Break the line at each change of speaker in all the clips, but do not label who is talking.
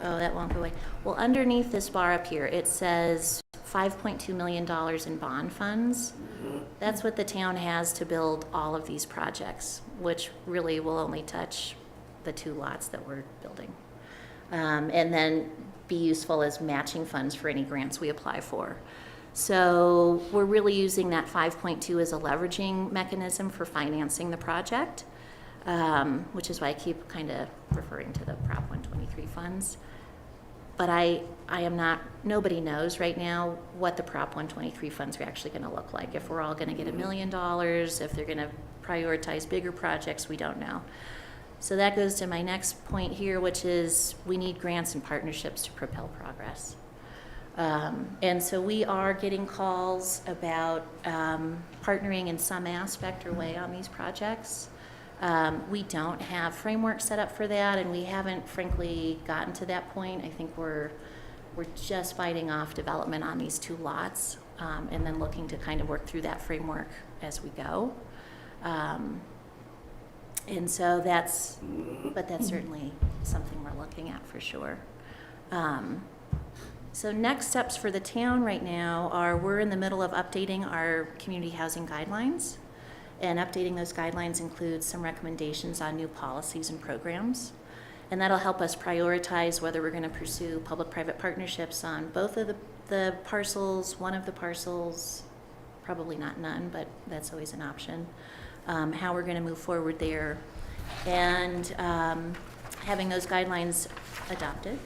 Oh, that won't go away. Well, underneath this bar up here, it says $5.2 million in bond funds. That's what the town has to build all of these projects, which really will only touch the 2 lots that we're building. And then be useful as matching funds for any grants we apply for. So we're really using that 5.2 as a leveraging mechanism for financing the project, which is why I keep kind of referring to the Prop 123 funds. But I am not, nobody knows right now what the Prop 123 funds are actually going to look like. If we're all going to get $1 million, if they're going to prioritize bigger projects, we don't know. So that goes to my next point here, which is we need grants and partnerships to propel progress. And so we are getting calls about partnering in some aspect or way on these projects. We don't have framework set up for that, and we haven't, frankly, gotten to that point. I think we're just biting off development on these 2 lots, and then looking to kind of work through that framework as we go. And so that's certainly something we're looking at for sure. So next steps for the town right now are we're in the middle of updating our community housing guidelines. And updating those guidelines includes some recommendations on new policies and programs. And that'll help us prioritize whether we're going to pursue public-private partnerships on both of the parcels, one of the parcels, probably not none, but that's always an option. How we're going to move forward there, and having those guidelines adopted,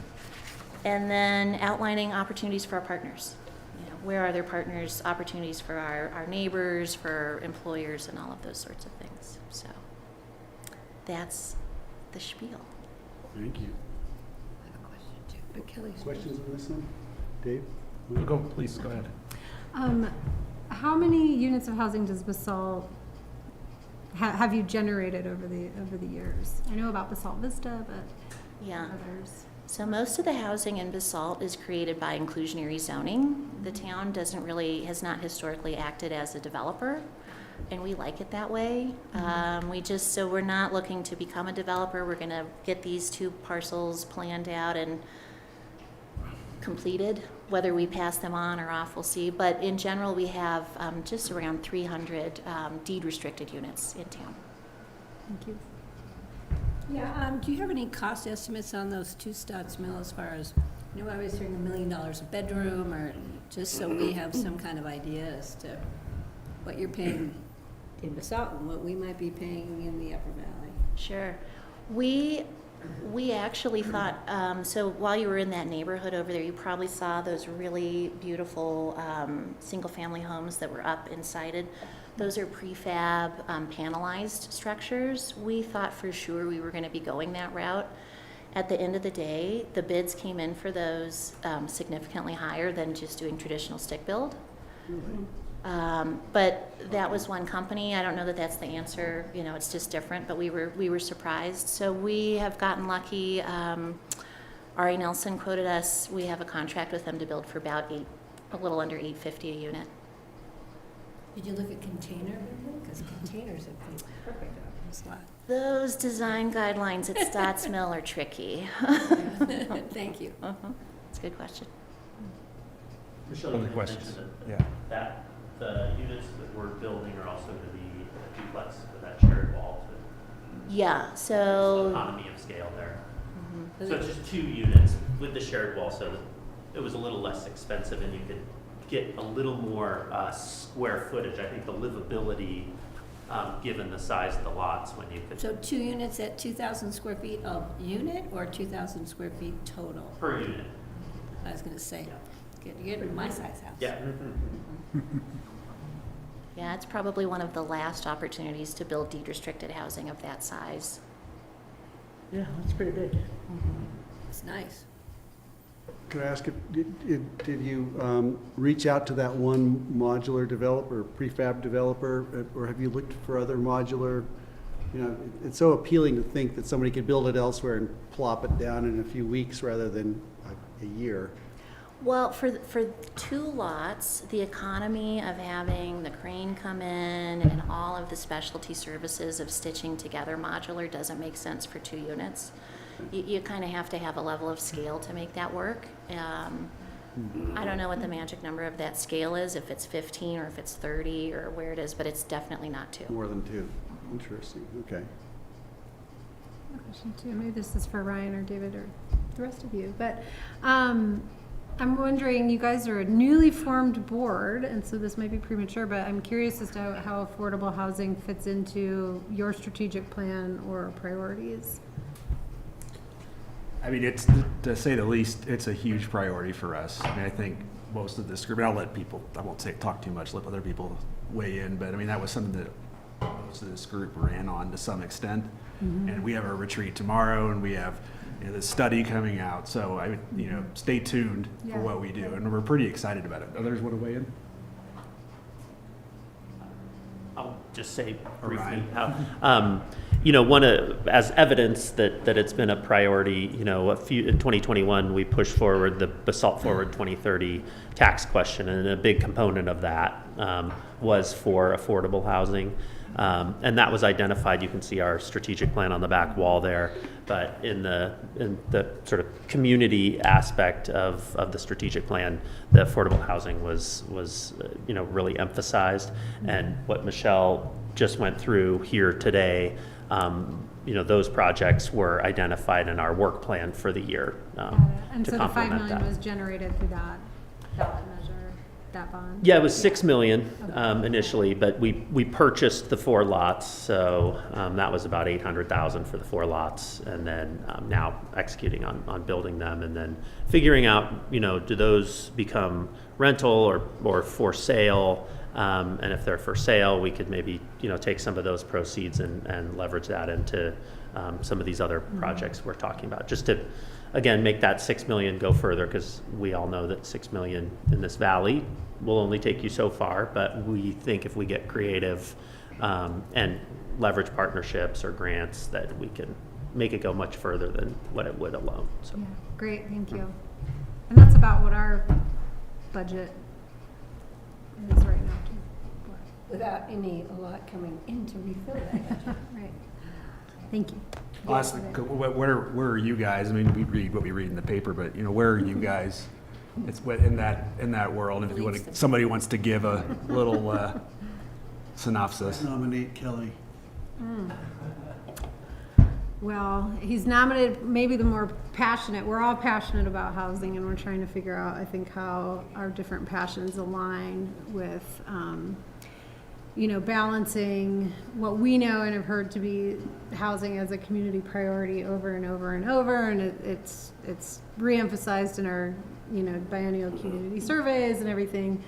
and then outlining opportunities for our partners. You know, where are there partners, opportunities for our neighbors, for employers, and all of those sorts of things. So that's the spiel.
Thank you.
I have a question too, but Kelly's.
Questions on this one? Dave?
Please, go ahead.
How many units of housing does Basalt have you generated over the years? I know about Basalt Vista, but
Yeah.
others.
So most of the housing in Basalt is created by inclusionary zoning. The town has not historically acted as a developer, and we like it that way. So we're not looking to become a developer. We're gonna get these 2 parcels planned out and completed. Whether we pass them on or off, we'll see. But in general, we have just around 300 deed-restricted units in town.
Thank you.
Yeah, do you have any cost estimates on those 2 Stotts Mill as far as, I was hearing $1 million a bedroom, or just so we have some kind of idea as to what you're paying in Basalt and what we might be paying in the Upper Valley?
Sure. We actually thought, so while you were in that neighborhood over there, you probably saw those really beautiful single-family homes that were up and sided. Those are prefab panelized structures. We thought for sure we were going to be going that route. At the end of the day, the bids came in for those significantly higher than just doing traditional stick build. But that was one company. I don't know that that's the answer. You know, it's just different. But we were surprised. So we have gotten lucky. Ari Nelson quoted us. We have a contract with them to build for about a little under $850 a unit.
Did you look at container? Because containers would be perfect on this lot.
Those design guidelines at Stotts Mill are tricky.
Thank you.
That's a good question.
Michelle, other questions?
That the units that we're building are also going to be a duplex with that shared wall.
Yeah, so
Economy of scale there. So it's just 2 units with the shared wall, so it was a little less expensive, and you could get a little more square footage. I think the livability, given the size of the lots, when you could.
So 2 units at 2,000 square feet of unit, or 2,000 square feet total?
Per unit.
I was going to say, get my size house.
Yeah.
yeah, it's probably one of the last opportunities to build deed-restricted housing of that size.
Yeah, that's pretty big.
It's nice.
Could I ask, did you reach out to that one modular developer, prefab developer, or have you looked for other modular? You know, it's so appealing to think that somebody could build it elsewhere and plop it down in a few weeks rather than a year.
Well, for 2 lots, the economy of having the crane come in and all of the specialty services of stitching together modular doesn't make sense for 2 units. you kind of have to have a level of scale to make that work. I don't know what the magic number of that scale is, if it's 15 or if it's 30 or where it is, but it's definitely not 2.
More than 2. Interesting, okay.
A question too. Maybe this is for Ryan or David or the rest of you, but I'm wondering, you guys are a newly formed board, and so this might be premature, but I'm curious as to how affordable housing fits into your strategic plan or priorities.
I mean, it's, to say the least, it's a huge priority for us. I mean, I think most of this group, and I'll let people, I won't say talk too much, let other people weigh in, but I mean, that was something that most of this group ran on to some extent. And we have our retreat tomorrow, and we have, you know, the study coming out. So I would, you know, stay tuned for what we do, and we're pretty excited about it. Others want to weigh in?
I'll just say briefly
Ryan.
how, you know, as evidence that it's been a priority, you know, in 2021, we pushed forward the Basalt Forward 2030 tax question, and a big component of that was for affordable housing. And that was identified. You can see our strategic plan on the back wall there. But in the sort of community aspect of the strategic plan, the affordable housing was you know, really emphasized. And what Michelle just went through here today, you know, those projects were identified in our work plan for the year.
And
to
so the 5
complement
million
that.
was generated through that ballot measure, that bond?
Yeah, it was 6 million initially, but we purchased the 4 lots, so that was about 800,000 for the 4 lots, and then now executing on building them, and then figuring out, you know, do those become rental or for sale? And if they're for sale, we could maybe, you know, take some of those proceeds and leverage that into some of these other projects we're talking about, just to, again, make that 6 million go further, because we all know that 6 million in this valley will only take you so far, but we think if we get creative and leverage partnerships or grants, that we can make it go much further than what it would alone. So.
Yeah, great, thank you. And that's about what our budget is right now too.
Without a lot coming in to refill that budget.
Right. Thank you.
I'll ask, where are you guys? I mean, we read what we read in the paper, but, you know, where are you guys? It's what in that world. And if you want to, somebody wants to give a little synopsis.
Nominate Kelly.
Well, he's nominated maybe the more passionate. We're all passionate about housing, and we're trying to figure out, I think, how our different passions align with, you know, balancing what we know and have heard to be housing as a community priority over and over and over. And it's reemphasized in our, you know, biennial community surveys and everything.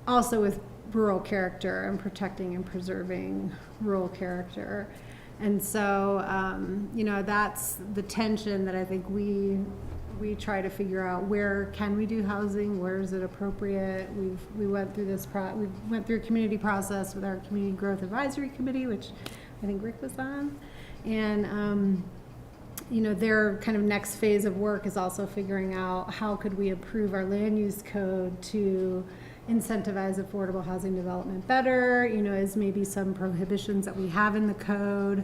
Also with rural character and protecting and preserving rural character. And so, you know, that's the tension that I think we try to figure out. Where can we do housing? Where is it appropriate? We went through we went through a community process with our Community Growth Advisory Committee, which I think Rick was on. And, you know, their kind of next phase of work is also figuring out how could we improve our land use code to incentivize affordable housing development better, you know, as maybe some prohibitions that we have in the code,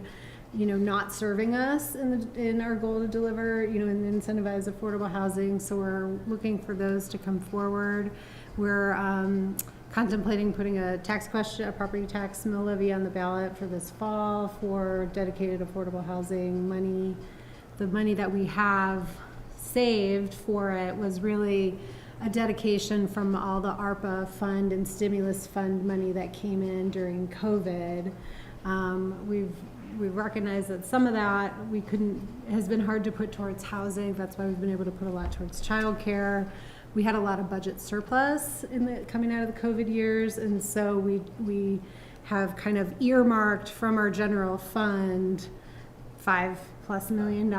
you know, not serving us in our goal to deliver, you know, and incentivize affordable housing. So we're looking for those to come forward. We're contemplating putting a property tax mill levy on the ballot for this fall for dedicated affordable housing money. The money that we have saved for it was really a dedication from all the ARPA fund and stimulus fund money that came in during COVID. We've recognized that some of that has been hard to put towards housing. That's why we've been able to put a lot towards childcare. We had a lot of budget surplus coming out of the COVID years, and so we have kind of earmarked from our general fund $5+ million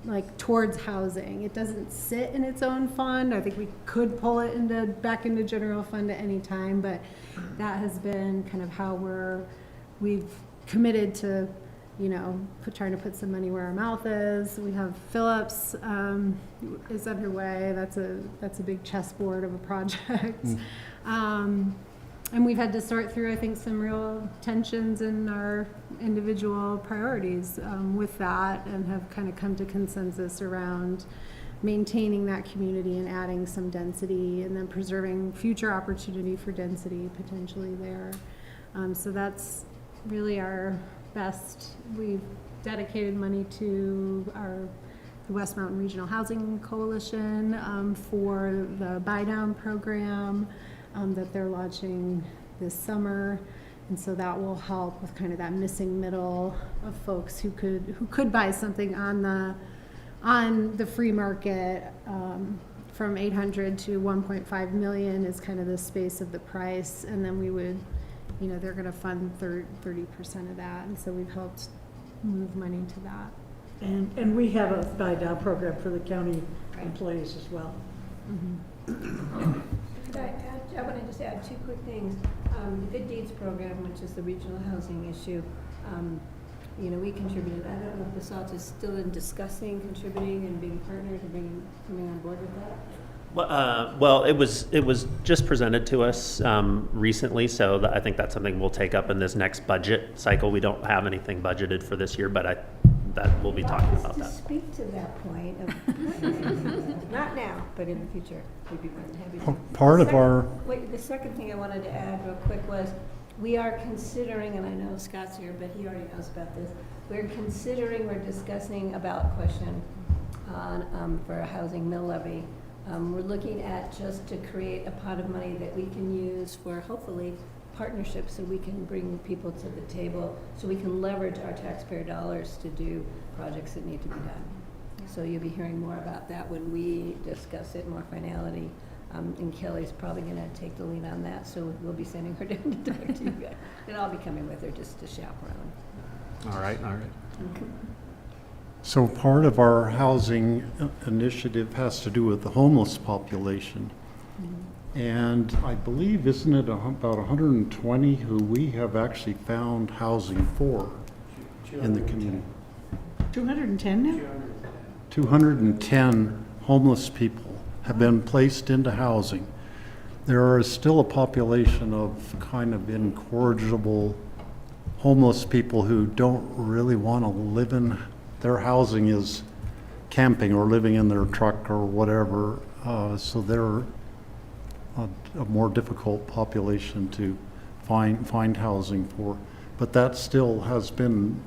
like towards housing. It doesn't sit in its own fund. I think we could pull it back into general fund at any time, but that has been kind of how we've committed to, you know, trying to put some money where our mouth is. We have Phillips is underway. That's a big chessboard of a project. And we've had to sort through, I think, some real tensions in our individual priorities with that, and have kind of come to consensus around maintaining that community and adding some density, and then preserving future opportunity for density potentially there. So that's really our best. We've dedicated money to the West Mountain Regional Housing Coalition for the buy down program that they're launching this summer. And so that will help with kind of that missing middle of folks who could buy something on the free market. From 800 to 1.5 million is kind of the space of the price, and then we would, they're going to fund 30% of that, and so we've helped move money to that.
And we have a buy down program for the county employees as well.
I want to just add two quick things. The Good Deeds program, which is the regional housing issue, we contributed. I don't know if Basalt is still in discussing, contributing, and being partners and coming on board with that.
Well, it was just presented to us recently, so I think that's something we'll take up in this next budget cycle. We don't have anything budgeted for this year, but that we'll be talking about that.
To speak to that point of not now, but in the future, we'd be more than happy to.
Part of our
The second thing I wanted to add real quick was, we are considering, and I know Scott's here, but he already knows about this. We're discussing a ballot question on for a housing mill levy. We're looking at just to create a pot of money that we can use for hopefully partnerships, so we can bring people to the table, so we can leverage our taxpayer dollars to do projects that need to be done. So you'll be hearing more about that when we discuss it, more finality. And Kelly's probably going to take the lead on that, so we'll be sending her down to talk to you guys. And I'll be coming with her just to chaperone.
All right.
So part of our housing initiative has to do with the homeless population. And I believe, isn't it about 120 who we have actually found housing for in the community?
210 now?
210 homeless people have been placed into housing. There is still a population of kind of incorrigible homeless people who don't really want to live in their housing, is camping or living in their truck or whatever. So they're a more difficult population to find housing for. But that still has been,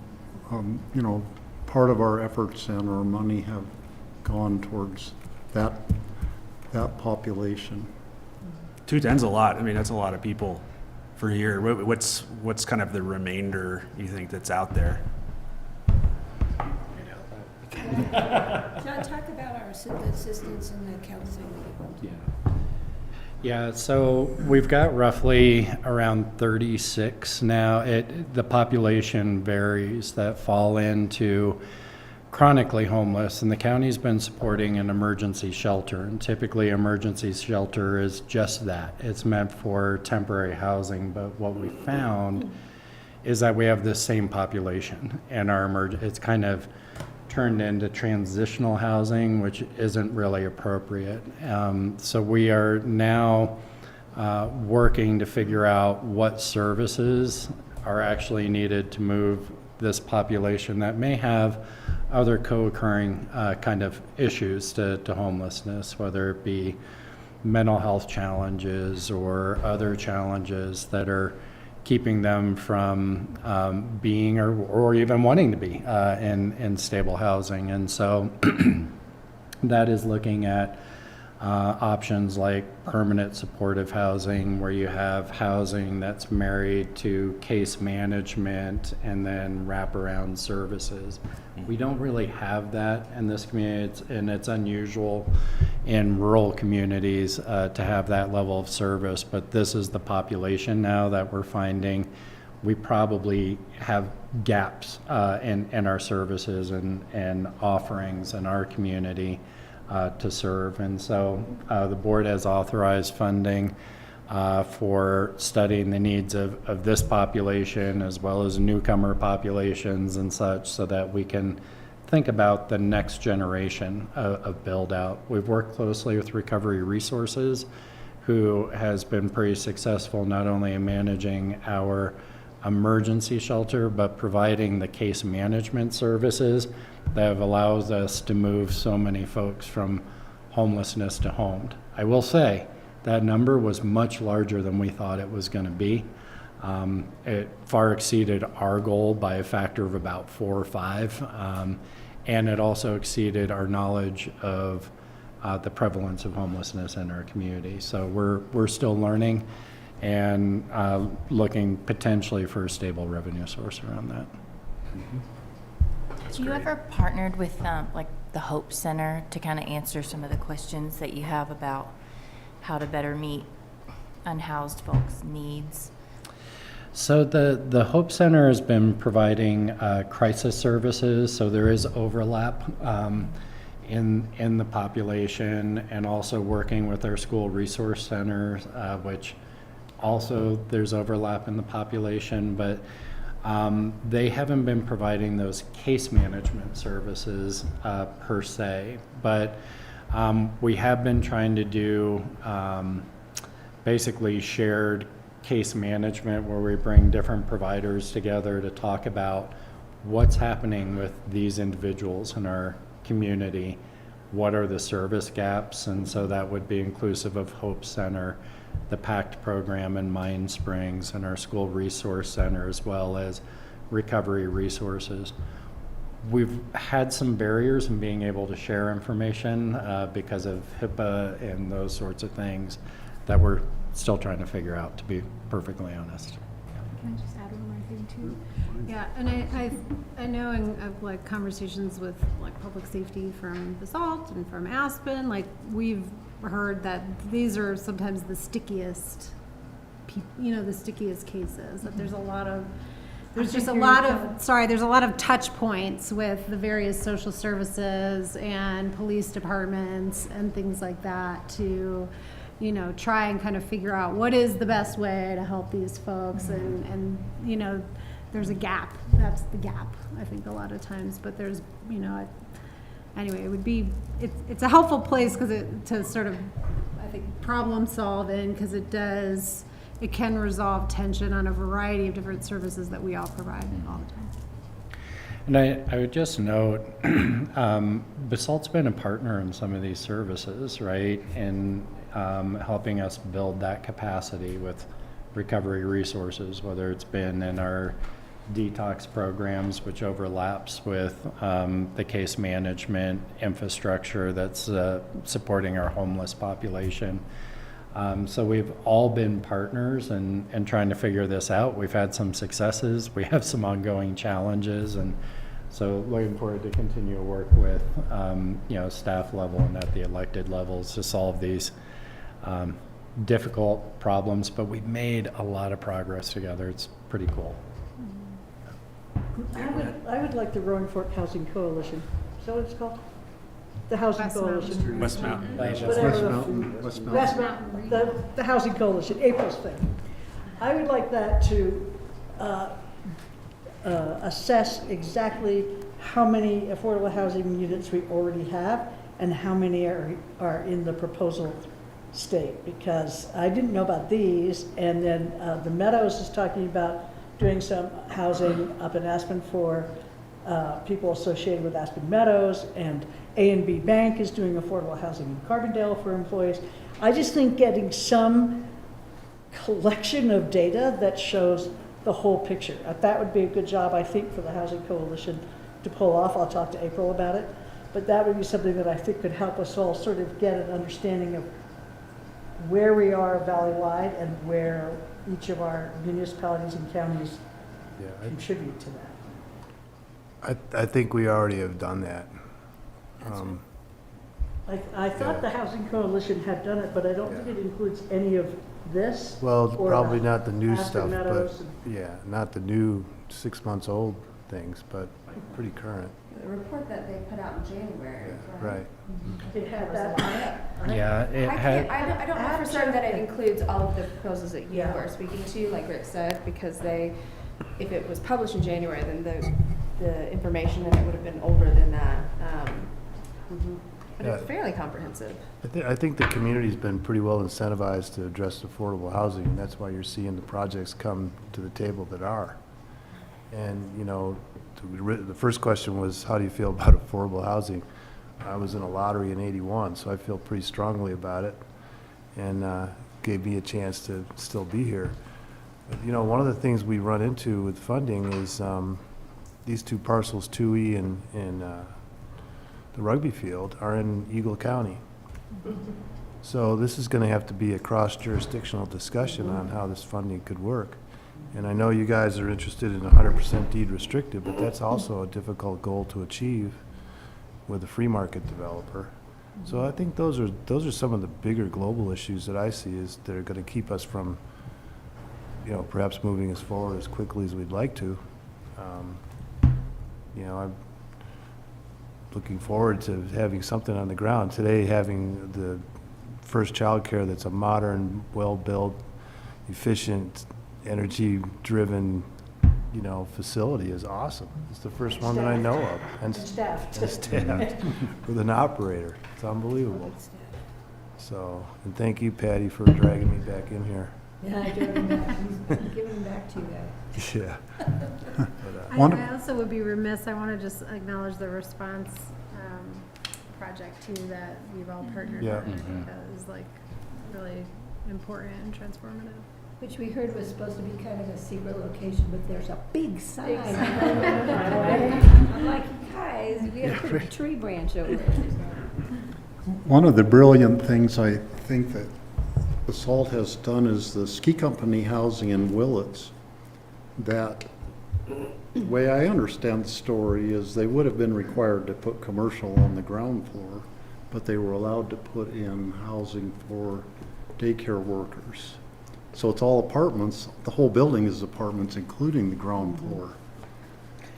part of our efforts, and our money have gone towards that population.
210's a lot. I mean, that's a lot of people for a year. What's kind of the remainder you think that's out there?
John, talk about our assistance in the counseling.
Yeah, so we've got roughly around 36 now. The population varies that fall into chronically homeless, and the county's been supporting an emergency shelter. And typically, emergency shelter is just that. It's meant for temporary housing, but what we found is that we have this same population, and it's kind of turned into transitional housing, which isn't really appropriate. So we are now working to figure out what services are actually needed to move this population that may have other co-occurring kind of issues to homelessness, whether it be mental health challenges or other challenges that are keeping them from being or even wanting to be in stable housing. And so that is looking at options like permanent supportive housing, where you have housing that's married to case management and then wraparound services. We don't really have that in this community, and it's unusual in rural communities to have that level of service, but this is the population now that we're finding we probably have gaps in our services and offerings in our community to serve. And so the board has authorized funding for studying the needs of this population as well as newcomer populations and such, so that we can think about the next generation of build out. We've worked closely with Recovery Resources, who has been pretty successful not only in managing our emergency shelter, but providing the case management services that have allowed us to move so many folks from homelessness to homed. I will say that number was much larger than we thought it was going to be. It far exceeded our goal by a factor of about 4 or 5, and it also exceeded our knowledge of the prevalence of homelessness in our community. So we're still learning and looking potentially for a stable revenue source around that.
Have you ever partnered with like the Hope Center to kind of answer some of the questions that you have about how to better meet unhoused folks' needs?
So the Hope Center has been providing crisis services, so there is overlap in the population, and also working with our school resource centers, which also there's overlap in the population, but they haven't been providing those case management services per se, but we have been trying to do basically shared case management, where we bring different providers together to talk about what's happening with these individuals in our community, what are the service gaps, and so that would be inclusive of Hope Center, the PACT program in Mine Springs, and our school resource center, as well as recovery resources. We've had some barriers in being able to share information because of HIPAA and those sorts of things that we're still trying to figure out, to be perfectly honest.
Can I just add one more thing too? Yeah, and I know in like conversations with like public safety from Basalt and from Aspen, like we've heard that these are sometimes the stickiest, the stickiest cases. That there's a lot of, there's a lot of touch points with the various social services and police departments and things like that to, try and kind of figure out what is the best way to help these folks, and there's a gap. That's the gap, I think, a lot of times. But there's, anyway, it would be, it's a helpful place to sort of, I think, problem solve in, because it can resolve tension on a variety of different services that we all provide all the time.
And I would just note, Basalt's been a partner in some of these services, right? And helping us build that capacity with recovery resources, whether it's been in our detox programs, which overlaps with the case management infrastructure that's supporting our homeless population. So we've all been partners and trying to figure this out. We've had some successes. We have some ongoing challenges, and so looking forward to continue to work with staff level and at the elected levels to solve these difficult problems. But we've made a lot of progress together. It's pretty cool.
I would like the Roaring Fork Housing Coalition. Is that what it's called? The Housing Coalition.
West Mountain.
West Mountain, the Housing Coalition, April's thing. I would like that to assess exactly how many affordable housing units we already have and how many are in the proposal state, because I didn't know about these. And then the Meadows is talking about doing some housing up in Aspen for people associated with Aspen Meadows, and A&B Bank is doing affordable housing in Carbondale for employees. I just think getting some collection of data that shows the whole picture, that would be a good job, I think, for the Housing Coalition to pull off. I'll talk to April about it, but that would be something that I think could help us all sort of get an understanding of where we are valley-wide and where each of our municipalities and counties contribute to that.
I think we already have done that.
I thought the Housing Coalition had done it, but I don't think it includes any of this.
Well,
or
probably not the new
Aspen
stuff, but
Meadows
not the new 6 months old things, but pretty current.
The report that they put out in January.
Right.
It had that on it.
Yeah, it had.
I don't know for certain that it includes all of the proposals that you are speaking to, like Rick said, because if it was published in January, then the information in it would have been older than that. But it's fairly comprehensive.
I think the community's been pretty well incentivized to address affordable housing, and that's why you're seeing the projects come to the table that are. And, you know, the first question was, how do you feel about affordable housing? I was in a lottery in '81, so I feel pretty strongly about it, and gave me a chance to still be here. But, you know, one of the things we run into with funding is these two parcels, 2E and the rugby field, are in Eagle County. So this is going to have to be a cross-jurisdictional discussion on how this funding could work. And I know you guys are interested in 100% deed restricted, but that's also a difficult goal to achieve with a free market developer. So I think those are some of the bigger global issues that I see is that are going to keep us from, you know, perhaps moving us forward as quickly as we'd like to. You know, I'm looking forward to having something on the ground. Today, having the first childcare that's a modern, well-built, efficient, energy-driven, you know, facility is awesome. It's the first one that I know of.
And staffed.
And staffed with an operator. It's unbelievable. So, and thank you, Patty, for dragging me back in here.
Yeah, I give him back. He's giving him back to you guys.
Yeah.
I also would be remiss, I want to just acknowledge the response project too that we've all partnered
Yeah.
on. That is like really important and transformative.
Which we heard was supposed to be kind of a secret location, but there's a big sign.
sign.
I'm like, guys, we gotta put a tree branch over there.
One of the brilliant things I think that Basalt has done is the ski company housing in Willits. That, the way I understand the story is they would have been required to put commercial on the ground floor, but they were allowed to put in housing for daycare workers. So it's all apartments, the whole building is apartments, including the ground floor.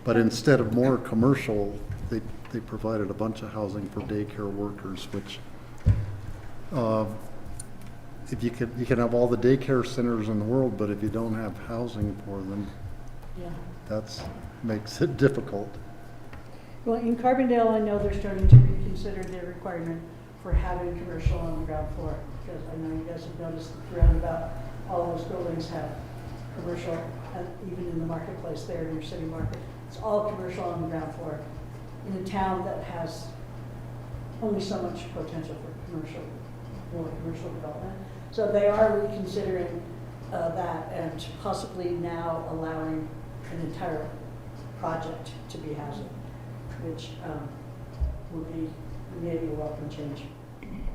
But instead of more commercial, they provided a bunch of housing for daycare workers, which, if you can have all the daycare centers in the world, but if you don't have housing for them,
Yeah.
that's, makes it difficult.
Well, in Carbondale, I know they're starting to reconsider their requirement for having commercial on the ground floor, because I know you guys have noticed that roundabout, all those buildings have commercial, and even in the marketplace there in your city market, it's all commercial on the ground floor. In a town that has only so much potential for more commercial development. So they are reconsidering that and possibly now allowing an entire project to be housing, which would be maybe a welcome change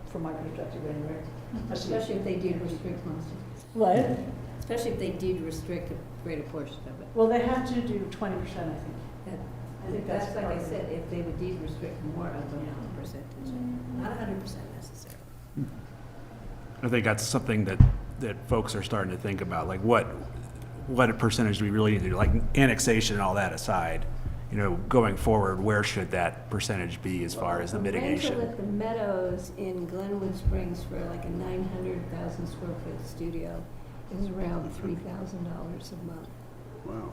from my perspective anyway.
Especially if they did restrict most of
What?
it. Especially if they did restrict a greater portion of it.
Well, they have to do 20%, I think.
I think that's like I said, if they would deed restrict more of the percentage, not 100% necessarily.
I think that's something that folks are starting to think about, like what percentage do we really need to do? Like annexation and all that aside, you know, going forward, where should that percentage be as far as the mitigation?
Rental at the Meadows in Glenwood Springs for like a 900,000 square foot studio is around $3,000 a month.
Wow.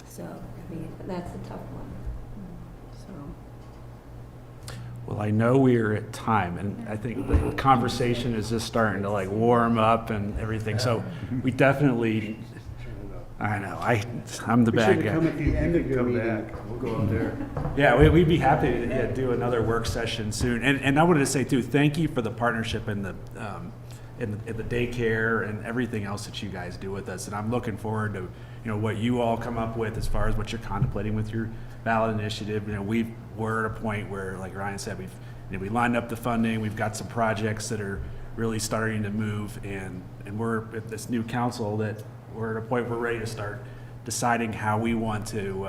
So, I mean, that's a tough one. So,
Well, I know we're at time, and I think the conversation is just starting to like warm up and everything, so we definitely, I know, I'm the bad
We should have come
guy.
at the end of your meeting.
We'll go out there.
Yeah, we'd be happy to do another work session soon, and I wanted to say too, thank you for the partnership and the daycare and everything else that you guys do with us, and I'm looking forward to, you know, what you all come up with as far as what you're contemplating with your ballot initiative. You know, we're at a point where, like Ryan said, we lined up the funding, we've got some projects that are really starting to move, and we're at this new council that we're at a point we're ready to start deciding how we want to,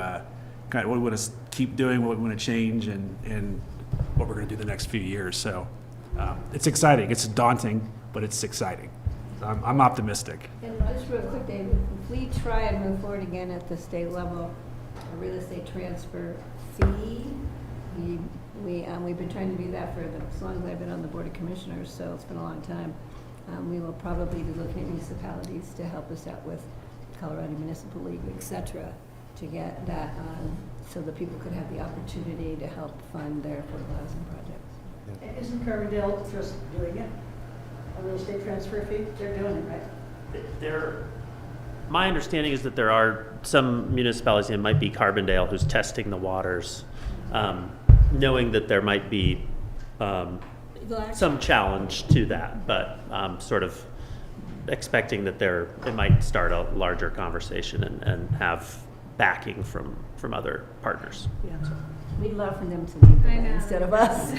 kind of what we want to keep doing, what we want to change, and what we're going to do the next few years. So it's exciting. It's daunting, but it's exciting. I'm optimistic.
and just real quick, David, if we try and move forward again at the state level, a real estate transfer fee, we've been trying to do that for as long as I've been on the Board of Commissioners, so it's been a long time. We will probably be looking at municipalities to help us out with Colorado Municipal League, et cetera, to get that on so that people could have the opportunity to help fund their affordable housing projects.
Isn't Carbondale just doing it? A real estate transfer fee? They're doing it, right?
My understanding is that there are some municipalities, and it might be Carbondale, who's testing the waters, knowing that there might be some challenge to that, but sort of expecting that it might start a larger conversation and have backing from other partners.
Yeah. We'd love for them to lead the
I
way
know.
instead of us.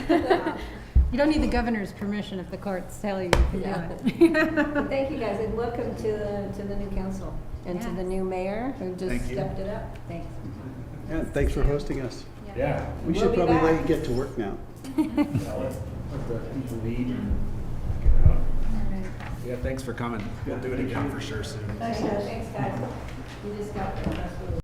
You don't need the governor's permission if the courts tell you you
Yeah.
can do it.
Thank you, guys, and welcome to the new council and to the new mayor who just
Thank you.
stepped it up. Thanks.
Yeah, thanks for hosting us.
Yeah.
We
We'll
should
be
probably let
back.
you get to work now.
Let the people lead. Yeah, thanks for coming. We'll do it again for sure soon.
Thanks, guys. You just got the press release.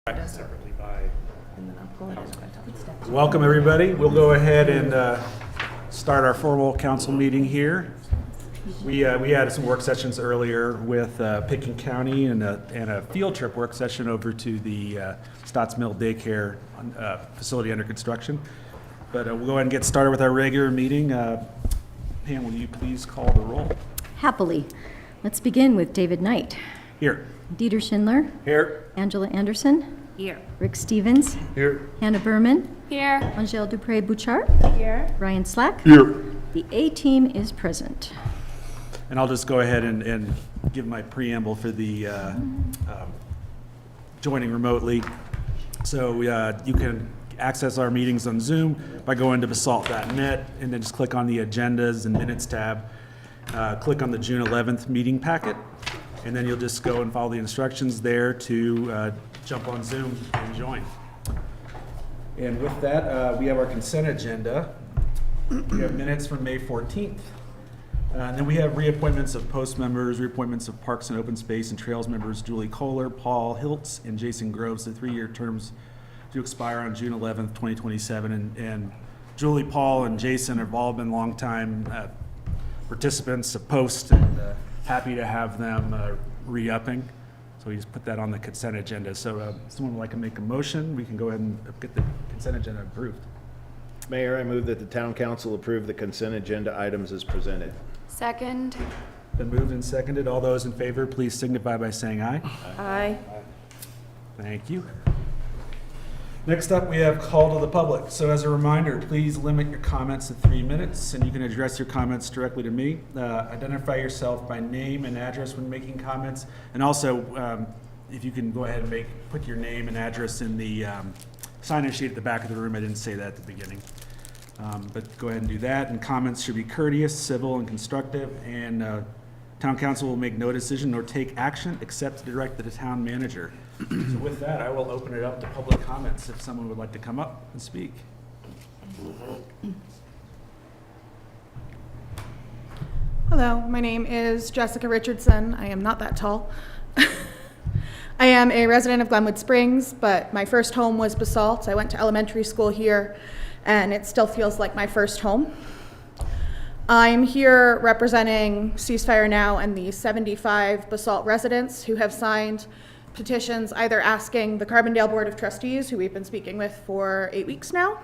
Separately by.
And then I'll pull it as quick.
Welcome, everybody. We'll go ahead and start our formal council meeting here. We had some work sessions earlier with Pickens County and a field trip work session over to the Stotts Mill Daycare facility under construction. But we'll go ahead and get started with our regular meeting. Pam, will you please call the roll?
Happily. Let's begin with David Knight.
Here.
Dieter Schindler.
Here.
Angela Anderson.
Here.
Rick Stevens.
Here.
Hannah Berman.
Here.
Angèle Dupré-Bouchard.
Here.
Ryan Slack.
Here.
The A-team is present.
And I'll just go ahead and give my preamble for the joining remotely. So you can access our meetings on Zoom by going to basalt.net and then just click on the agendas and minutes tab. Click on the June 11th meeting packet, and then you'll just go and follow the instructions there to jump on Zoom and join. And with that, we have our consent agenda. We have minutes from May 14th. And then we have reappointments of post members, reappointments of Parks and Open Space and Trails members, Julie Kohler, Paul Hiltz, and Jason Groves, the 3-year terms to expire on June 11th, 2027. And Julie, Paul, and Jason have all been longtime participants of post, and happy to have them re-upping. So we just put that on the consent agenda. So if someone would like to make a motion, we can go ahead and get the consent agenda approved.
Mayor, I move that the town council approve the consent agenda items as presented.
Second.
Been moved and seconded. All those in favor, please signify by saying aye.
Aye.
Thank you. Next up, we have call to the public. So as a reminder, please limit your comments to 3 minutes, and you can address your comments directly to me. Identify yourself by name and address when making comments. And also, if you can go ahead and put your name and address in the sign-in sheet at the back of the room. I didn't say that at the beginning. But go ahead and do that. And comments should be courteous, civil, and constructive. And town council will make no decision nor take action except to direct the town manager. So with that, I will open it up to public comments if someone would like to come up and speak.
Hello, my name is Jessica Richardson. I am not that tall. I am a resident of Glenwood Springs, but my first home was Basalt. I went to elementary school here, and it still feels like my first home. I'm here representing Ceasefire Now and the 75 Basalt residents who have signed petitions either asking the Carbondale Board of Trustees, who we've been speaking with for 8 weeks now,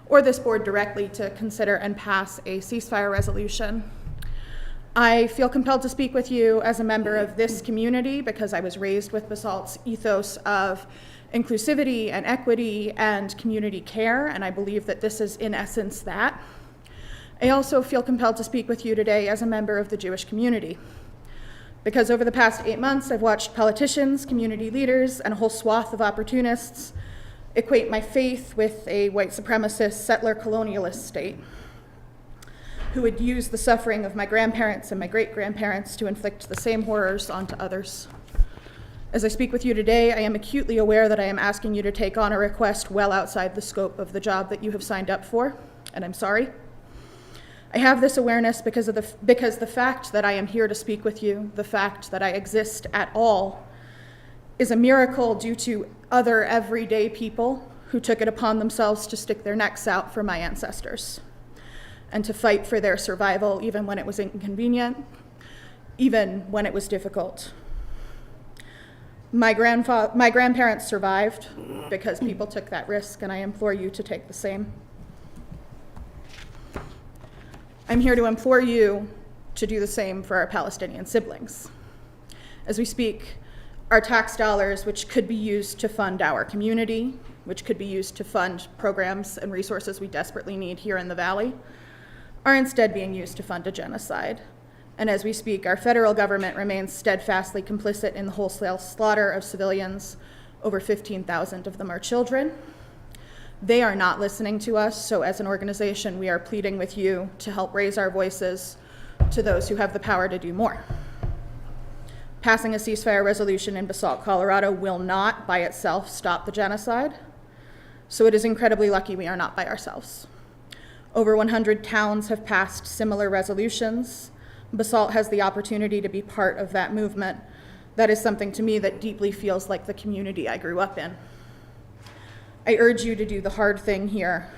or this board directly to consider and pass a ceasefire resolution. I feel compelled to speak with you as a member of this community because I was raised with Basalt's ethos of inclusivity and equity and community care, and I believe that this is in essence that. I also feel compelled to speak with you today as a member of the Jewish community, because over the past 8 months, I've watched politicians, community leaders, and a whole swath of opportunists equate my faith with a white supremacist, settler colonialist state who would use the suffering of my grandparents and my great-grandparents to inflict the same horrors onto others. As I speak with you today, I am acutely aware that I am asking you to take on a request well outside the scope of the job that you have signed up for, and I'm sorry. I have this awareness because the fact that I am here to speak with you, the fact that I exist at all, is a miracle due to other everyday people who took it upon themselves to stick their necks out for my ancestors and to fight for their survival even when it was inconvenient, even when it was difficult. My grandparents survived because people took that risk, and I implore you to take the same. I'm here to implore you to do the same for our Palestinian siblings. As we speak, our tax dollars, which could be used to fund our community, which could be used to fund programs and resources we desperately need here in the Valley, are instead being used to fund a genocide. And as we speak, our federal government remains steadfastly complicit in the wholesale slaughter of civilians. Over 15,000 of them are children. They are not listening to us, so as an organization, we are pleading with you to help raise our voices to those who have the power to do more. Passing a ceasefire resolution in Basalt, Colorado will not by itself stop the genocide, so it is incredibly lucky we are not by ourselves. Over 100 towns have passed similar resolutions. Basalt has the opportunity to be part of that movement That is something to me that deeply feels like the community I grew up in. I urge you to do the hard thing here.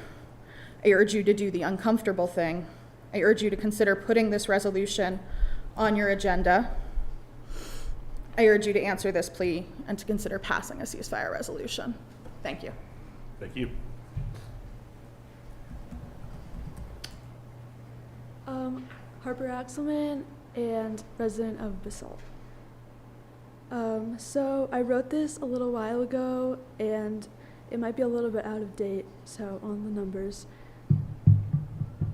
I urge you to do the uncomfortable thing. I urge you to consider putting this resolution on your agenda. I urge you to answer this plea and to consider passing a ceasefire resolution. Thank you.
Thank you.
Harper Axelman and resident of Basalt. So I wrote this a little while ago and it might be a little bit out of date, so on the numbers.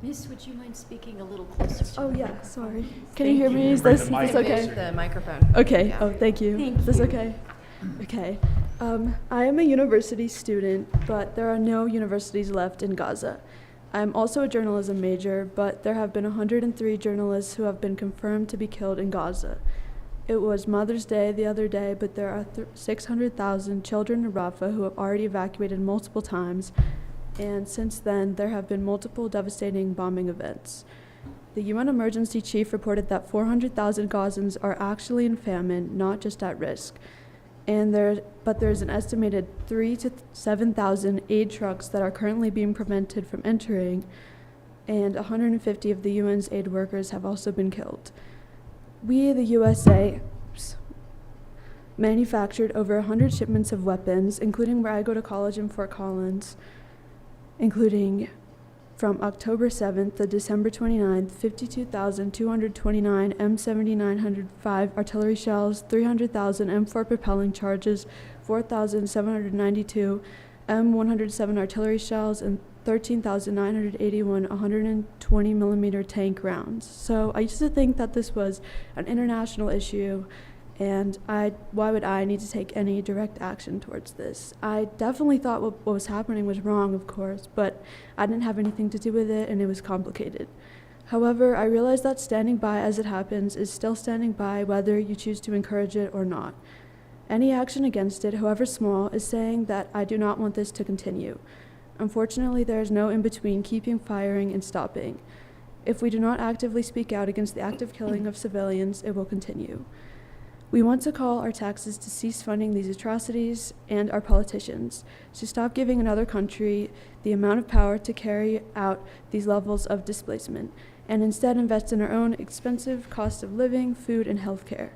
Miss, would you mind speaking a little closer to
Oh
the
yeah,
microphone?
sorry. Can you hear me? Is
Bring
this
the mic
okay?
The microphone.
Okay.
Yeah.
Oh, thank you.
Thank
Is this
you.
okay? Okay. I am a university student, but there are no universities left in Gaza. I'm also a journalism major, but there have been 103 journalists who have been confirmed to be killed in Gaza. It was Mother's Day the other day, but there are 600,000 children in Rafah who have already evacuated multiple times, and since then there have been multiple devastating bombing events. The UN emergency chief reported that 400,000 Gazans are actually in famine, not just at risk. But there's an estimated 3,000 to 7,000 aid trucks that are currently being prevented from entering, and 150 of the UN's aid workers have also been killed. We, the USA, manufactured over 100 shipments of weapons, including where I go to college in Fort Collins, including from October 7th to December 29th, 52,229 M7905 artillery shells, 300,000 M4 propelling charges, 4,792 M107 artillery shells, and 13,981 120 millimeter tank rounds. So I used to think that this was an international issue, and why would I need to take any direct action towards this? I definitely thought what was happening was wrong, of course, but I didn't have anything to do with it, and it was complicated. However, I realized that standing by as it happens is still standing by whether you choose to encourage it or not. Any action against it, however small, is saying that I do not want this to continue. Unfortunately, there is no in-between keeping firing and stopping. If we do not actively speak out against the active killing of civilians, it will continue. We want to call our taxes to cease funding these atrocities and our politicians to stop giving another country the amount of power to carry out these levels of displacement and instead invest in our own expensive cost of living, food, and healthcare.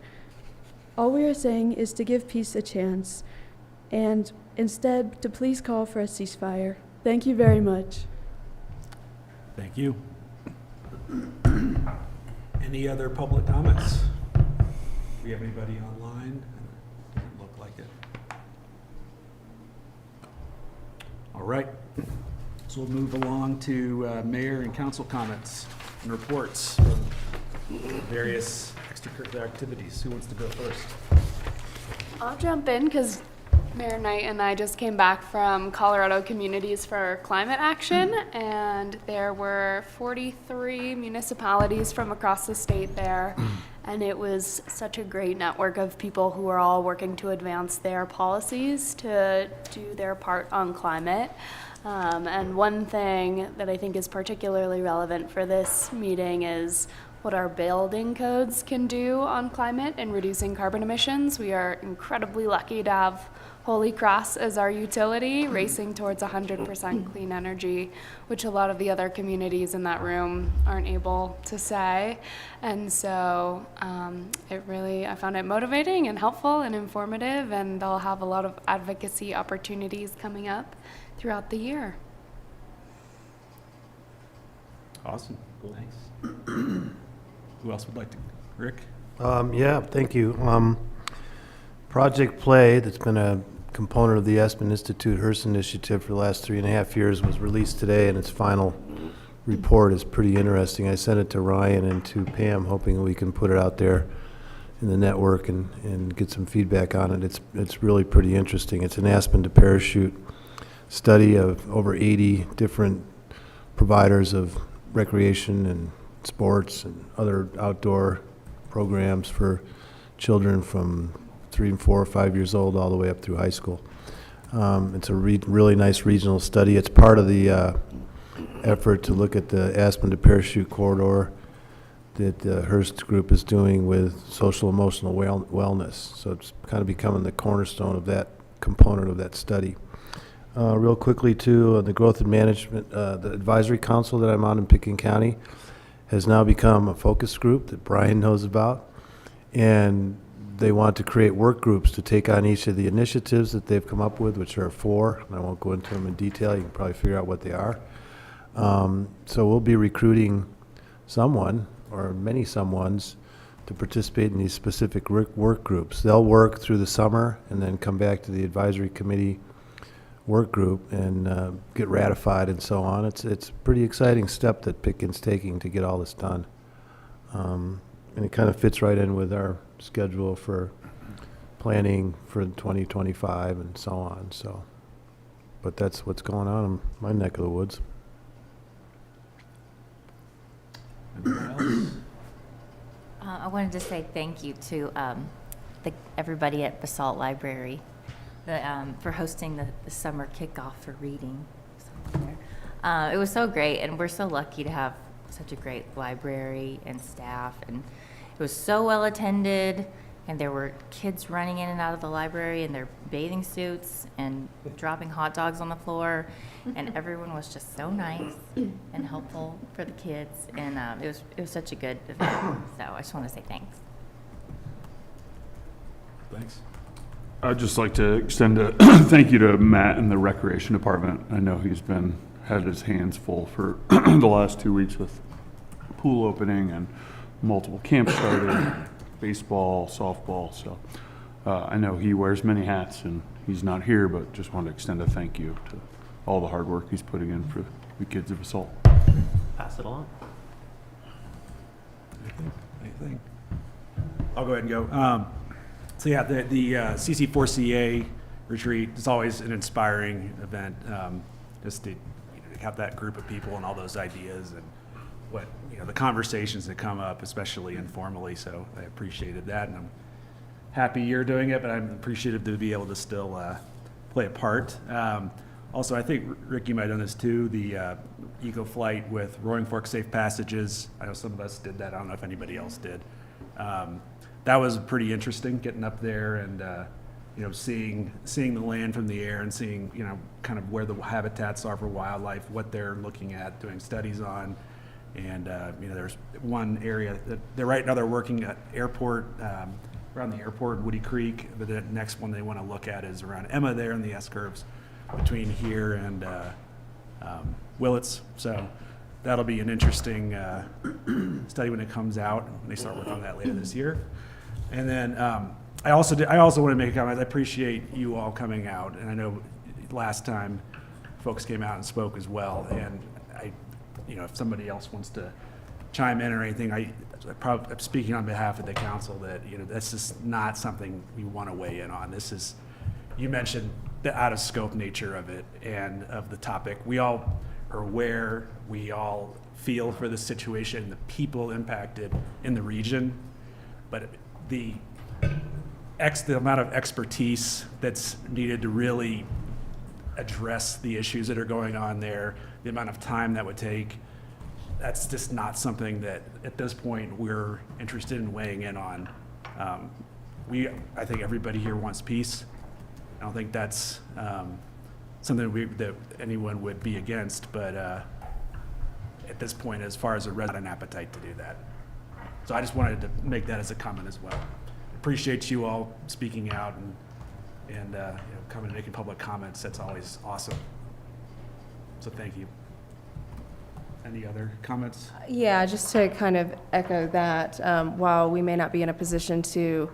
All we are saying is to give peace a chance and instead to please call for a ceasefire. Thank you very much.
Thank you. Any other public comments? Do we have anybody online? Doesn't look like it. All right. So we'll move along to mayor and council comments and reports from various extracurricular activities. Who wants to go first?
I'll jump in because Mayor Knight and I just came back from Colorado Communities for Climate Action, and there were 43 municipalities from across the state there, and it was such a great network of people who are all working to advance their policies to do their part on climate. And one thing that I think is particularly relevant for this meeting is what our building codes can do on climate and reducing carbon emissions. We are incredibly lucky to have Holy Cross as our utility, racing towards 100% clean energy, which a lot of the other communities in that room aren't able to say. And so I found it motivating and helpful and informative, and they'll have a lot of advocacy opportunities coming up throughout the year.
Awesome. Cool. Thanks. Who else would like to? Rick?
Yeah, thank you. Project Play, that's been a component of the Aspen Institute Hearst Initiative for the last 3.5 years, was released today, and its final report is pretty interesting. I sent it to Ryan and to Pam, hoping that we can put it out there in the network and get some feedback on it. It's really pretty interesting. It's an Aspen to Parachute study of over 80 different providers of recreation and sports and other outdoor programs for children from 3 and 4 or 5 years old all the way up through high school. It's a really nice regional study. It's part of the effort to look at the Aspen to Parachute corridor that the Hearst Group is doing with social emotional wellness. So it's kind of becoming the cornerstone of that component of that study. Real quickly too, the Growth and Management, the Advisory Council that I'm on in Pickens County has now become a focus group that Brian knows about. And they want to create work groups to take on each of the initiatives that they've come up with, which are 4. And I won't go into them in detail. You can probably figure out what they are. So we'll be recruiting someone or many someones to participate in these specific work groups. They'll work through the summer and then come back to the advisory committee work group and get ratified and so on. It's a pretty exciting step that Pickens taking to get all this done. And it kind of fits right in with our schedule for planning for 2025 and so on. So, but that's what's going on in my neck of the woods.
I wanted to say thank you to everybody at Basalt Library for hosting the summer kickoff for reading. It was so great, and we're so lucky to have such a great library and staff, and it was so well attended, and there were kids running in and out of the library in their bathing suits and dropping hot dogs on the floor, and everyone was just so nice and helpful for the kids, and it was such a good event. So I just want to say thanks.
Thanks.
I'd just like to extend a thank you to Matt and the Recreation Department. I know he's had his hands full for the last 2 weeks with pool opening and multiple camps started, baseball, softball. So I know he wears many hats and he's not here, but just wanted to extend a thank you to all the hard work he's putting in for the kids of Basalt.
Pass it along.
Anything? I'll go ahead and go. So yeah, the CC4CA retreat is always an inspiring event, just to have that group of people and all those ideas and what, the conversations that come up, especially informally. So I appreciated that, and I'm happy you're doing it, but I'm appreciative to be able to still play a part. Also, I think, Rick, you might have done this too, the Eco Flight with Roaring Fork Safe Passages. I know some of us did that. I don't know if anybody else did. That was pretty interesting, getting up there and seeing the land from the air and seeing kind of where the habitats are for wildlife, what they're looking at, doing studies on. And there's one area that they're right now they're working at airport, around the airport, Woody Creek. But the next one they want to look at is around Emma there in the S-curves between here and Willits. So that'll be an interesting study when it comes out. They start working on that later this year. And then I also want to make a comment. I appreciate you all coming out, and I know last time folks came out and spoke as well. And if somebody else wants to chime in or anything, I'm speaking on behalf of the council that this is not something we want to weigh in on. You mentioned the out of scope nature of it and of the topic. We all are aware. We all feel for the situation, the people impacted in the region, but the amount of expertise that's needed to really address the issues that are going on there, the amount of time that would take, that's just not something that at this point we're interested in weighing in on. I think everybody here wants peace. I don't think that's something that anyone would be against, but at this point, as far as a resident appetite to do that. So I just wanted to make that as a comment as well. Appreciate you all speaking out and coming and making public comments. That's always awesome. So thank you. Any other comments?
Yeah, just to kind of echo that, while we may not be in a position to,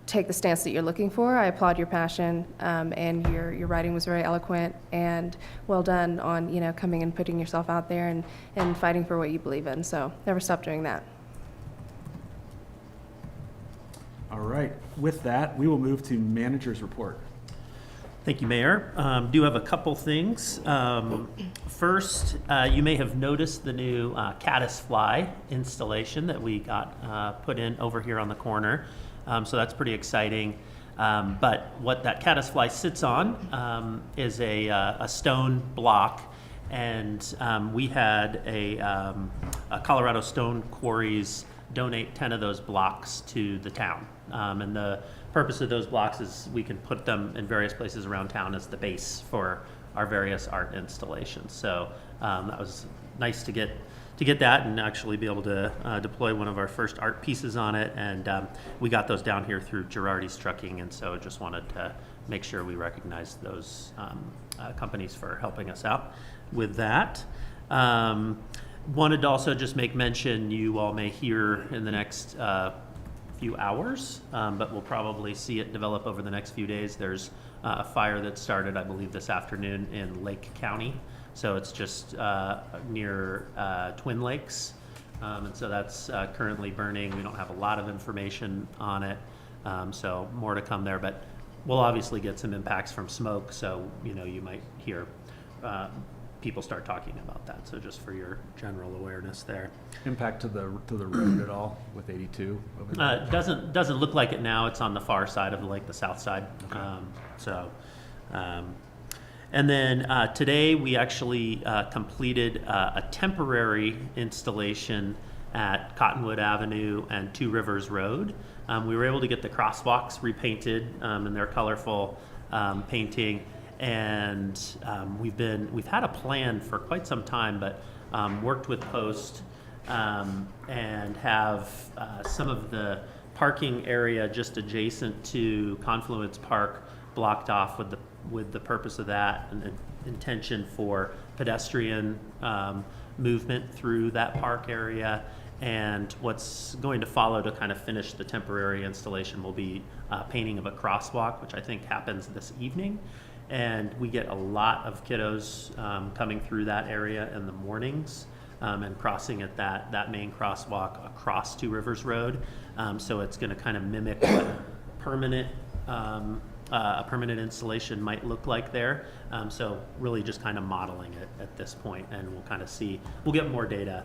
take the stance that you're looking for, I applaud your passion, and your writing was very eloquent and well done on, coming and putting yourself out there and fighting for what you believe in. So never stop doing that.
All right. With that, we will move to manager's report.
Thank you, Mayor. Do have a couple things. First, you may have noticed the new caddisfly installation that we got put in over here on the corner. So that's pretty exciting. But what that caddisfly sits on is a stone block, And we had a Colorado Stone Quarries donate 10 of those blocks to the town. And the purpose of those blocks is we can put them in various places around town as the base for our various art installations. So that was nice to get that and actually be able to deploy one of our first art pieces on it. And we got those down here through Girardi's Trucking, and so just wanted to make sure we recognize those companies for helping us out with that. Wanted to also just make mention, you all may hear in the next few hours, but we'll probably see it develop over the next few days. There's a fire that started, I believe, this afternoon in Lake County. So it's just near Twin Lakes. And so that's currently burning. We don't have a lot of information on it. So more to come there, but we'll obviously get some impacts from smoke. So, you might hear people start talking about that. So just for your general awareness there.
Impact to the road at all with 82 over there?
Doesn't look like it now. It's on the far side of the lake, the south side.
Okay.
And then today we actually completed a temporary installation at Cottonwood Avenue and Two Rivers Road. We were able to get the crosswalks repainted in their colorful painting, and we've had a plan for quite some time, but worked with Post and have some of the parking area just adjacent to Confluence Park blocked off with the purpose of that and the intention for pedestrian movement through that park area. And what's going to follow to kind of finish the temporary installation will be painting of a crosswalk, which I think happens this evening. And we get a lot of kiddos coming through that area in the mornings and crossing at that main crosswalk across Two Rivers Road. So it's going to kind of mimic what a permanent installation might look like there. So really just kind of modeling it at this point, and we'll kind of see, we'll get more data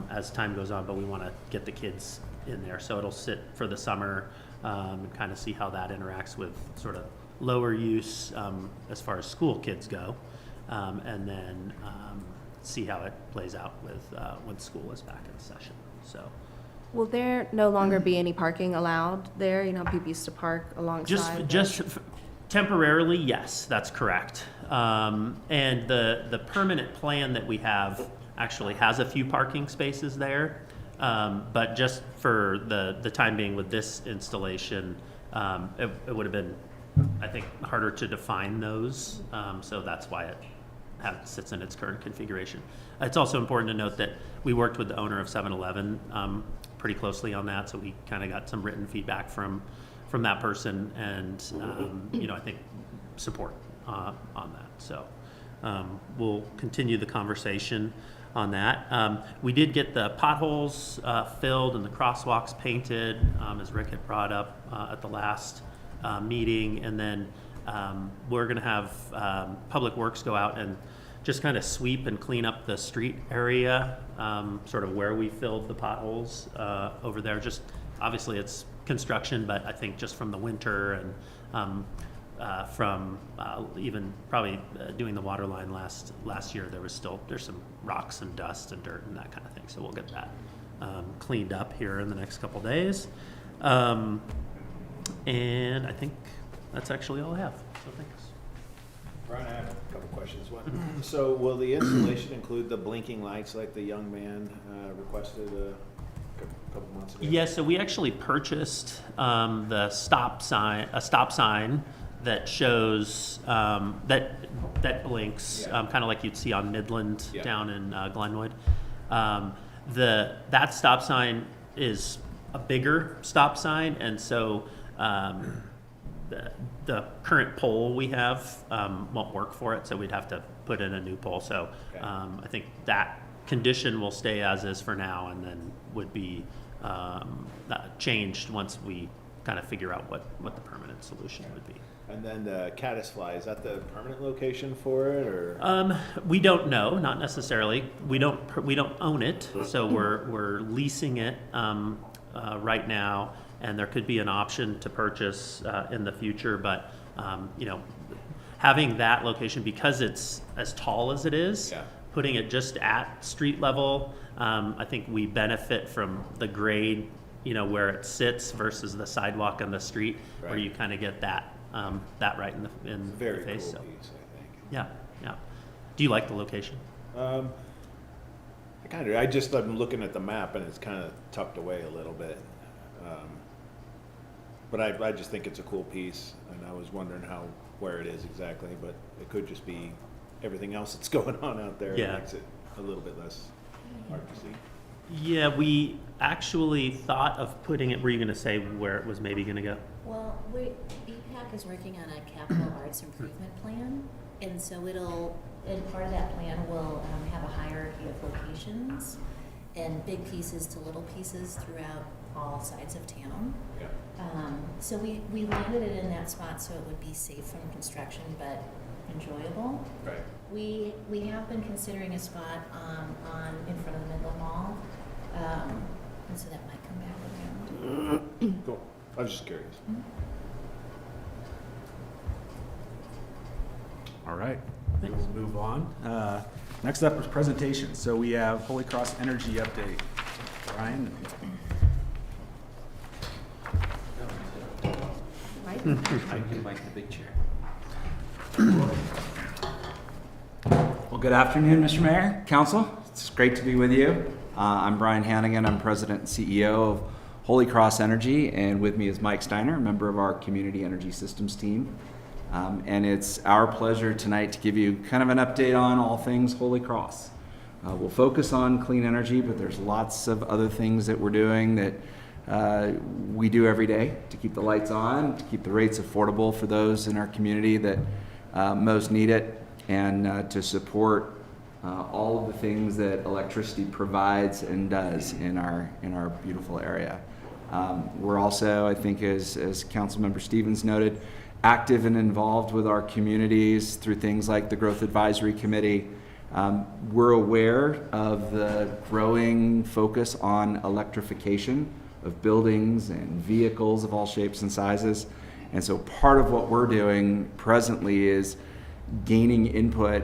as time goes on, but we want to get the kids in there. So it'll sit for the summer and kind of see how that interacts with sort of lower use as far as school kids go, and then see how it plays out with when school is back in session. So.
Will there no longer be any parking allowed there? People used to park alongside.
Just temporarily, yes, that's correct. And the permanent plan that we have actually has a few parking spaces there, but just for the time being with this installation, it would have been, I think, harder to define those. So that's why it sits in its current configuration. It's also important to note that we worked with the owner of 7-Eleven pretty closely on that, so we kind of got some written feedback from that person, and I think support on that. So we'll continue the conversation on that. We did get the potholes filled and the crosswalks painted, as Rick had brought up at the last meeting, and then we're going to have Public Works go out and just kind of sweep and clean up the street area, sort of where we filled the potholes over there. Just obviously it's construction, but I think just from the winter and from even probably doing the water line last year, there's some rocks and dust and dirt and that kind of thing. So we'll get that cleaned up here in the next couple days. And I think that's actually all I have. So thanks.
Brian, I have a couple questions. So will the installation include the blinking lights like the young man requested a couple months ago?
Yes, so we actually purchased a stop sign that shows that blinks, kind of like you'd see on Midland down in Glenwood. That stop sign is a bigger stop sign, and so the current pole we have won't work for it, so we'd have to put in a new pole. So I think that condition will stay as is for now, and then would be changed once we kind of figure out what the permanent solution would be.
And then the caddisfly, is that the permanent location for it, or?
We don't know, not necessarily. We don't own it, so we're leasing it right now. And there could be an option to purchase in the future, but having that location, because it's as tall as it is, putting it just at street level, I think we benefit from the grade, you know, where it sits versus the sidewalk and the street, where
Right.
you kind of get that right in the
Very
the face.
cool
So,
piece, I think.
yeah, yeah. Do you like the location?
I I'm looking at the map and it's kind of tucked away a little bit. But I just think it's a cool piece, and I was wondering where it is exactly, but it could just be everything else that's going on out there.
Yeah.
That makes it a little bit less hard to see.
Yeah, we actually thought of putting it, were you going to say where it was maybe going to go?
Well, BPAC is working on a capital arts improvement plan, and so and part of that plan will have a hierarchy of locations and big pieces to little pieces throughout all sides of town.
Yeah.
So we landed it in that spot so it would be safe from construction but enjoyable.
Right.
We have been considering a spot in front of the Midland Mall, and so that might come back around.
Cool. I was just curious.
All right, I think we'll move on. Next up is presentations. So we have Holy Cross Energy update. Brian?
I can like the big chair. Well, good afternoon, Mr. Mayor, Council. It's great to be with you. I'm Brian Hannigan. I'm President and CEO of Holy Cross Energy, and with me is Mike Steiner, a member of our Community Energy Systems team. And it's our pleasure tonight to give you kind of an update on all things Holy Cross. We'll focus on clean energy, but there's lots of other things that we're doing that we do every day to keep the lights on, to keep the rates affordable for those in our community that most need it, and to support all of the things that electricity provides and does in our beautiful area. We're also, I think, as Councilmember Stevens noted, active and involved with our communities through things like the Growth Advisory Committee. We're aware of the growing focus on electrification of buildings and vehicles of all shapes and sizes. And so part of what we're doing presently is gaining input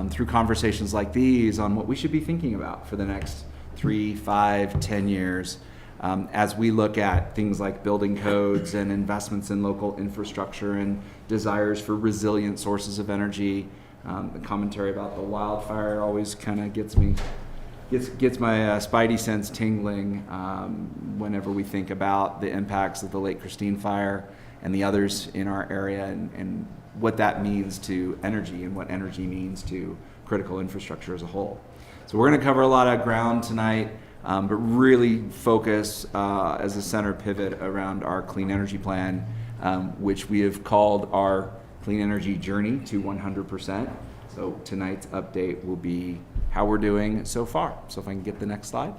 through conversations like these on what we should be thinking about for the next 3, 5, 10 years. As we look at things like building codes and investments in local infrastructure and desires for resilient sources of energy. The commentary about the wildfire always kind of gets my spidey sense tingling whenever we think about the impacts of the Lake Christine fire and the others in our area, and what that means to energy and what energy means to critical infrastructure as a whole. So we're going to cover a lot of ground tonight. But really focus as a center pivot around our clean energy plan, which we have called our clean energy journey to 100%. So tonight's update will be how we're doing so far. So if I can get the next slide.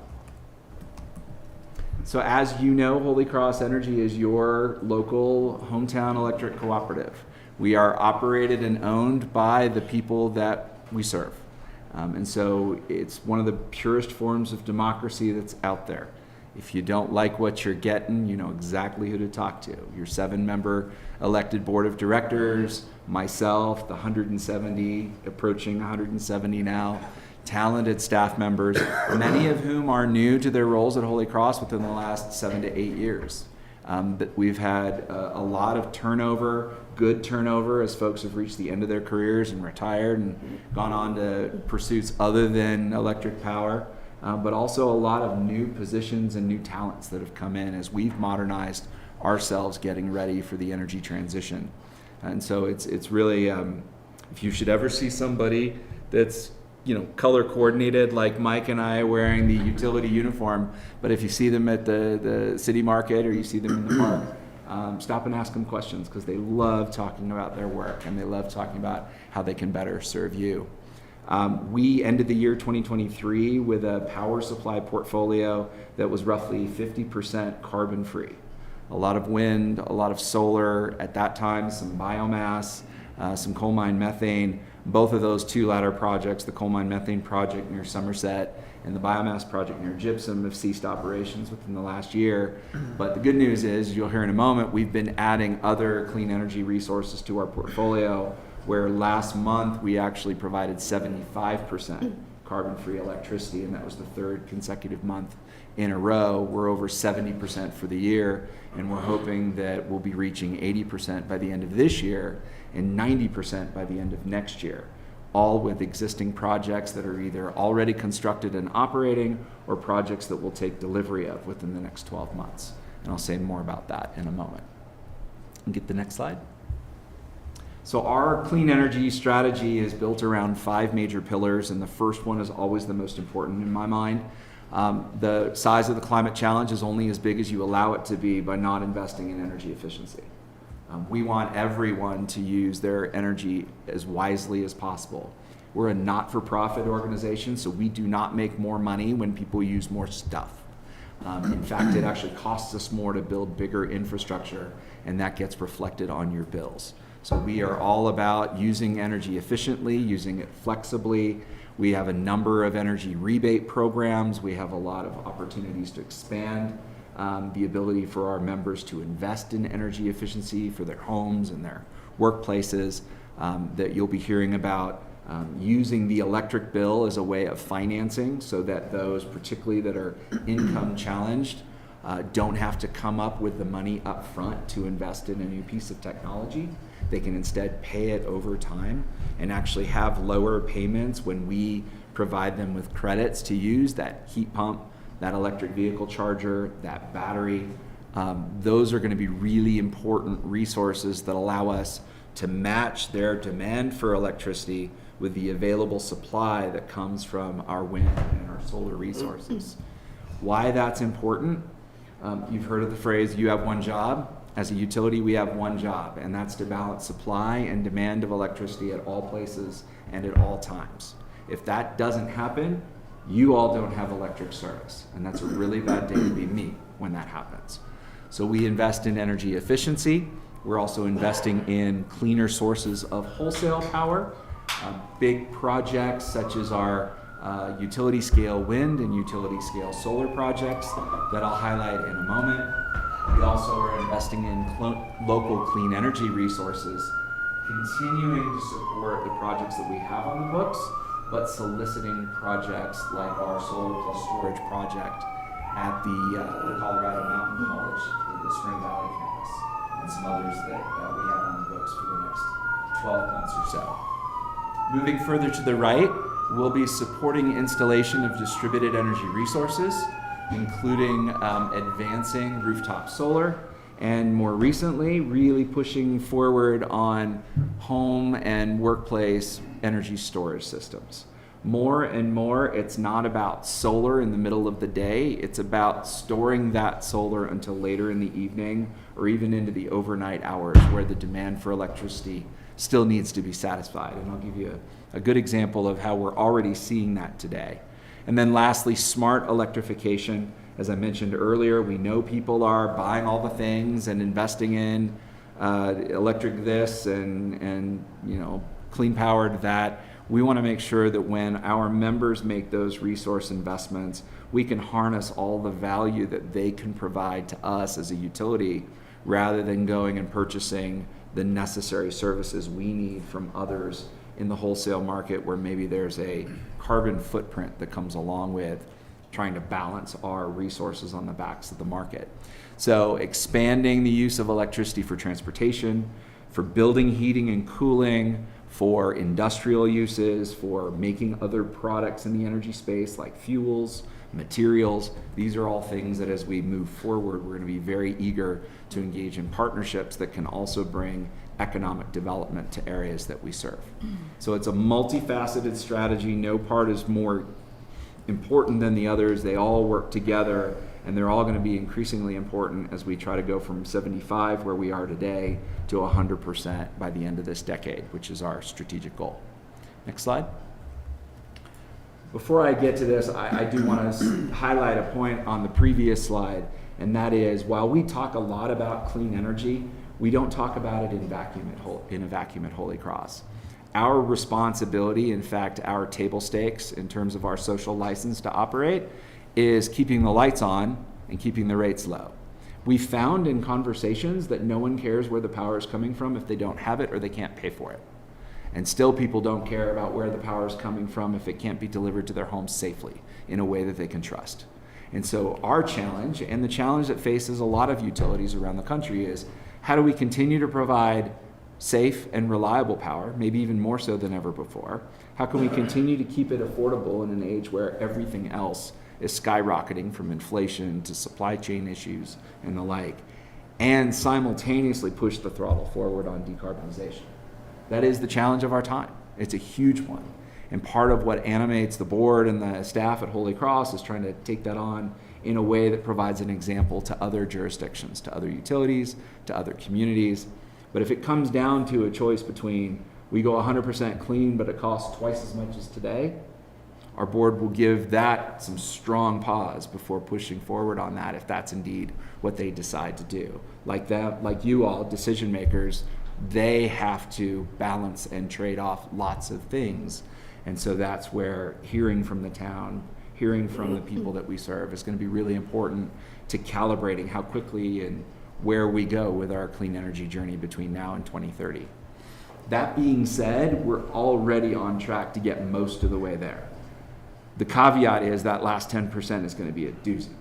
So as you know, Holy Cross Energy is your local hometown electric cooperative. We are operated and owned by the people that we serve. And so it's one of the purest forms of democracy that's out there. If you don't like what you're getting, you know exactly who to talk to. Your 7-member elected board of directors, myself, the 170, approaching 170 now, talented staff members, many of whom are new to their roles at Holy Cross within the last 7 to 8 years. But we've had a lot of turnover, good turnover, as folks have reached the end of their careers and retired and gone on to pursuits other than electric power, but also a lot of new positions and new talents that have come in as we've modernized ourselves getting ready for the energy transition. And so it's really, if you should ever see somebody that's color coordinated like Mike and I wearing the utility uniform, but if you see them at the city market or you see them in the park, stop and ask them questions, because they love talking about their work and they love talking about how they can better serve you. We ended the year 2023 with a power supply portfolio that was roughly 50% carbon free. A lot of wind, a lot of solar, at that time some biomass, some coal mine methane. Both of those two latter projects, the coal mine methane project near Somerset and the biomass project near Gypsum, have ceased operations within the last year. But the good news is, you'll hear in a moment, we've been adding other clean energy resources to our portfolio, where last month we actually provided 75% carbon-free electricity, and that was the third consecutive month in a row. We're over 70% for the year, and we're hoping that we'll be reaching 80% by the end of this year and 90% by the end of next year, all with existing projects that are either already constructed and operating or projects that we'll take delivery of within the next 12 months. And I'll say more about that in a moment. And get the next slide. So our clean energy strategy is built around 5 major pillars, and the first one is always the most important in my mind. The size of the climate challenge is only as big as you allow it to be by not investing in energy efficiency. We want everyone to use their energy as wisely as possible. We're a not-for-profit organization, so we do not make more money when people use more stuff. In fact, it actually costs us more to build bigger infrastructure, and that gets reflected on your bills. So we are all about using energy efficiently, using it flexibly. We have a number of energy rebate programs. We have a lot of opportunities to expand the ability for our members to invest in energy efficiency for their homes and their workplaces, that you'll be hearing about using the electric bill as a way of financing so that those particularly that are income challenged don't have to come up with the money up front to invest in a new piece of technology. They can instead pay it over time and actually have lower payments when we provide them with credits to use that heat pump, that electric vehicle charger, that battery. Those are going to be really important resources that allow us to match their demand for electricity with the available supply that comes from our wind and our solar resources. Why that's important? You've heard of the phrase, you have one job. As a utility, we have one job, and that's to balance supply and demand of electricity at all places and at all times. If that doesn't happen, you all don't have electric service, and that's a really bad day to be me when that happens. So we invest in energy efficiency. We're also investing in cleaner sources of wholesale power. Big projects such as our utility scale wind and utility scale solar projects that I'll highlight in a moment. We also are investing in local clean energy resources, continuing to support the projects that we have on the books, but soliciting projects like our solar plus storage project at the Colorado Mountain College, the Spring Valley campus, and some others that we have on the books for the next 12 months or so. Moving further to the right, we'll be supporting installation of distributed energy resources, including advancing rooftop solar, and more recently, really pushing forward on home and workplace energy storage systems. More and more, it's not about solar in the middle of the day, it's about storing that solar until later in the evening or even into the overnight hours where the demand for electricity still needs to be satisfied. And I'll give you a good example of how we're already seeing that today. And then lastly, smart electrification. As I mentioned earlier, we know people are buying all the things and investing in electric this and clean powered that. We want to make sure that when our members make those resource investments, we can harness all the value that they can provide to us as a utility rather than going and purchasing the necessary services we need from others in the wholesale market where maybe there's a carbon footprint that comes along with trying to balance our resources on the backs of the market. So expanding the use of electricity for transportation, for building heating and cooling, for industrial uses, for making other products in the energy space like fuels, materials. These are all things that as we move forward, we're going to be very eager to engage in partnerships that can also bring economic development to areas that we serve. So it's a multifaceted strategy. No part is more important than the others. They all work together, and they're all going to be increasingly important as we try to go from 75, where we are today, to 100% by the end of this decade, which is our strategic goal. Next slide. Before I get to this, I do want to highlight a point on the previous slide, and that is, while we talk a lot about clean energy, we don't talk about it in a vacuum at Holy Cross. Our responsibility, in fact, our table stakes in terms of our social license to operate, is keeping the lights on and keeping the rates low. We found in conversations that no one cares where the power is coming from if they don't have it or they can't pay for it. And still people don't care about where the power is coming from if it can't be delivered to their homes safely in a way that they can trust. And so our challenge, and the challenge that faces a lot of utilities around the country, is how do we continue to provide safe and reliable power, maybe even more so than ever before? How can we continue to keep it affordable in an age where everything else is skyrocketing, from inflation to supply chain issues and the like, and simultaneously push the throttle forward on decarbonization? That is the challenge of our time. It's a huge one. And part of what animates the board and the staff at Holy Cross is trying to take that on in a way that provides an example to other jurisdictions, to other utilities, to other communities. But if it comes down to a choice between we go 100% clean, but it costs twice as much as today, our board will give that some strong pause before pushing forward on that, if that's indeed what they decide to do. Like that, like you all, decision makers, they have to balance and trade off lots of things. And so that's where hearing from the town, hearing from the people that we serve is going to be really important to calibrating how quickly and where we go with our clean energy journey between now and 2030. That being said, we're already on track to get most of the way there. The caveat is that last 10% is going to be a doozy.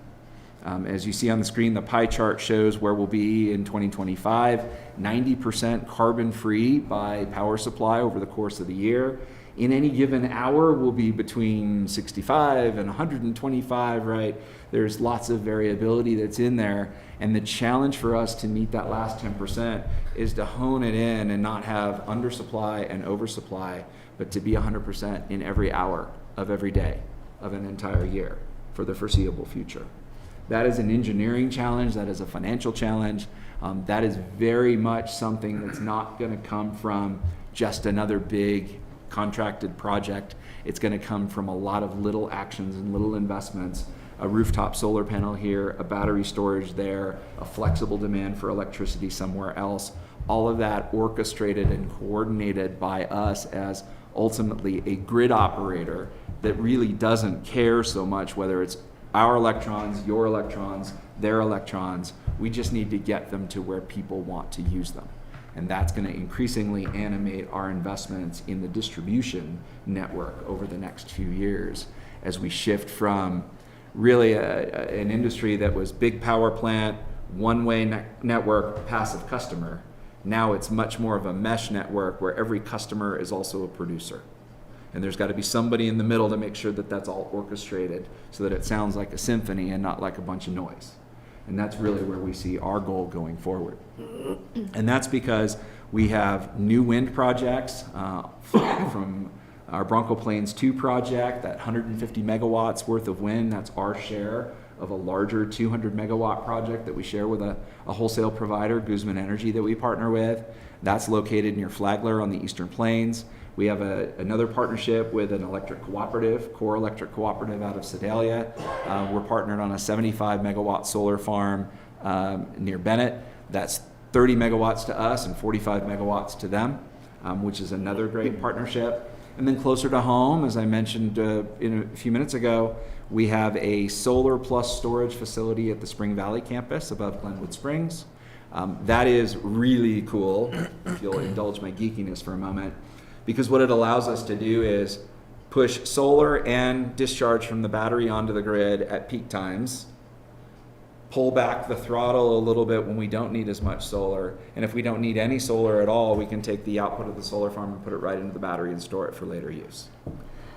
As you see on the screen, the pie chart shows where we'll be in 2025, 90% carbon-free by power supply over the course of the year. In any given hour, we'll be between 65 and 125, right? There's lots of variability that's in there. And the challenge for us to meet that last 10% is to hone it in and not have undersupply and oversupply, but to be 100% in every hour of every day of an entire year for the foreseeable future. That is an engineering challenge. That is a financial challenge. That is very much something that's not going to come from just another big contracted project. It's going to come from a lot of little actions and little investments. A rooftop solar panel here, a battery storage there, a flexible demand for electricity somewhere else. All of that orchestrated and coordinated by us as ultimately a grid operator that really doesn't care so much whether it's our electrons, your electrons, their electrons. We just need to get them to where people want to use them. And that's going to increasingly animate our investments in the distribution network over the next few years as we shift from really an industry that was big power plant, one-way network, passive customer. Now it's much more of a mesh network where every customer is also a producer. And there's got to be somebody in the middle to make sure that that's all orchestrated so that it sounds like a symphony and not like a bunch of noise. And that's really where we see our goal going forward. And that's because we have new wind projects from our Bronco Plains 2 project, that 150 megawatts worth of wind. That's our share of a larger 200 megawatt project that we share with a wholesale provider, Guzman Energy, that we partner with. That's located near Flagler on the Eastern Plains. We have another partnership with an electric cooperative, Core Electric Cooperative out of Sedalia. We're partnered on a 75 megawatt solar farm near Bennett. That's 30 megawatts to us and 45 megawatts to them, which is another great partnership. And then closer to home, as I mentioned a few minutes ago, we have a solar plus storage facility at the Spring Valley campus above Glenwood Springs. That is really cool, if you'll indulge my geekiness for a moment, because what it allows us to do is push solar and discharge from the battery onto the grid at peak times, pull back the throttle a little bit when we don't need as much solar, and if we don't need any solar at all, we can take the output of the solar farm and put it right into the battery and store it for later use.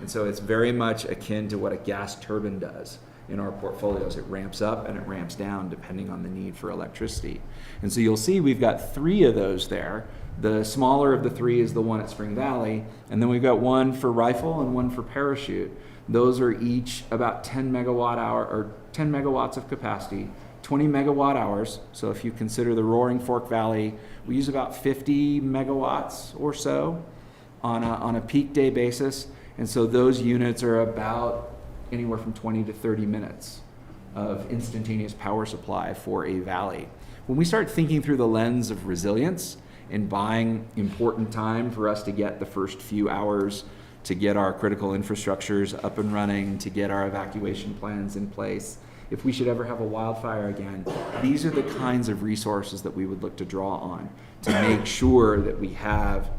And so it's very much akin to what a gas turbine does in our portfolios. It ramps up and it ramps down depending on the need for electricity. And so you'll see we've got 3 of those there. The smaller of the 3 is the one at Spring Valley, and then we've got one for Rifle and one for Parachute. Those are each about 10 megawatts of capacity, 20 megawatt hours. So if you consider the Roaring Fork Valley, we use about 50 megawatts or so on a peak day basis. And so those units are about anywhere from 20 to 30 minutes of instantaneous power supply for a valley. When we start thinking through the lens of resilience and buying important time for us to get the first few hours, to get our critical infrastructures up and running, to get our evacuation plans in place, if we should ever have a wildfire again, these are the kinds of resources that we would look to draw on to make sure that we have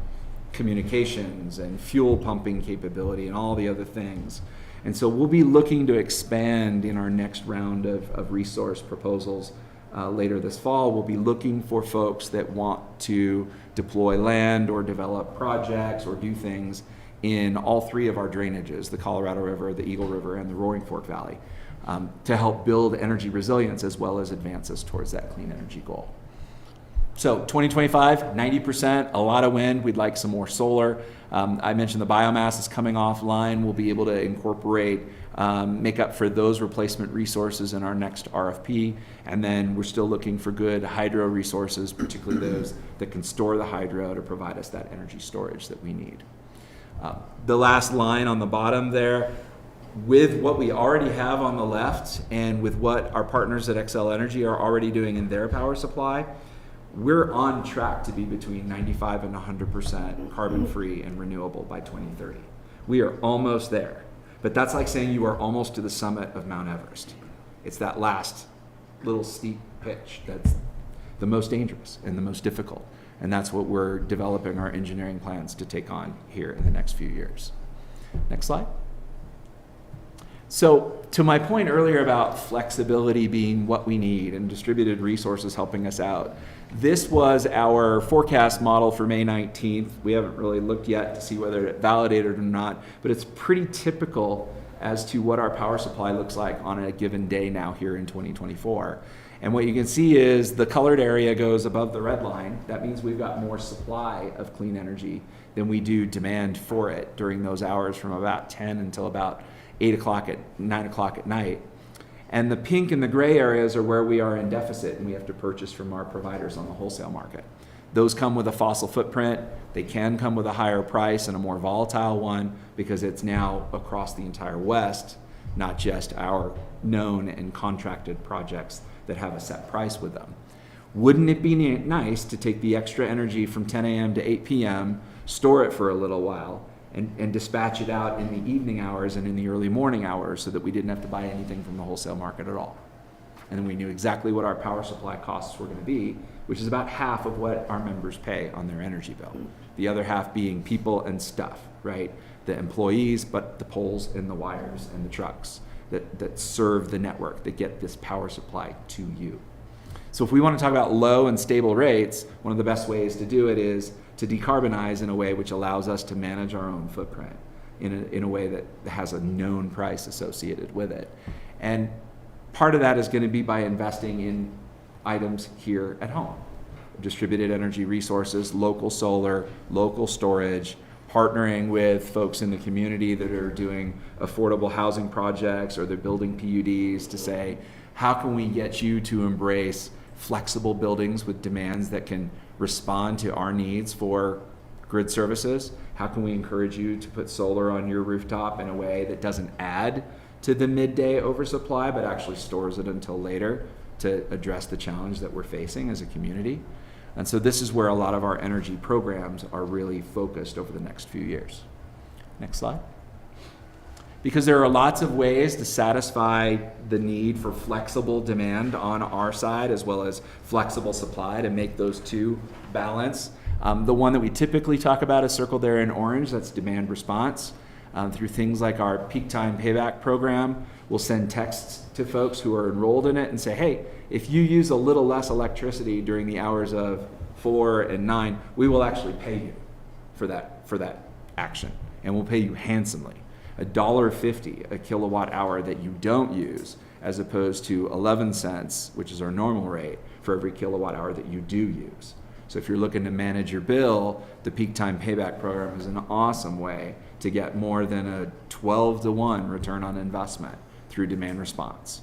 communications and fuel pumping capability and all the other things. And so we'll be looking to expand in our next round of resource proposals later this fall. We'll be looking for folks that want to deploy land or develop projects or do things in all three of our drainages, the Colorado River, the Eagle River, and the Roaring Fork Valley, to help build energy resilience as well as advance us towards that clean energy goal. So 2025, 90%, a lot of wind. We'd like some more solar. I mentioned the biomass is coming offline. We'll be able to incorporate, make up for those replacement resources in our next RFP. And then we're still looking for good hydro resources, particularly those that can store the hydro to provide us that energy storage that we need. The last line on the bottom there, with what we already have on the left and with what our partners at Xcel Energy are already doing in their power supply, we're on track to be between 95 and 100% carbon-free and renewable by 2030. We are almost there. But that's like saying you are almost to the summit of Mount Everest. It's that last little steep pitch that's the most dangerous and the most difficult. And that's what we're developing our engineering plans to take on here in the next few years. Next slide. So to my point earlier about flexibility being what we need and distributed resources helping us out, this was our forecast model for May 19th. We haven't really looked yet to see whether it validated or not, but it's pretty typical as to what our power supply looks like on a given day now here in 2024. And what you can see is the colored area goes above the red line. That means we've got more supply of clean energy than we do demand for it during those hours from about 10 until about 8 o'clock at 9 o'clock at night. And the pink and the gray areas are where we are in deficit and we have to purchase from our providers on the wholesale market. Those come with a fossil footprint. They can come with a higher price and a more volatile one because it's now across the entire West, not just our known and contracted projects that have a set price with them. Wouldn't it be nice to take the extra energy from 10 a.m. to 8 p.m., store it for a little while, and dispatch it out in the evening hours and in the early morning hours so that we didn't have to buy anything from the wholesale market at all? And then we knew exactly what our power supply costs were going to be, which is about half of what our members pay on their energy bill. The other half being people and stuff, right? The employees, but the poles and the wires and the trucks that serve the network, that get this power supply to you. So if we want to talk about low and stable rates, one of the best ways to do it is to decarbonize in a way which allows us to manage our own footprint in a way that has a known price associated with it. And part of that is going to be by investing in items here at home. Distributed energy resources, local solar, local storage, partnering with folks in the community that are doing affordable housing projects or they're building PUDs to say, how can we get you to embrace flexible buildings with demands that can respond to our needs for grid services? How can we encourage you to put solar on your rooftop in a way that doesn't add to the midday oversupply, but actually stores it until later to address the challenge that we're facing as a community? And so this is where a lot of our energy programs are really focused over the next few years. Next slide. Because there are lots of ways to satisfy the need for flexible demand on our side as well as flexible supply to make those two balance. The one that we typically talk about is circled there in orange, that's demand response. Through things like our peak time payback program, we'll send texts to folks who are enrolled in it and say, hey, if you use a little less electricity during the hours of 4 and 9, we will actually pay you for that action, and we'll pay you handsomely. $1.50 a kilowatt hour that you don't use, as opposed to 11 cents, which is our normal rate, for every kilowatt hour that you do use. So if you're looking to manage your bill, the peak time payback program is an awesome way to get more than a 12-to-1 return on investment through demand response.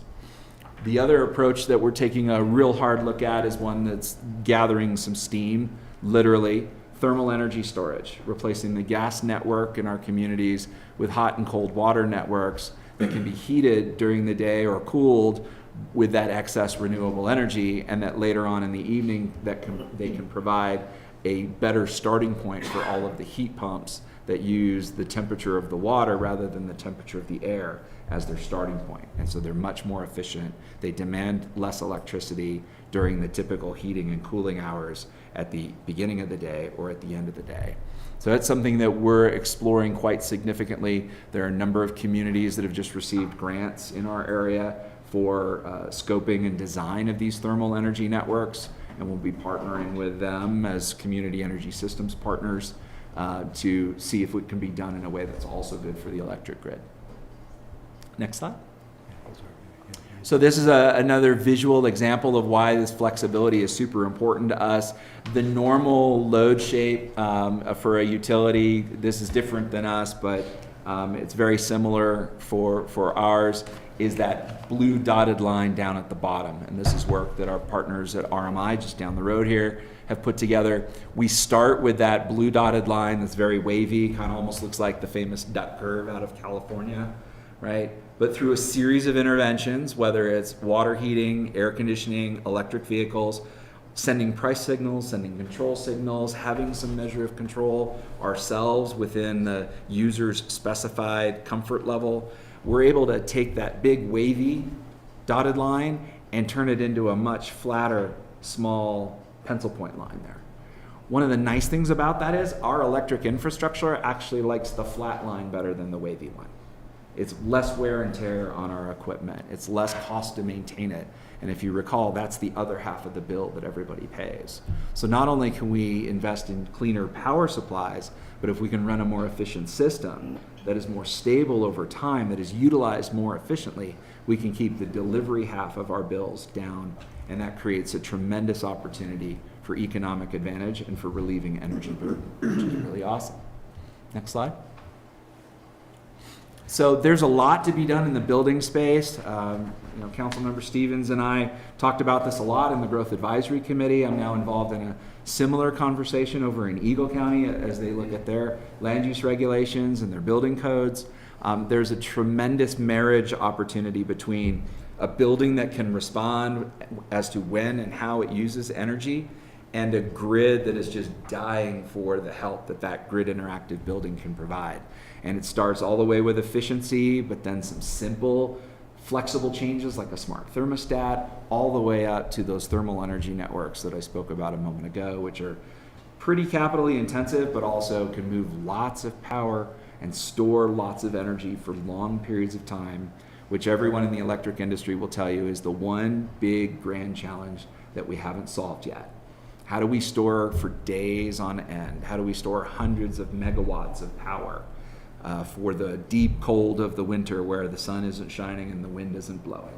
The other approach that we're taking a real hard look at is one that's gathering some steam, literally, thermal energy storage, replacing the gas network in our communities with hot and cold water networks that can be heated during the day or cooled with that excess renewable energy, and that later on in the evening they can provide a better starting point for all of the heat pumps that use the temperature of the water rather than the temperature of the air as their starting point. And so they're much more efficient. They demand less electricity during the typical heating and cooling hours at the beginning of the day or at the end of the day. So that's something that we're exploring quite significantly. There are a number of communities that have just received grants in our area for scoping and design of these thermal energy networks, and we'll be partnering with them as community energy systems partners to see if it can be done in a way that's also good for the electric grid. Next slide. So this is another visual example of why this flexibility is super important to us. The normal load shape for a utility, this is different than us, but it's very similar for ours, is that blue dotted line down at the bottom. And this is work that our partners at RMI, just down the road here, have put together. We start with that blue dotted line that's very wavy, kind of almost looks like the famous duck curve out of California, right? But through a series of interventions, whether it's water heating, air conditioning, electric vehicles, sending price signals, sending control signals, having some measure of control ourselves within the user's specified comfort level, we're able to take that big wavy dotted line and turn it into a much flatter, small pencil point line there. One of the nice things about that is our electric infrastructure actually likes the flat line better than the wavy line. It's less wear and tear on our equipment. It's less cost to maintain it. And if you recall, that's the other half of the bill that everybody pays. So not only can we invest in cleaner power supplies, but if we can run a more efficient system that is more stable over time, that is utilized more efficiently, we can keep the delivery half of our bills down. And that creates a tremendous opportunity for economic advantage and for relieving energy burden, which is really awesome. Next slide. So there's a lot to be done in the building space. Councilmember Stevens and I talked about this a lot in the Growth Advisory Committee. I'm now involved in a similar conversation over in Eagle County as they look at their land use regulations and their building codes. There's a tremendous marriage opportunity between a building that can respond as to when and how it uses energy and a grid that is just dying for the help that grid interactive building can provide. And it starts all the way with efficiency, but then some simple, flexible changes like a smart thermostat, all the way up to those thermal energy networks that I spoke about a moment ago, which are pretty capitally intensive, but also can move lots of power and store lots of energy for long periods of time, which everyone in the electric industry will tell you is the one big grand challenge that we haven't solved yet. How do we store for days on end? How do we store hundreds of megawatts of power for the deep cold of the winter where the sun isn't shining and the wind isn't blowing?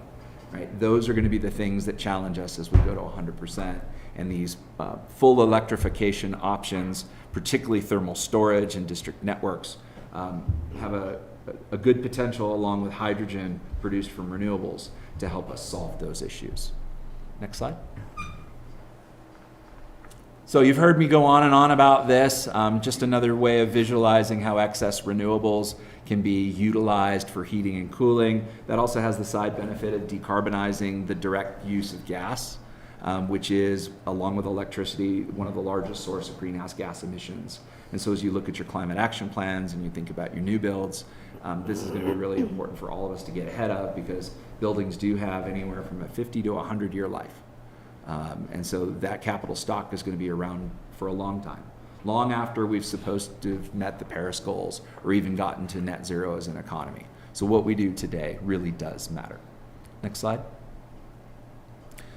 Right? Those are going to be the things that challenge us as we go to 100%. And these full electrification options, particularly thermal storage and district networks, have a good potential along with hydrogen produced from renewables to help us solve those issues. Next slide. So you've heard me go on and on about this, just another way of visualizing how excess renewables can be utilized for heating and cooling. That also has the side benefit of decarbonizing the direct use of gas, which is, along with electricity, one of the largest sources of greenhouse gas emissions. And so as you look at your climate action plans and you think about your new builds, this is going to be really important for all of us to get ahead of, because buildings do have anywhere from a 50 to 100 year life. And so that capital stock is going to be around for a long time, long after we've supposed to have met the Paris goals or even gotten to net zero as an economy. So what we do today really does matter. Next slide.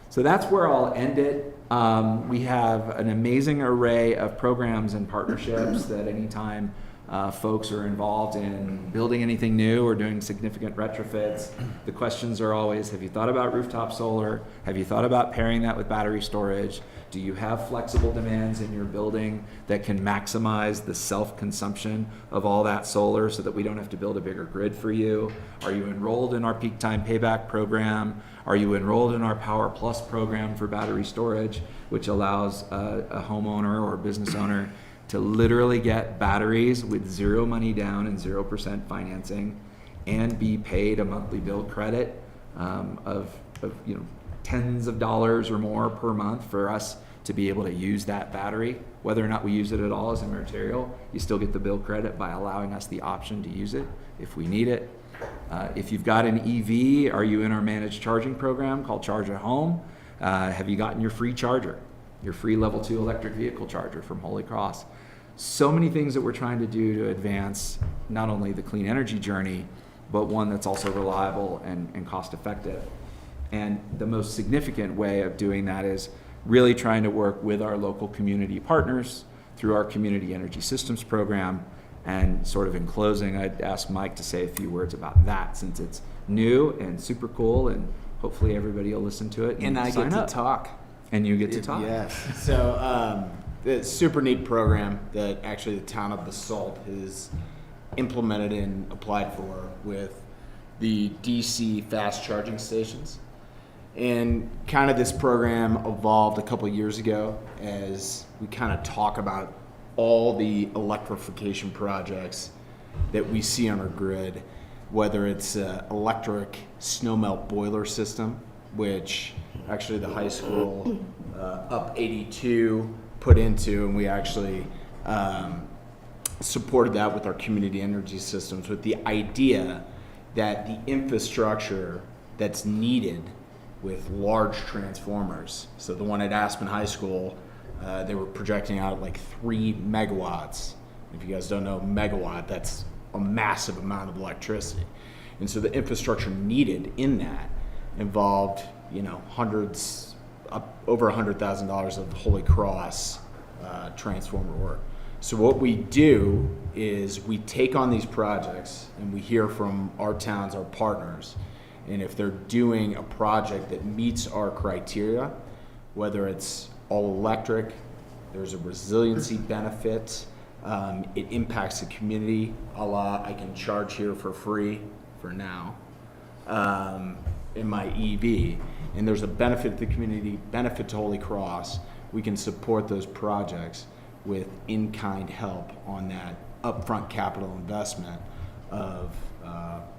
So that's where I'll end it. We have an amazing array of programs and partnerships that anytime folks are involved in building anything new or doing significant retrofits, the questions are always, have you thought about rooftop solar? Have you thought about pairing that with battery storage? Do you have flexible demands in your building that can maximize the self-consumption of all that solar so that we don't have to build a bigger grid for you? Are you enrolled in our peak time payback program? Are you enrolled in our Power Plus program for battery storage, which allows a homeowner or business owner to literally get batteries with zero money down and 0% financing and be paid a monthly bill credit of tens of dollars or more per month for us to be able to use that battery. Whether or not we use it at all as a material, you still get the bill credit by allowing us the option to use it if we need it. If you've got an EV, are you in our managed charging program called Charge at Home? Have you gotten your free charger, your free level 2 electric vehicle charger from Holy Cross? so many things that we're trying to do to advance not only the clean energy journey, but one that's also reliable and cost effective. And the most significant way of doing that is really trying to work with our local community partners through our Community Energy Systems program. And sort of in closing, I'd ask Mike to say a few words about that, since it's new and super cool, and hopefully everybody will listen to it
And I
sign
get
up.
to talk.
And you get to talk.
Yes. So it's a super neat program that actually the town of Basalt has implemented and applied for with the DC fast charging stations. And kind of this program evolved a couple of years ago as we kind of talk about all the electrification projects that we see on our grid, whether it's electric snowmelt boiler system, which actually the high school up 82 put into, and we actually supported that with our community energy systems with the idea that the infrastructure that's needed with large transformers. So the one at Aspen High School, they were projecting out at like 3 megawatts. If you guys don't know megawatt, that's a massive amount of electricity. And so the infrastructure needed in that involved, hundreds, over $100,000 of Holy Cross transformer work. So what we do is we take on these projects and we hear from our towns, our partners, and if they're doing a project that meets our criteria, whether it's all electric, there's a resiliency benefit, it impacts the community, a la I can charge here for free for now in my EV, and there's a benefit to the community, benefit to Holy Cross, we can support those projects with in-kind help on that upfront capital investment of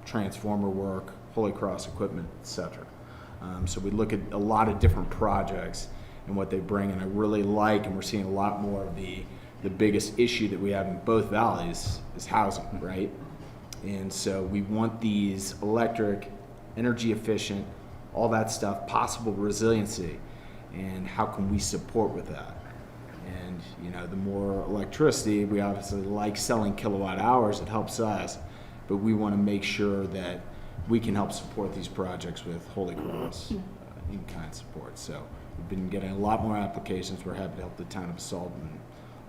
transformer work, Holy Cross equipment, etc. So we look at a lot of different projects and what they bring, and I really like, and we're seeing a lot more of the biggest issue that we have in both valleys is housing, right? And so we want these electric, energy efficient, all that stuff, possible resiliency, and how can we support with that? And the more electricity, we obviously like selling kilowatt hours, it helps us, but we want to make sure that we can help support these projects with Holy Cross in-kind support. So we've been getting a lot more applications. We're happy to help the town of Basalt and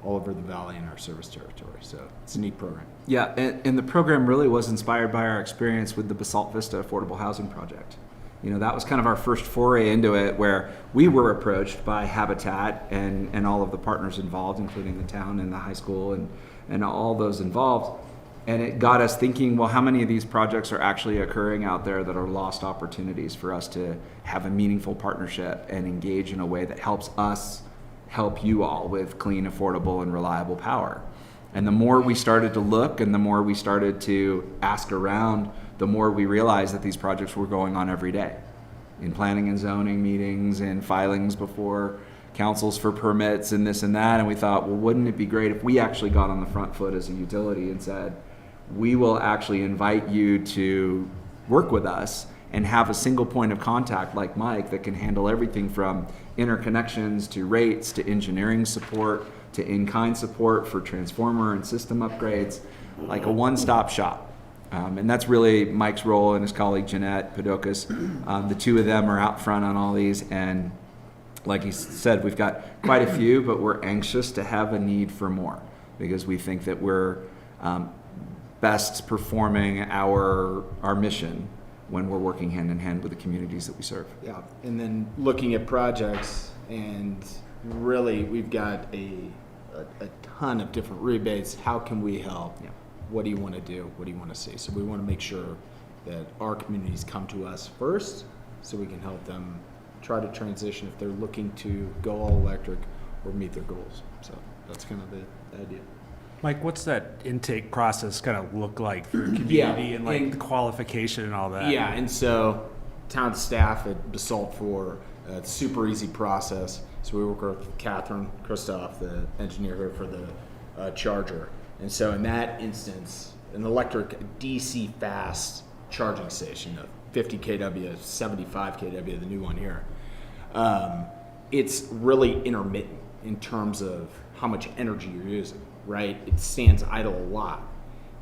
all over the valley in our service territory. So it's a neat program.
Yeah, and the program really was inspired by our experience with the Basalt Vista Affordable Housing Project. That was kind of our first foray into it, where we were approached by Habitat and all of the partners involved, including the town and the high school and all those involved. And it got us thinking, well, how many of these projects are actually occurring out there that are lost opportunities for us to have a meaningful partnership and engage in a way that helps us help you all with clean, affordable, and reliable power. And the more we started to look and the more we started to ask around, the more we realized that these projects were going on every day in planning and zoning meetings and filings before councils for permits and this and that. And we thought, well, wouldn't it be great if we actually got on the front foot as a utility and said, we will actually invite you to work with us and have a single point of contact like Mike that can handle everything from interconnections to rates to engineering support to in-kind support for transformer and system upgrades, like a one-stop shop. And that's really Mike's role and his colleague Jeanette Padokas. The two of them are out front on all these, and like he said, we've got quite a few, but we're anxious to have a need for more because we think that we're best performing our mission when we're working hand in hand with the communities that we serve.
Yeah, and then looking at projects, and really we've got a ton of different rebates. How can we help?
Yeah.
What do you want to do? What do you want to see? So we want to make sure that our communities come to us first so we can help them try to transition if they're looking to go all electric or meet their goals. So that's kind of the idea.
Mike, what's that intake process kind of look like for community and like the qualification and all that?
Yeah, and so town staff at Basalt for a super easy process. So we work with Catherine Christoph, the engineer here for the charger. And so in that instance, an electric DC fast charging station, a 50 kW, 75 kW, the new one here, it's really intermittent in terms of how much energy you're using, right? It stands idle a lot.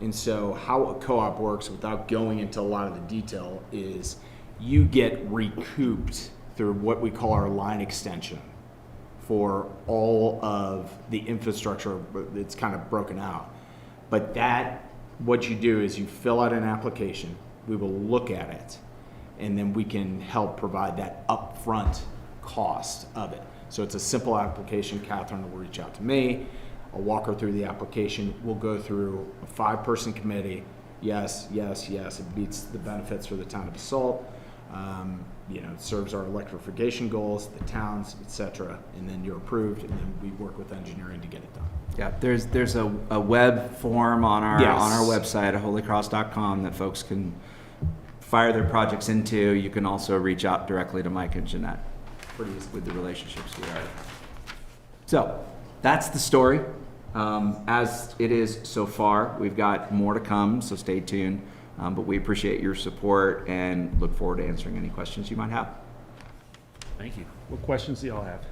And so how a co-op works, without going into a lot of the detail, is you get recouped through what we call our line extension for all of the infrastructure that's kind of broken out. But that, what you do is you fill out an application, we will look at it, and then we can help provide that upfront cost of it. So it's a simple application. Catherine will reach out to me. I'll walk her through the application. We'll go through a 5-person committee. Yes, yes, yes, it meets the benefits for the town of Basalt. It serves our electrification goals, the towns, et cetera, and then you're approved, and then we work with engineering to get it done.
Yeah, there's a web form on our
Yes.
on our website at holycross.com that folks can fire their projects into. You can also reach out directly to Mike and Jeanette with the relationships we already have. So that's the story as it is so far. We've got more to come, so stay tuned. But we appreciate your support and look forward to answering any questions you might have.
Thank you.
What questions do y'all have?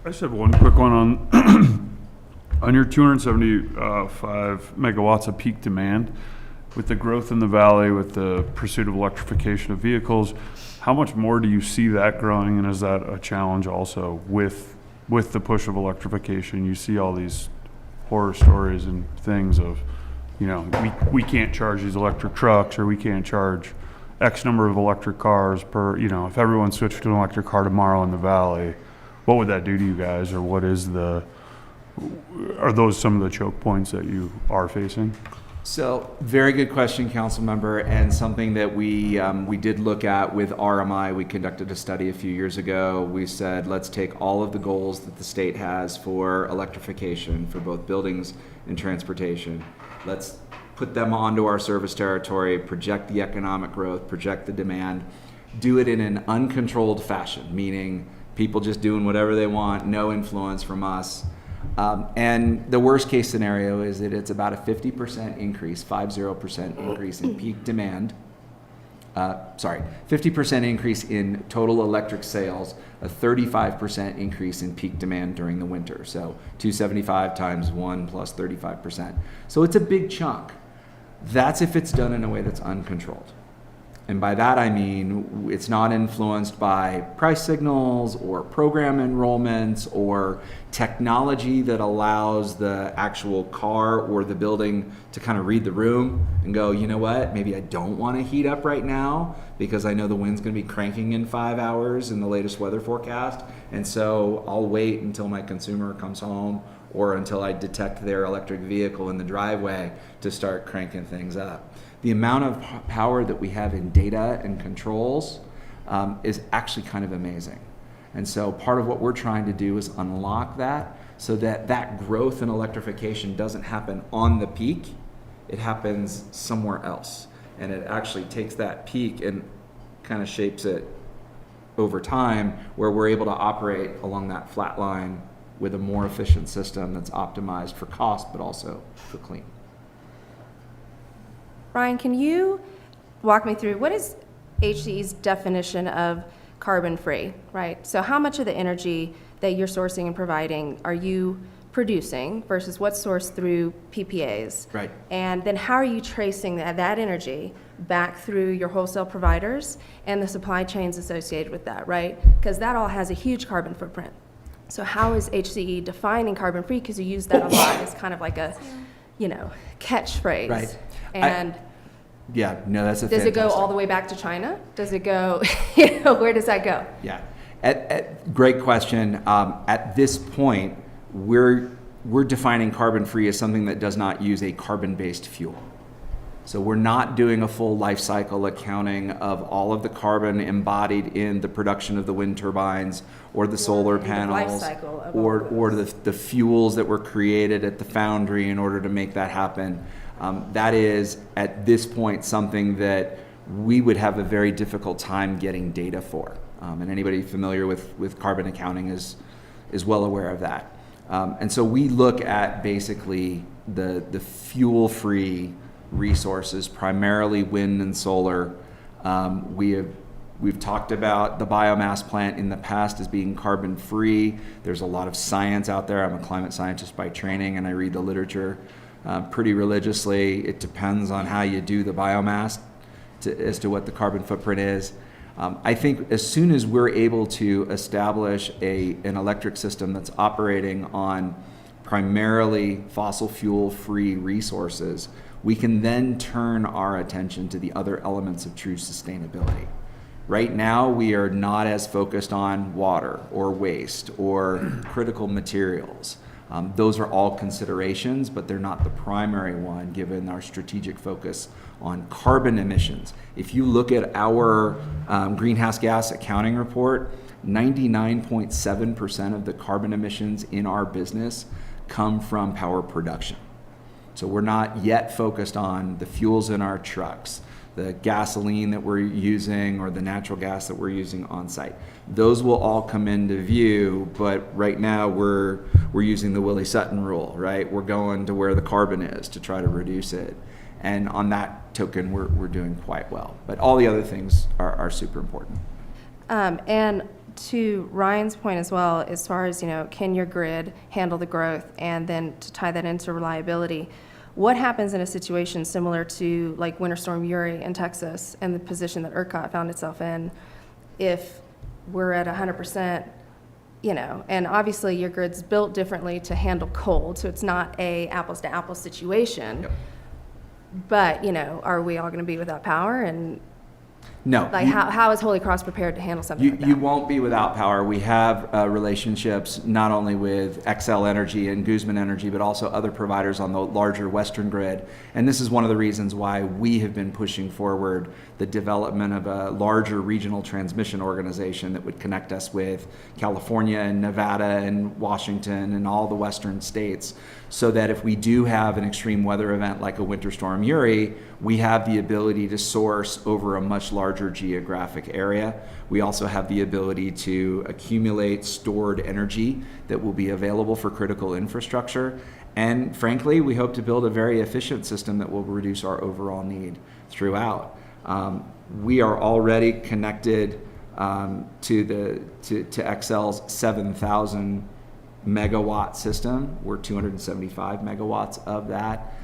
I just have one quick one on on your 275 megawatts of peak demand. With the growth in the valley, with the pursuit of electrification of vehicles, how much more do you see that growing, and is that a challenge also with the push of electrification? You see all these horror stories and things of, we can't charge these electric trucks, or we can't charge X number of electric cars per, if everyone switched to an electric car tomorrow in the valley, what would that do to you guys, or are those some of the choke points that you are facing?
So, very good question, council member, and something that we did look at with RMI. We conducted a study a few years ago. We said, let's take all of the goals that the state has for electrification for both buildings and transportation. Let's put them onto our service territory, project the economic growth, project the demand, do it in an uncontrolled fashion, meaning people just doing whatever they want, no influence from us. And the worst case scenario is that it's about a 50% increase, 50% increase in peak demand. 50% increase in total electric sales, a 35% increase in peak demand during the winter. So 275 times 1 plus 35%. So it's a big chunk. That's if it's done in a way that's uncontrolled. And by that I mean it's not influenced by price signals or program enrollments or technology that allows the actual car or the building to kind of read the room and go, you know what, maybe I don't want to heat up right now because I know the wind's going to be cranking in 5 hours in the latest weather forecast, and so I'll wait until my consumer comes home or until I detect their electric vehicle in the driveway to start cranking things up. The amount of power that we have in data and controls is actually kind of amazing. And so part of what we're trying to do is unlock that so that that growth in electrification doesn't happen on the peak, it happens somewhere else. And it actually takes that peak and kind of shapes it over time where we're able to operate along that flat line with a more efficient system that's optimized for cost but also for clean.
Brian, can you walk me through what is HCE's definition of carbon-free, right? So how much of the energy that you're sourcing and providing are you producing versus what's sourced through PPAs?
Right.
And then how are you tracing that energy back through your wholesale providers and the supply chains associated with that, right? Because that all has a huge carbon footprint. So how is HCE defining carbon-free? Because you use that a lot as kind of like a, catchprise. Right. And
that's a
does it go
fantastic-
all the way back to China? Does it go, where does that go?
Yeah, great question. At this point, we're defining carbon-free as something that does not use a carbon-based fuel. So we're not doing a full life cycle accounting of all of the carbon embodied in the production of the wind turbines or the solar panels or the fuels that were created at the foundry in order to make that happen. That is, at this point, something that we would have a very difficult time getting data for. And anybody familiar with carbon accounting is well aware of that. And so we look at basically the fuel-free resources, primarily wind and solar. We have We've talked about the biomass plant in the past as being carbon free. There's a lot of science out there. I'm a climate scientist by training, and I read the literature pretty religiously. It depends on how you do the biomass as to what the carbon footprint is. I think as soon as we're able to establish an electric system that's operating on primarily fossil fuel free resources, we can then turn our attention to the other elements of true sustainability. Right now, we are not as focused on water or waste or critical materials. Those are all considerations, but they're not the primary one given our strategic focus on carbon emissions. If you look at our greenhouse gas accounting report, 99.7% of the carbon emissions in our business come from power production. So we're not yet focused on the fuels in our trucks, the gasoline that we're using, or the natural gas that we're using on site. Those will all come into view, but right now we're using the Willie Sutton rule, right? We're going to where the carbon is to try to reduce it. And on that token, we're doing quite well. But all the other things are super important.
And to Ryan's point as well, as far as, can your grid handle the growth, and then to tie that into reliability, what happens in a situation similar to like Winter Storm Uri in Texas and the position that ERCOT found itself in if we're at 100%, and obviously your grid's built differently to handle cold, so it's not a apples to apples situation.
Yep.
But, are we all going to be without power? And
no.
Like, how is Holy Cross prepared to handle something like that?
You won't be without power. We have relationships not only with Xcel Energy and Guzman Energy, but also other providers on the larger Western grid. And this is one of the reasons why we have been pushing forward the development of a larger regional transmission organization that would connect us with California and Nevada and Washington and all the Western states, so that if we do have an extreme weather event like a Winter Storm Uri, we have the ability to source over a much larger geographic area. We also have the ability to accumulate stored energy that will be available for critical infrastructure. And frankly, we hope to build a very efficient system that will reduce our overall need throughout. We are already connected to Xcel's 7,000 megawatt system. We're 275 megawatts of that.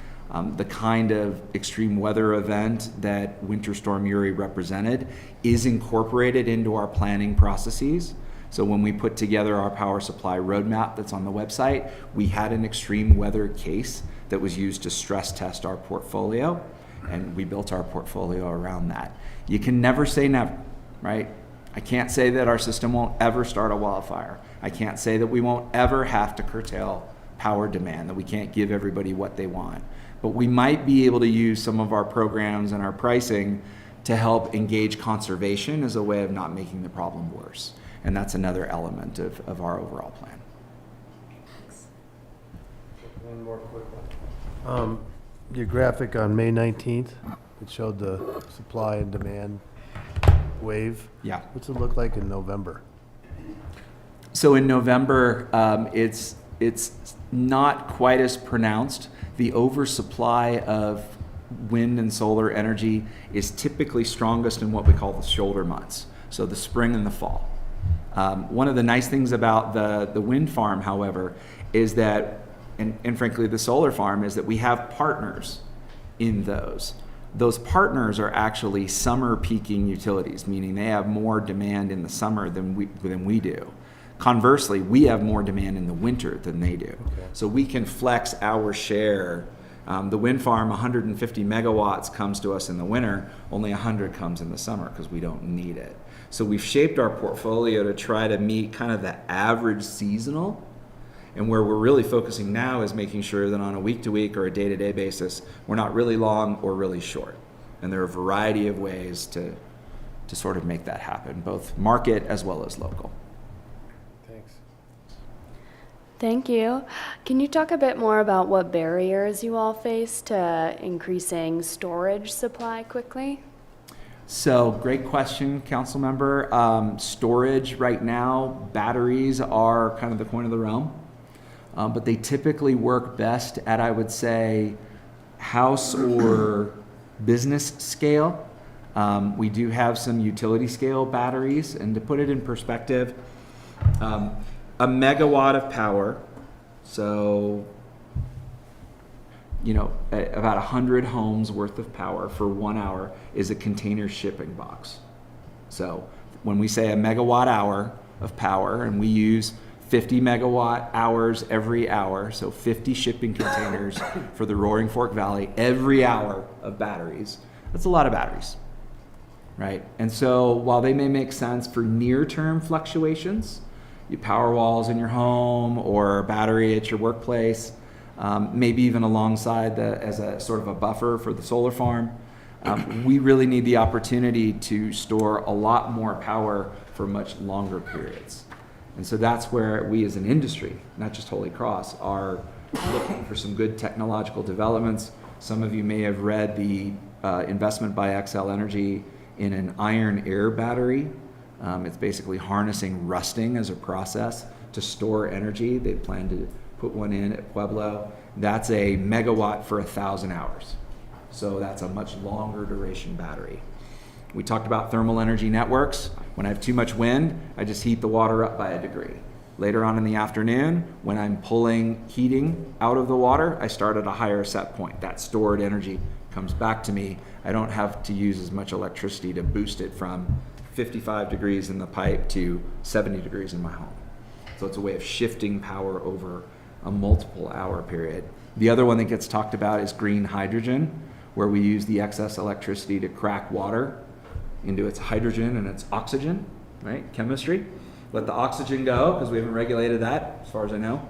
The kind of extreme weather event that Winter Storm Uri represented is incorporated into our planning processes. So when we put together our power supply roadmap that's on the website, we had an extreme weather case that was used to stress test our portfolio, and we built our portfolio around that. You can never say never, right? I can't say that our system won't ever start a wildfire. I can't say that we won't ever have to curtail power demand, that we can't give everybody what they want. But we might be able to use some of our programs and our pricing to help engage conservation as a way of not making the problem worse. And that's another element of our overall plan.
One more quick one. Your graphic on May 19th, it showed the supply and demand wave.
Yeah.
What's it look like in November?
So in November, it's not quite as pronounced. The oversupply of wind and solar energy is typically strongest in what we call the shoulder months, so the spring and the fall. One of the nice things about the wind farm, however, is that, and frankly the solar farm, is that we have partners in those. Those partners are actually summer peaking utilities, meaning they have more demand in the summer than we do. Conversely, we have more demand in the winter than they do. Okay. So we can flex our share. The wind farm, 150 megawatts comes to us in the winter, only 100 comes in the summer because we don't need it. So we've shaped our portfolio to try to meet kind of the average seasonal. And where we're really focusing now is making sure that on a week-to-week or a day-to-day basis, we're not really long or really short. And there are a variety of ways to sort of make that happen, both market as well as local.
Thank you. Can you talk a bit more about what barriers you all face to increasing storage supply quickly?
So, great question, council member. Storage right now, batteries are kind of the coin of the realm, but they typically work best at, I would say, house or business scale.
We do have some utility scale batteries, and to put it in perspective, a megawatt of power, so about 100 homes worth of power for 1 hour is a container shipping box. So when we say a megawatt hour of power, and we use 50 megawatt hours every hour, so 50 shipping containers for the Roaring Fork Valley every hour of batteries, that's a lot of batteries, right? And so while they may make sense for near-term fluctuations, your power walls in your home or a battery at your workplace, maybe even alongside as a sort of a buffer for the solar farm, we really need the opportunity to store a lot more power for much longer periods. And so that's where we as an industry, not just Holy Cross, are looking for some good technological developments. Some of you may have read the investment by Xcel Energy in an iron air battery. It's basically harnessing rusting as a process to store energy. They plan to put one in at Pueblo. That's a megawatt for 1,000 hours. So that's a much longer duration battery. We talked about thermal energy networks. When I have too much wind, I just heat the water up by a degree. Later on in the afternoon, when I'm pulling heating out of the water, I start at a higher set point. That stored energy comes back to me. I don't have to use as much electricity to boost it from 55 degrees in the pipe to 70 degrees in my home. So it's a way of shifting power over a multiple hour period. The other one that gets talked about is green hydrogen, where we use the excess electricity to crack water into its hydrogen and its oxygen, right? Chemistry. Let the oxygen go, because we haven't regulated that, as far as I know,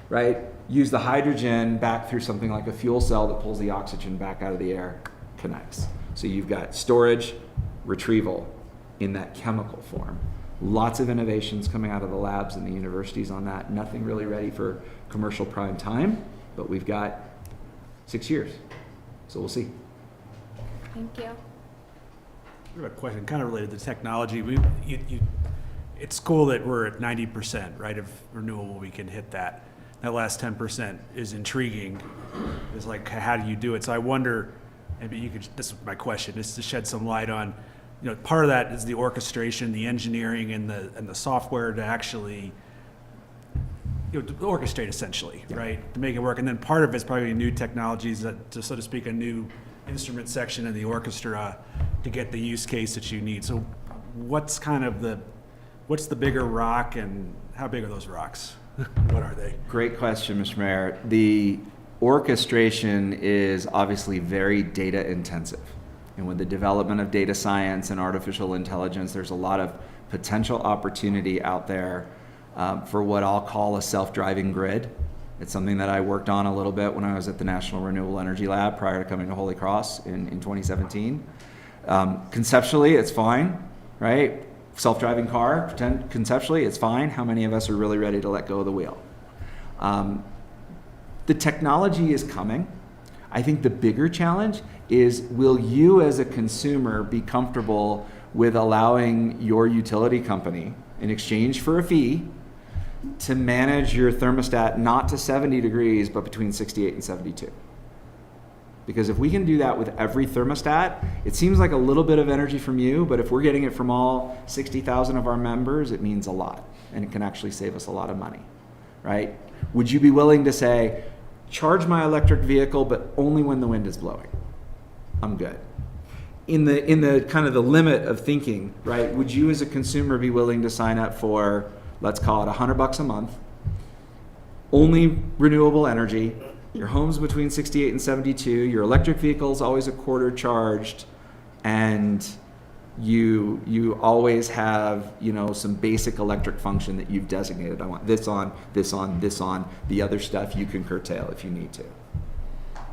right? Use the hydrogen back through something like a fuel cell that pulls the oxygen back out of the air, connects. So you've got storage, retrieval in that chemical form. Lots of innovations coming out of the labs and the universities on that. Nothing really ready for commercial prime time, but we've got 6 years. So we'll see.
Thank you.
I have a question kind of related to technology. It's cool that we're at 90%, right, of renewable. We can hit that. That last 10% is intriguing. It's like, how do you do it? So I wonder, maybe you could, this is my question, is to shed some light on, part of that is the orchestration, the engineering, and the software to actually to orchestrate essentially, right, to make it work. And then part of it's probably new technologies, that, to, so to speak, a new instrument section in the orchestra to get the use case that you need. So what's the bigger rock, and how big are those rocks? What are they?
Great question, Mr. Mayor. The orchestration is obviously very data intensive. And with the development of data science and artificial intelligence, there's a lot of potential opportunity out there for what I'll call a self-driving grid. It's something that I worked on a little bit when I was at the National Renewable Energy Lab prior to coming to Holy Cross in 2017. Conceptually, it's fine, right? Self-driving car, conceptually, it's fine. How many of us are really ready to let go of the wheel? The technology is coming. I think the bigger challenge is, will you as a consumer be comfortable with allowing your utility company, in exchange for a fee, to manage your thermostat not to 70 degrees, but between 68 and 72? Because if we can do that with every thermostat, it seems like a little bit of energy from you, but if we're getting it from all 60,000 of our members, it means a lot, and it can actually save us a lot of money, right? Would you be willing to say, charge my electric vehicle, but only when the wind is blowing? I'm good. In the kind of the limit of thinking, right, would you as a consumer be willing to sign up for, let's call it $100 a month, only renewable energy, your home's between 68 and 72, your electric vehicle's always a quarter charged, and you always have, some basic electric function that you've designated. I want this on, this on, this on. The other stuff you can curtail if you need to.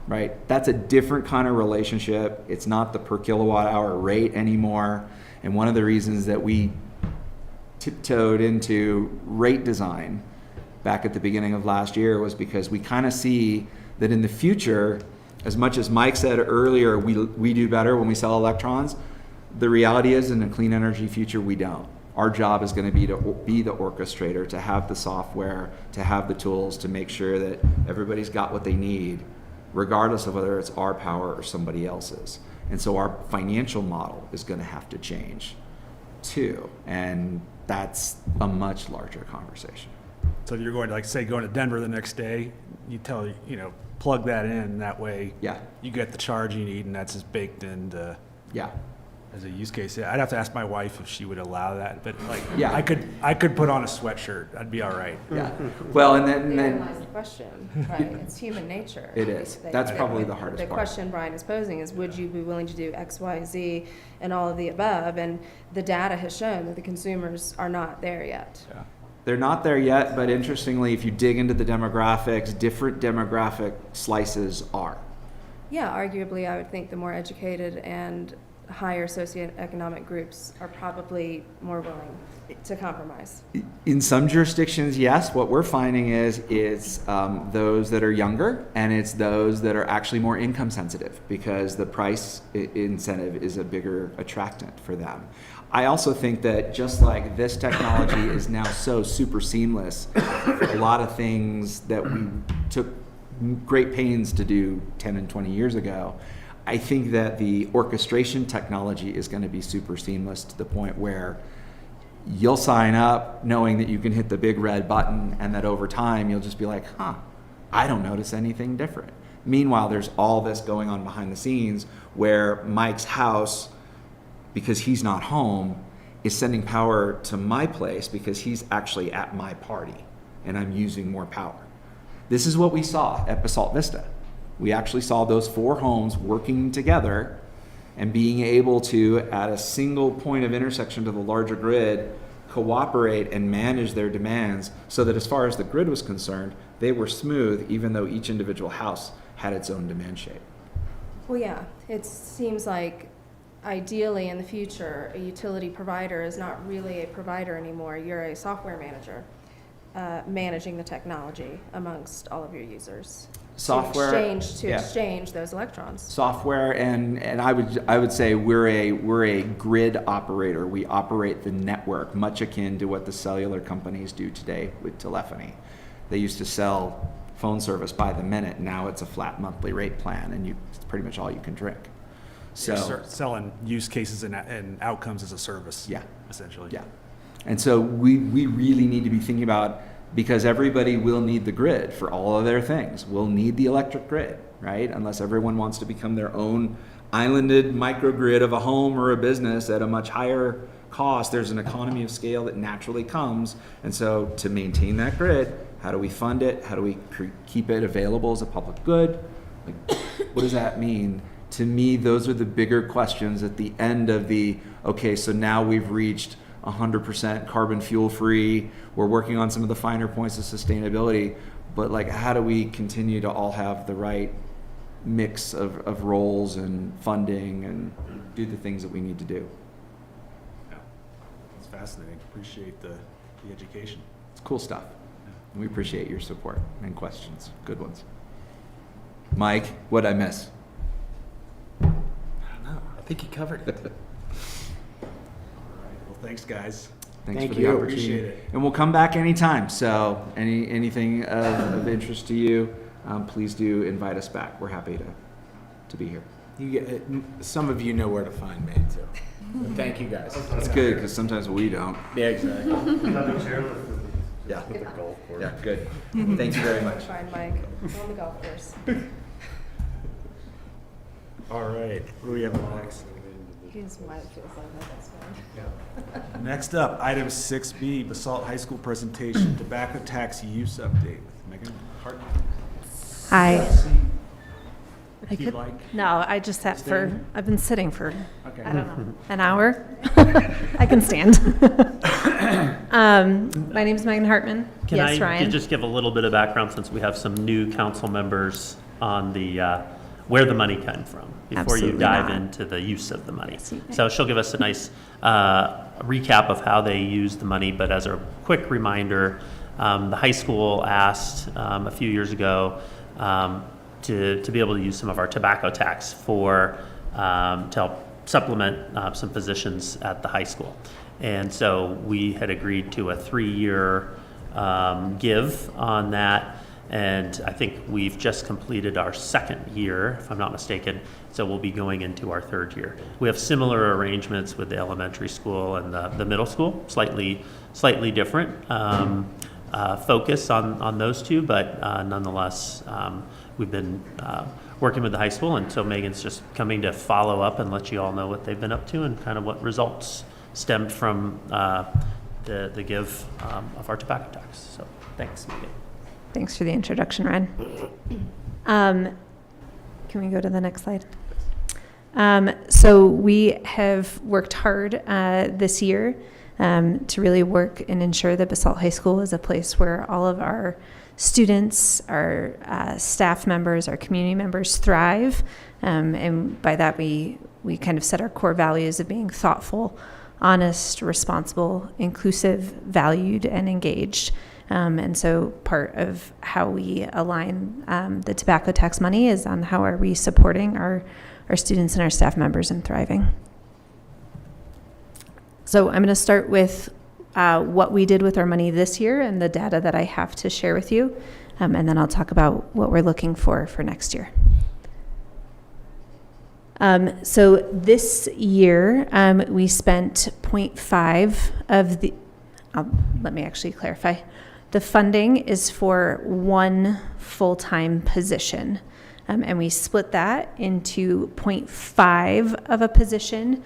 Right? That's a different kind of relationship. It's not the per kilowatt hour rate anymore. And one of the reasons that we tiptoed into rate design back at the beginning of last year was because we kind of see that in the future, as much as Mike said earlier, we do better when we sell electrons, the reality is in a clean energy future, we don't. Our job is going to be the orchestrator, to have the software, to have the tools to make sure that everybody's got what they need, regardless of whether it's our power or somebody else's.
And so our financial model is going to have to change too. And that's a much larger conversation.
So if you're going to, like, say, going to Denver the next day, you tell, you know, plug that in, that way
Yeah.
you get the charge you need, and that's just baked into
Yeah.
as a use case. I'd have to ask my wife if she would allow that, but like,
Yeah.
I could put on a sweatshirt. I'd be all right.
Yeah. Well, and then
Therein lies the question, right? It's human nature.
It is. That's probably the hardest
The
part.
question Brian is posing is, would you be willing to do X, Y, Z, and all of the above? And the data has shown that the consumers are not there yet.
Yeah. They're not there yet, but interestingly, if you dig into the demographics, different demographic slices are.
Yeah, arguably, I would think the more educated and higher socioeconomic groups are probably more willing to compromise.
In some jurisdictions, yes. What we're finding is those that are younger, and it's those that are actually more income sensitive, because the price incentive is a bigger attractant for them. I also think that just like this technology is now so super seamless, a lot of things that we took great pains to do 10 and 20 years ago, I think that the orchestration technology is going to be super seamless to the point where you'll sign up knowing that you can hit the big red button, and that over time you'll just be like, I don't notice anything different. Meanwhile, there's all this going on behind the scenes where Mike's house, because he's not home, is sending power to my place because he's actually at my party and I'm using more power. This is what we saw at Basalt Vista. We actually saw those 4 homes working together and being able to, at a single point of intersection to the larger grid, cooperate and manage their demands so that as far as the grid was concerned, they were smooth, even though each individual house had its own demand shape.
Well, yeah, it seems like ideally in the future, a utility provider is not really a provider anymore. You're a software manager managing the technology amongst all of your users.
Software,
to exchange those electrons.
Software, and I would say we're a grid operator. We operate the network, much akin to what the cellular companies do today with telephony. They used to sell phone service by the minute. Now it's a flat monthly rate plan, and it's pretty much all you can drink. So
You're selling use cases and outcomes as a service.
Yeah.
Essentially.
Yeah. And so we really need to be thinking about, because everybody will need the grid for all of their things. We'll need the electric grid, right? Unless everyone wants to become their own islanded microgrid of a home or a business at a much higher cost. There's an economy of scale that naturally comes. And so to maintain that grid, how do we fund it? How do we keep it available as a public good? Like, what does that mean? To me, those are the bigger questions at the end of okay, so now we've reached 100% carbon fuel free. We're working on some of the finer points of sustainability, but like, how do we continue to all have the right mix of roles and funding and do the things that we need to do?
Yeah. It's fascinating. Appreciate the education.
It's cool stuff. And we appreciate your support and questions. Good ones. Mike, what'd I miss?
I don't know. I think you covered it. Well, thanks, guys.
Thanks
Thank
for
you.
the opportunity.
Appreciate it.
And we'll come back anytime. So anything of interest to you, please do invite us back. We're happy to be here.
Some of you know where to find me, too. Thank you, guys.
It's good because sometimes we don't.
Yeah, exactly.
Yeah. Yeah, good. Thank you very much.
Fine, Mike. Go on the golf course.
All right. What do we have next?
His wife feels like that, that's fine.
Next up, item 6B, Basalt High School presentation, tobacco tax use update with Megan Hartman.
Hi.
If
I
you'd
could,
like.
no, I just sat I've been sitting for,
Okay.
I don't know, an hour. I can stand. My name's Megan Hartman.
Can
Yes,
I
Ryan.
just give a little bit of background since we have some new council members on the where the money came from before you
Absolutely
dive
not.
into the use of the money.
Yes, you may.
So she'll give us a nice recap of how they use the money, but as a quick reminder, the high school asked a few years ago to be able to use some of our tobacco tax to help supplement some positions at the high school. And so we had agreed to a 3-year give on that. And I think we've just completed our second year, if I'm not mistaken, so we'll be going into our third year. We have similar arrangements with the elementary school and the middle school, slightly different focus on those two, but nonetheless, we've been working with the high school, and so Megan's just coming to follow up and let you all know what they've been up to and kind of what results stemmed from the give of our tobacco tax. So thanks, Megan.
Thanks for the introduction, Ryan. Can we go to the next slide? So we have worked hard this year to really work and ensure that Basalt High School is a place where all of our students, our staff members, our community members thrive. And by that, we kind of set our core values of being thoughtful, honest, responsible, inclusive, valued, and engaged. And so part of how we align the tobacco tax money is on how are we supporting our students and our staff members in thriving. So I'm going to start with what we did with our money this year and the data that I have to share with you, and then I'll talk about what we're looking for next year. So this year we spent 0.5 of the, let me actually clarify. The funding is for one full-time position, and we split that into 0.5 of a position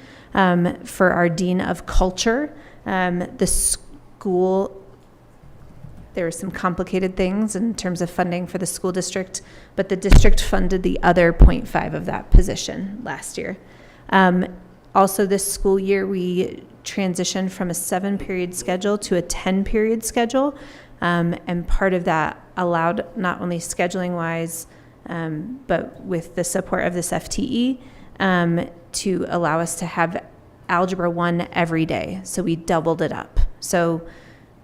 for our Dean of Culture. The school, there were some complicated things in terms of funding for the school district, but the district funded the other 0.5 of that position last year. Also this school year, we transitioned from a 7-period schedule to a 10-period schedule. And part of that allowed, not only scheduling wise, but with the support of this FTE, to allow us to have Algebra 1 every day. So we doubled it up. So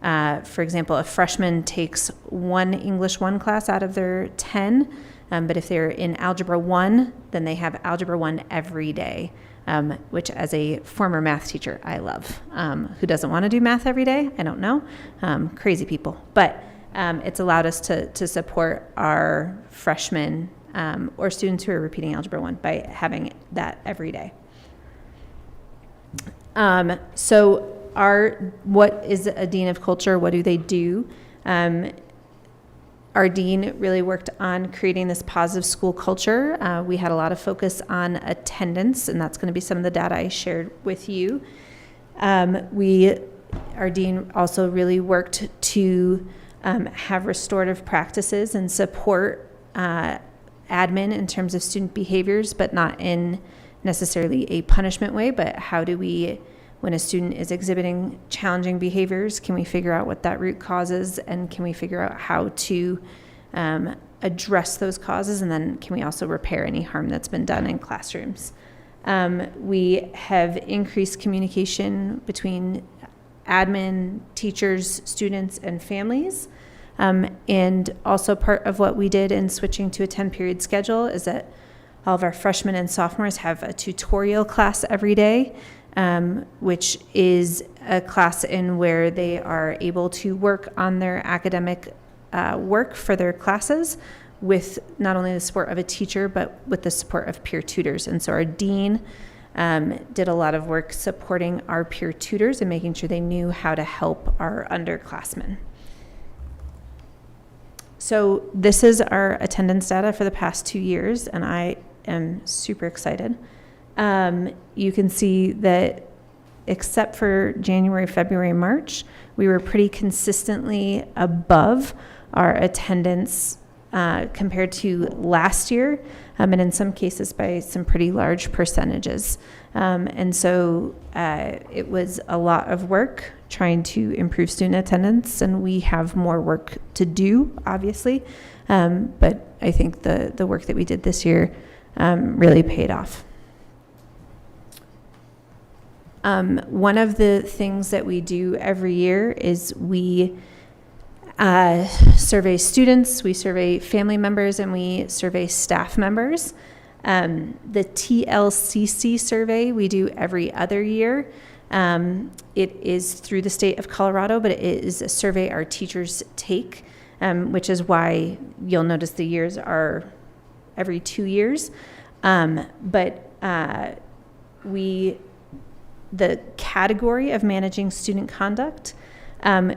for example, a freshman takes one English 1 class out of their 10, but if they're in Algebra 1, then they have Algebra 1 every day. Which as a former math teacher, I love. Who doesn't want to do math every day? I don't know. Crazy people. But it's allowed us to support our freshmen or students who are repeating Algebra 1 by having that every day. So what is a Dean of Culture? What do they do? Our dean really worked on creating this positive school culture. We had a lot of focus on attendance, and that's going to be some of the data I shared with you. Our dean also really worked to have restorative practices and support admin in terms of student behaviors, but not in necessarily a punishment way, but how do we, when a student is exhibiting challenging behaviors, can we figure out what that root cause is, and can we figure out how to address those causes, and then can we also repair any harm that's been done in classrooms. We have increased communication between admin, teachers, students, and families. And also part of what we did in switching to a 10-period schedule is that all of our freshmen and sophomores have a tutorial class every day, which is a class in where they are able to work on their academic work for their classes with not only the support of a teacher, but with the support of peer tutors. And so our dean did a lot of work supporting our peer tutors and making sure they knew how to help our underclassmen. So this is our attendance data for the past 2 years, and I am super excited. You can see that except for January, February, March, we were pretty consistently above our attendance compared to last year, and in some cases by some pretty large percentages. And so it was a lot of work trying to improve student attendance, and we have more work to do, obviously. But I think the work that we did this year really paid off. One of the things that we do every year is we survey students, we survey family members, and we survey staff members. The TLCC survey we do every other year. It is through the state of Colorado, but it is a survey our teachers take. which is why you'll notice the years are every 2 years. The category of managing student conduct,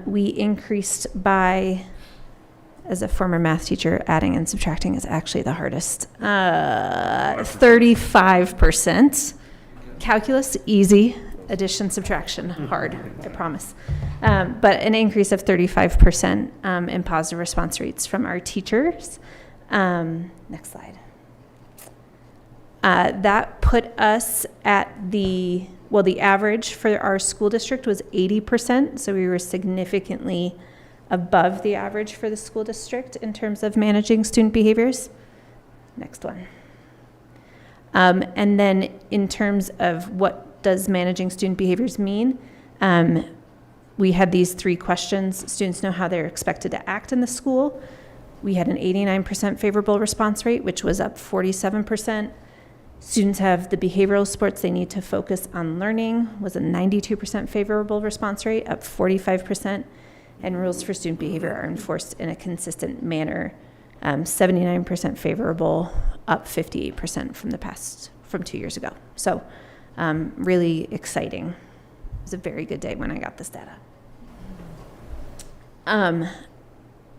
we increased by, as a former math teacher, adding and subtracting is actually the hardest, 35%. Calculus, easy. Addition, subtraction, hard, I promise. But an increase of 35% in positive response rates from our teachers. Next slide. That put us at the average for our school district was 80%, so we were significantly above the average for the school district in terms of managing student behaviors. Next one. And then in terms of what does managing student behaviors mean, we had these 3 questions. Students know how they're expected to act in the school. We had an 89% favorable response rate, which was up 47%. Students have the behavioral supports they need to focus on learning, was a 92% favorable response rate, up 45%. And rules for student behavior are enforced in a consistent manner, 79% favorable, up 58% from 2 years ago. So really exciting. It was a very good day when I got this data.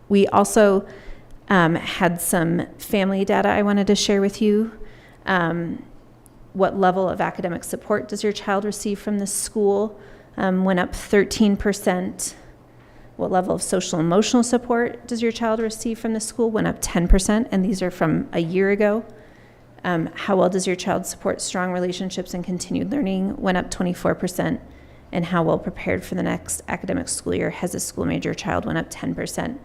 We also had some family data I wanted to share with you. What level of academic support does your child receive from the school? Went up 13%. What level of social emotional support does your child receive from the school? Went up 10%, and these are from a year ago. How well does your child support strong relationships and continued learning? Went up 24%. And how well prepared for the next academic school year has a school major child? Went up 10%.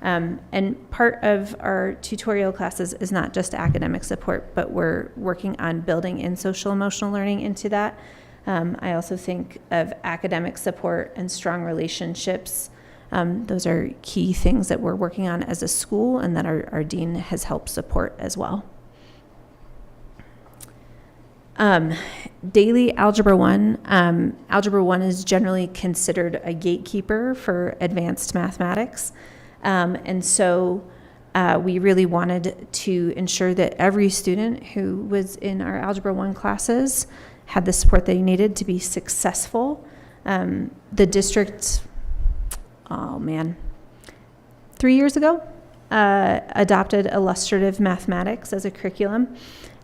And part of our tutorial classes is not just academic support, but we're working on building in social emotional learning into that. I also think of academic support and strong relationships. Those are key things that we're working on as a school and that our dean has helped support as well. Daily Algebra 1. Algebra 1 is generally considered a gatekeeper for advanced mathematics. And so we really wanted to ensure that every student who was in our Algebra 1 classes had the support they needed to be successful. The district, 3 years ago, adopted illustrative mathematics as a curriculum.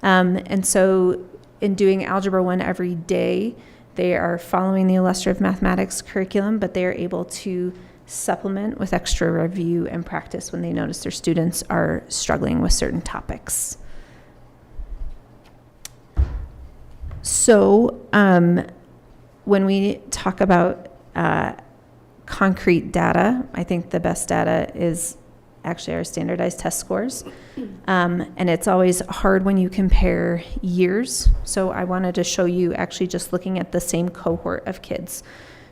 And so in doing Algebra 1 every day, they are following the illustrative mathematics curriculum, but they are able to supplement with extra review and practice when they notice their students are struggling with certain topics. So when we talk about concrete data, I think the best data is actually our standardized test scores. And it's always hard when you compare years. So I wanted to show you actually just looking at the same cohort of kids.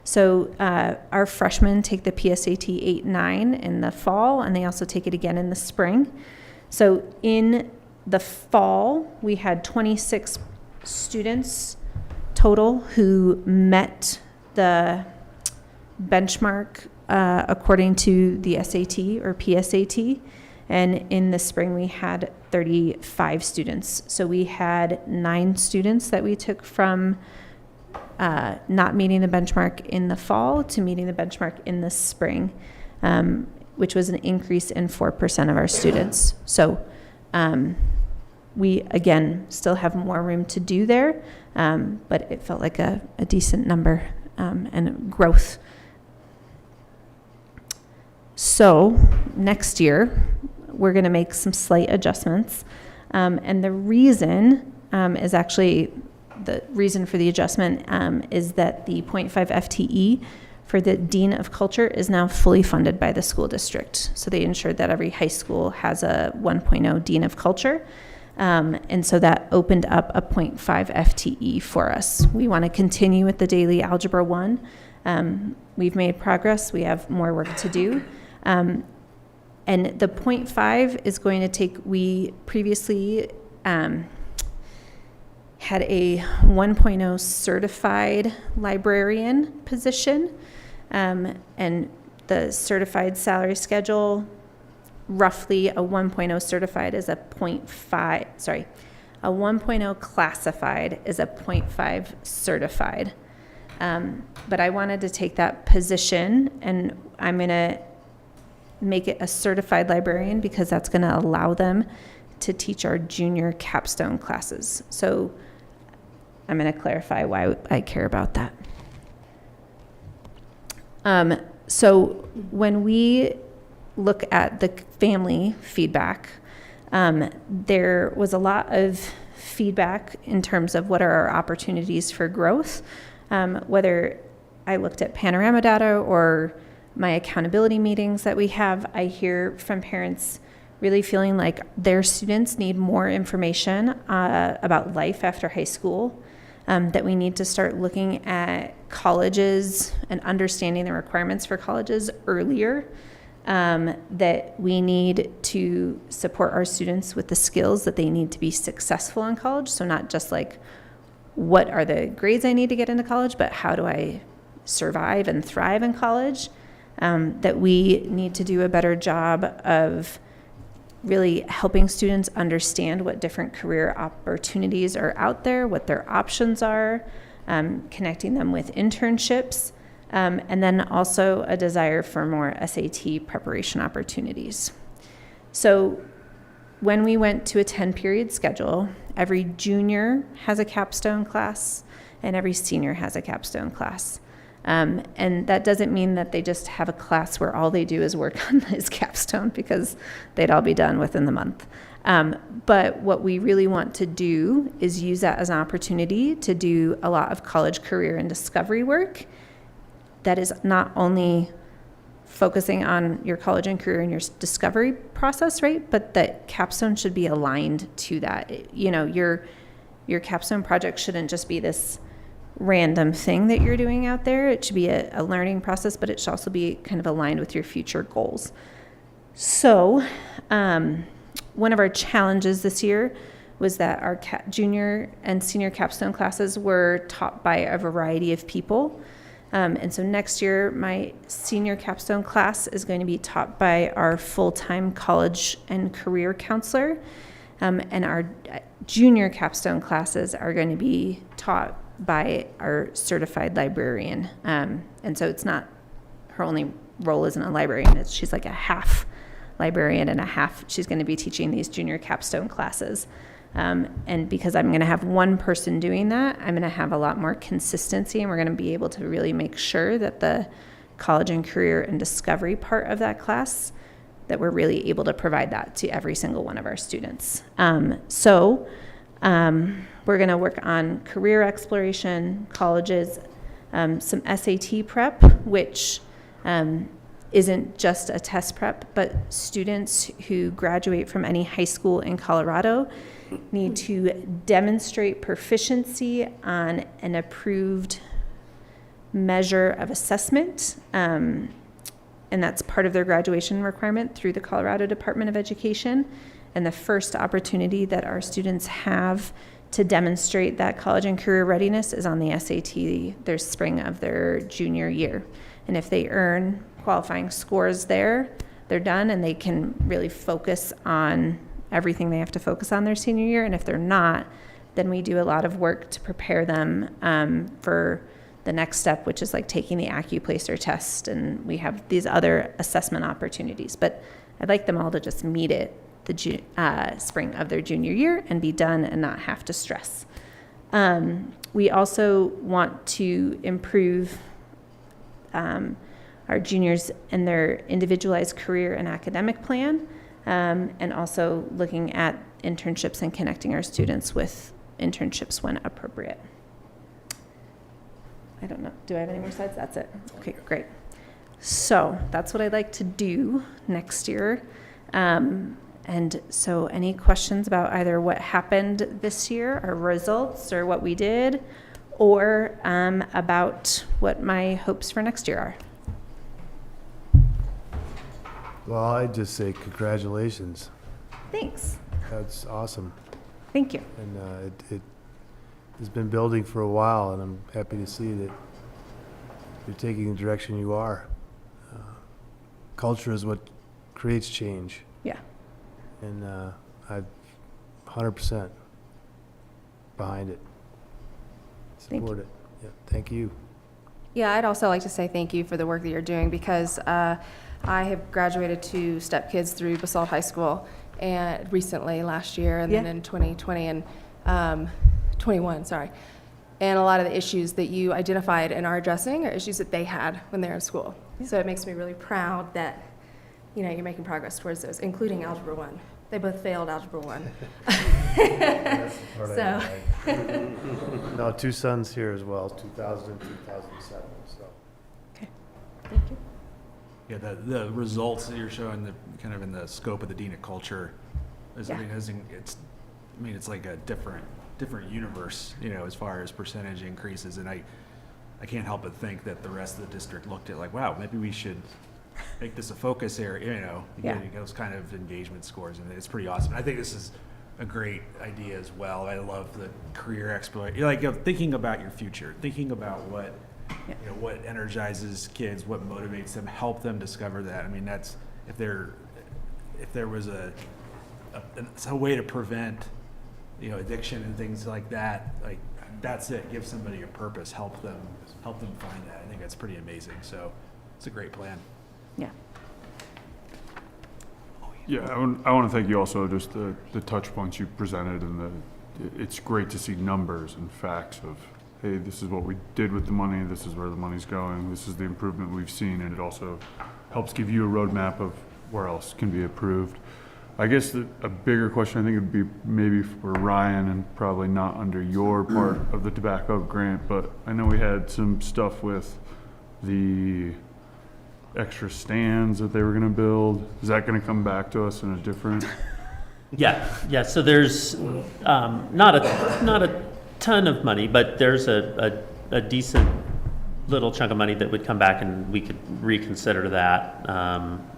So our freshmen take the PSAT 8-9 in the fall, and they also take it again in the spring. So in the fall, we had 26 students total who met the benchmark according to the SAT or PSAT. And in the spring, we had 35 students. So we had 9 students that we took from not meeting the benchmark in the fall to meeting the benchmark in the spring, which was an increase in 4% of our students. So we, again, still have more room to do there, but it felt like a decent number and growth. So next year, we're going to make some slight adjustments. And the reason is actually, the reason for the adjustment is that the 0.5 FTE for the Dean of Culture is now fully funded by the school district. So they ensured that every high school has a 1.0 Dean of Culture. And so that opened up a 0.5 FTE for us. We want to continue with the daily Algebra 1. We've made progress. We have more work to do. And the 0.5 is going to take, we previously had a 1.0 certified librarian position, and the certified salary schedule roughly a 1.0 certified is a 0.5, sorry, a 1.0 classified is a 0.5 certified. But I wanted to take that position, and I'm going to make it a certified librarian because that's going to allow them to teach our junior capstone classes. So I'm going to clarify why I care about that. So when we look at the family feedback, there was a lot of feedback in terms of what are our opportunities for growth. Whether I looked at panorama data or my accountability meetings that we have, I hear from parents really feeling like their students need more information about life after high school, that we need to start looking at colleges and understanding the requirements for colleges earlier, that we need to support our students with the skills that they need to be successful in college. So not just like, what are the grades I need to get into college, but how do I survive and thrive in college? That we need to do a better job of really helping students understand what different career opportunities are out there, what their options are, connecting them with internships, and then also a desire for more SAT preparation opportunities. So when we went to a 10-period schedule, every junior has a capstone class and every senior has a capstone class. And that doesn't mean that they just have a class where all they do is work on this capstone, because they'd all be done within the month. But what we really want to do is use that as an opportunity to do a lot of college career and discovery work that is not only focusing on your college and career and your discovery process, right? But that capstone should be aligned to that. You know, your capstone project shouldn't just be this random thing that you're doing out there. It should be a learning process, but it should also be kind of aligned with your future goals. So one of our challenges this year was that our junior and senior capstone classes were taught by a variety of people. And so next year, my senior capstone class is going to be taught by our full-time college and career counselor. And our junior capstone classes are going to be taught by our certified librarian. And so it's not, her only role isn't a librarian, she's like a half librarian and a half, she's going to be teaching these junior capstone classes. And because I'm going to have one person doing that, I'm going to have a lot more consistency, and we're going to be able to really make sure that the college and career and discovery part of that class, that we're really able to provide that to every single one of our students. So we're going to work on career exploration, colleges, some SAT prep, which isn't just a test prep, but students who graduate from any high school in Colorado need to demonstrate proficiency on an approved measure of assessment, and that's part of their graduation requirement through the Colorado Department of Education. And the first opportunity that our students have to demonstrate that college and career readiness is on the SAT, their spring of their junior year. And if they earn qualifying scores there, they're done, and they can really focus on everything they have to focus on their senior year. And if they're not, then we do a lot of work to prepare them for the next step, which is like taking the AccuPlacer test, and we have these other assessment opportunities. But I'd like them all to just meet it the spring of their junior year and be done and not have to stress. We also want to improve our juniors and their individualized career and academic plan, and also looking at internships and connecting our students with internships when appropriate. I don't know, do I have any more slides? That's it. Okay, great. So that's what I'd like to do next year. And so any questions about either what happened this year, our results, or what we did, or about what my hopes for next year are?
Well, I'd just say congratulations.
Thanks.
That's awesome.
Thank you.
And it has been building for a while, and I'm happy to see that you're taking the direction you are. Culture is what creates change.
Yeah.
And I'm 100% behind it.
Thank
Support it. Yeah, thank you.
Yeah, I'd also like to say thank you for the work that you're doing because I have graduated 2 step kids through Basalt High School and recently last year and then in 2020 and 21, sorry. And a lot of the issues that you identified and are addressing are issues that they had when they were in school. So it makes me really proud that, you know, you're making progress towards those, including Algebra 1. They both failed Algebra 1. So.
No, 2 sons here as well, 2000 and 2007, so.
Okay. Thank you.
Yeah, the results that you're showing, the kind of in the scope of the Dean of Culture, is,
Yeah.
it's like a different universe, you know, as far as percentage increases, and I can't help but think that the rest of the district looked at like, wow, maybe we should make this a focus area, you know, get those kind of engagement scores, and it's pretty awesome. I think this is a great idea as well. I love the career exploration, like, you know, thinking about your future, thinking about what, you know, what energizes kids, what motivates them, help them discover that. I mean, that's, if there was a way to prevent, you know, addiction and things like that, like, that's it. Give somebody a purpose, help them find that. I think that's pretty amazing. So it's a great plan.
Yeah.
Yeah, I want to thank you also, just the touch points you presented, and it's great to see numbers and facts of, hey, this is what we did with the money, this is where the money's going, this is the improvement we've seen, and it also helps give you a roadmap of where else can be improved. I guess a bigger question, I think, would be maybe for Ryan, and probably not under your part of the tobacco grant, but I know we had some stuff with the extra stands that they were going to build. Is that going to come back to us in a different?
Yeah. So there's not a ton of money, but there's a decent little chunk of money that would come back, and we could reconsider that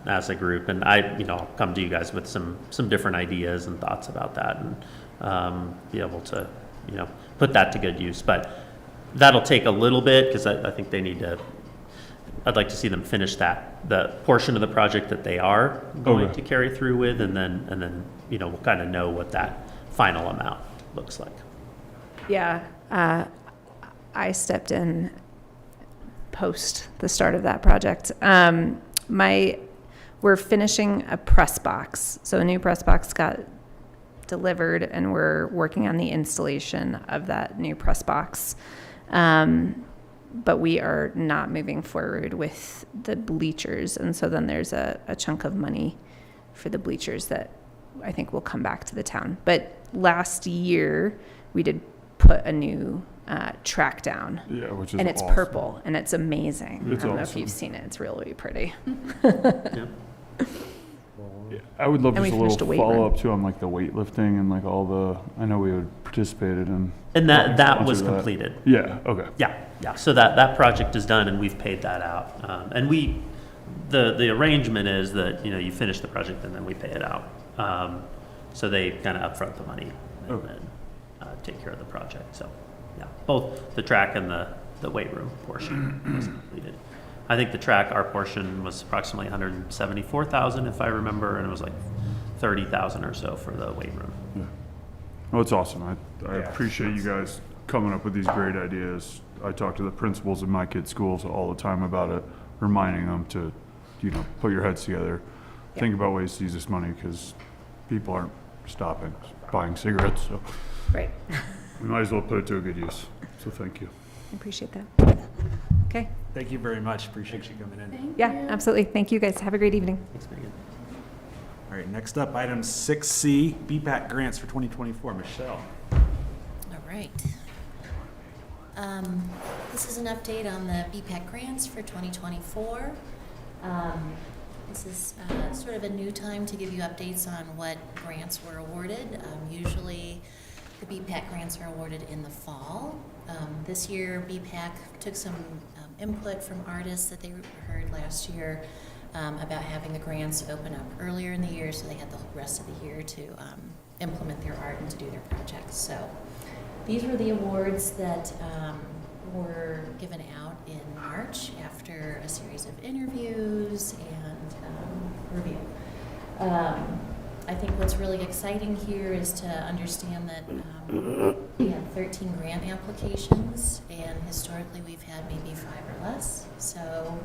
as a group. And I'll come to you guys with some different ideas and thoughts about that, and be able to, put that to good use. But that'll take a little bit, because I think they need to. I'd like to see them finish the portion of the project that they are going to carry through with, and then we'll kind of know what that final amount looks like.
Yeah, I stepped in post the start of that project. We're finishing a press box. So a new press box got delivered, and we're working on the installation of that new press box. But we are not moving forward with the bleachers. And so then there's a chunk of money for the bleachers that I think will come back to the town. But last year, we did put a new track down.
Yeah, which is
and it's
awesome.
Purple, and it's amazing.
It's
I don't know
awesome.
if you've seen it. It's really pretty.
Yeah, I would love
And
just
we
a
finished
little
a weight
follow
room.
up too on like the weightlifting and like all the. I know we had participated in.
And that was
sponsor that.
completed.
Yeah. Okay.
Yeah. So that project is done, and we've paid that out. And the arrangement is that you finish the project and then we pay it out. So they kind of upfront the money and then take care of the project. So yeah, both the track and the weight room portion was completed. I think the track, our portion was approximately $174,000 if I remember, and it was like $30,000 or so for the weight room.
Yeah. Well, it's awesome. I appreciate you guys coming up with these great ideas. I talk to the principals in my kids' schools all the time about it, reminding them to, put your heads together, think about ways to use this money, because people aren't stopping buying cigarettes. So
Right.
we might as well put it to a good use. So thank you.
I appreciate that. Okay.
Thank you very much. Appreciate you coming in.
Yeah, absolutely. Thank you, guys. Have a great evening.
Thanks, Megan.
All right, next up, item 6C, BPAC grants for 2024. Michelle.
All right. This is an update on the BPAC grants for 2024. This is sort of a new time to give you updates on what grants were awarded. Usually the BPAC grants are awarded in the fall. This year BPAC took some input from artists that they heard last year about having the grants open up earlier in the year, so they had the rest of the year to implement their art and to do their projects. So these were the awards that were given out in March after a series of interviews and review. I think what's really exciting here is to understand that we had 13 grant applications, and historically we've had maybe 5 or less. So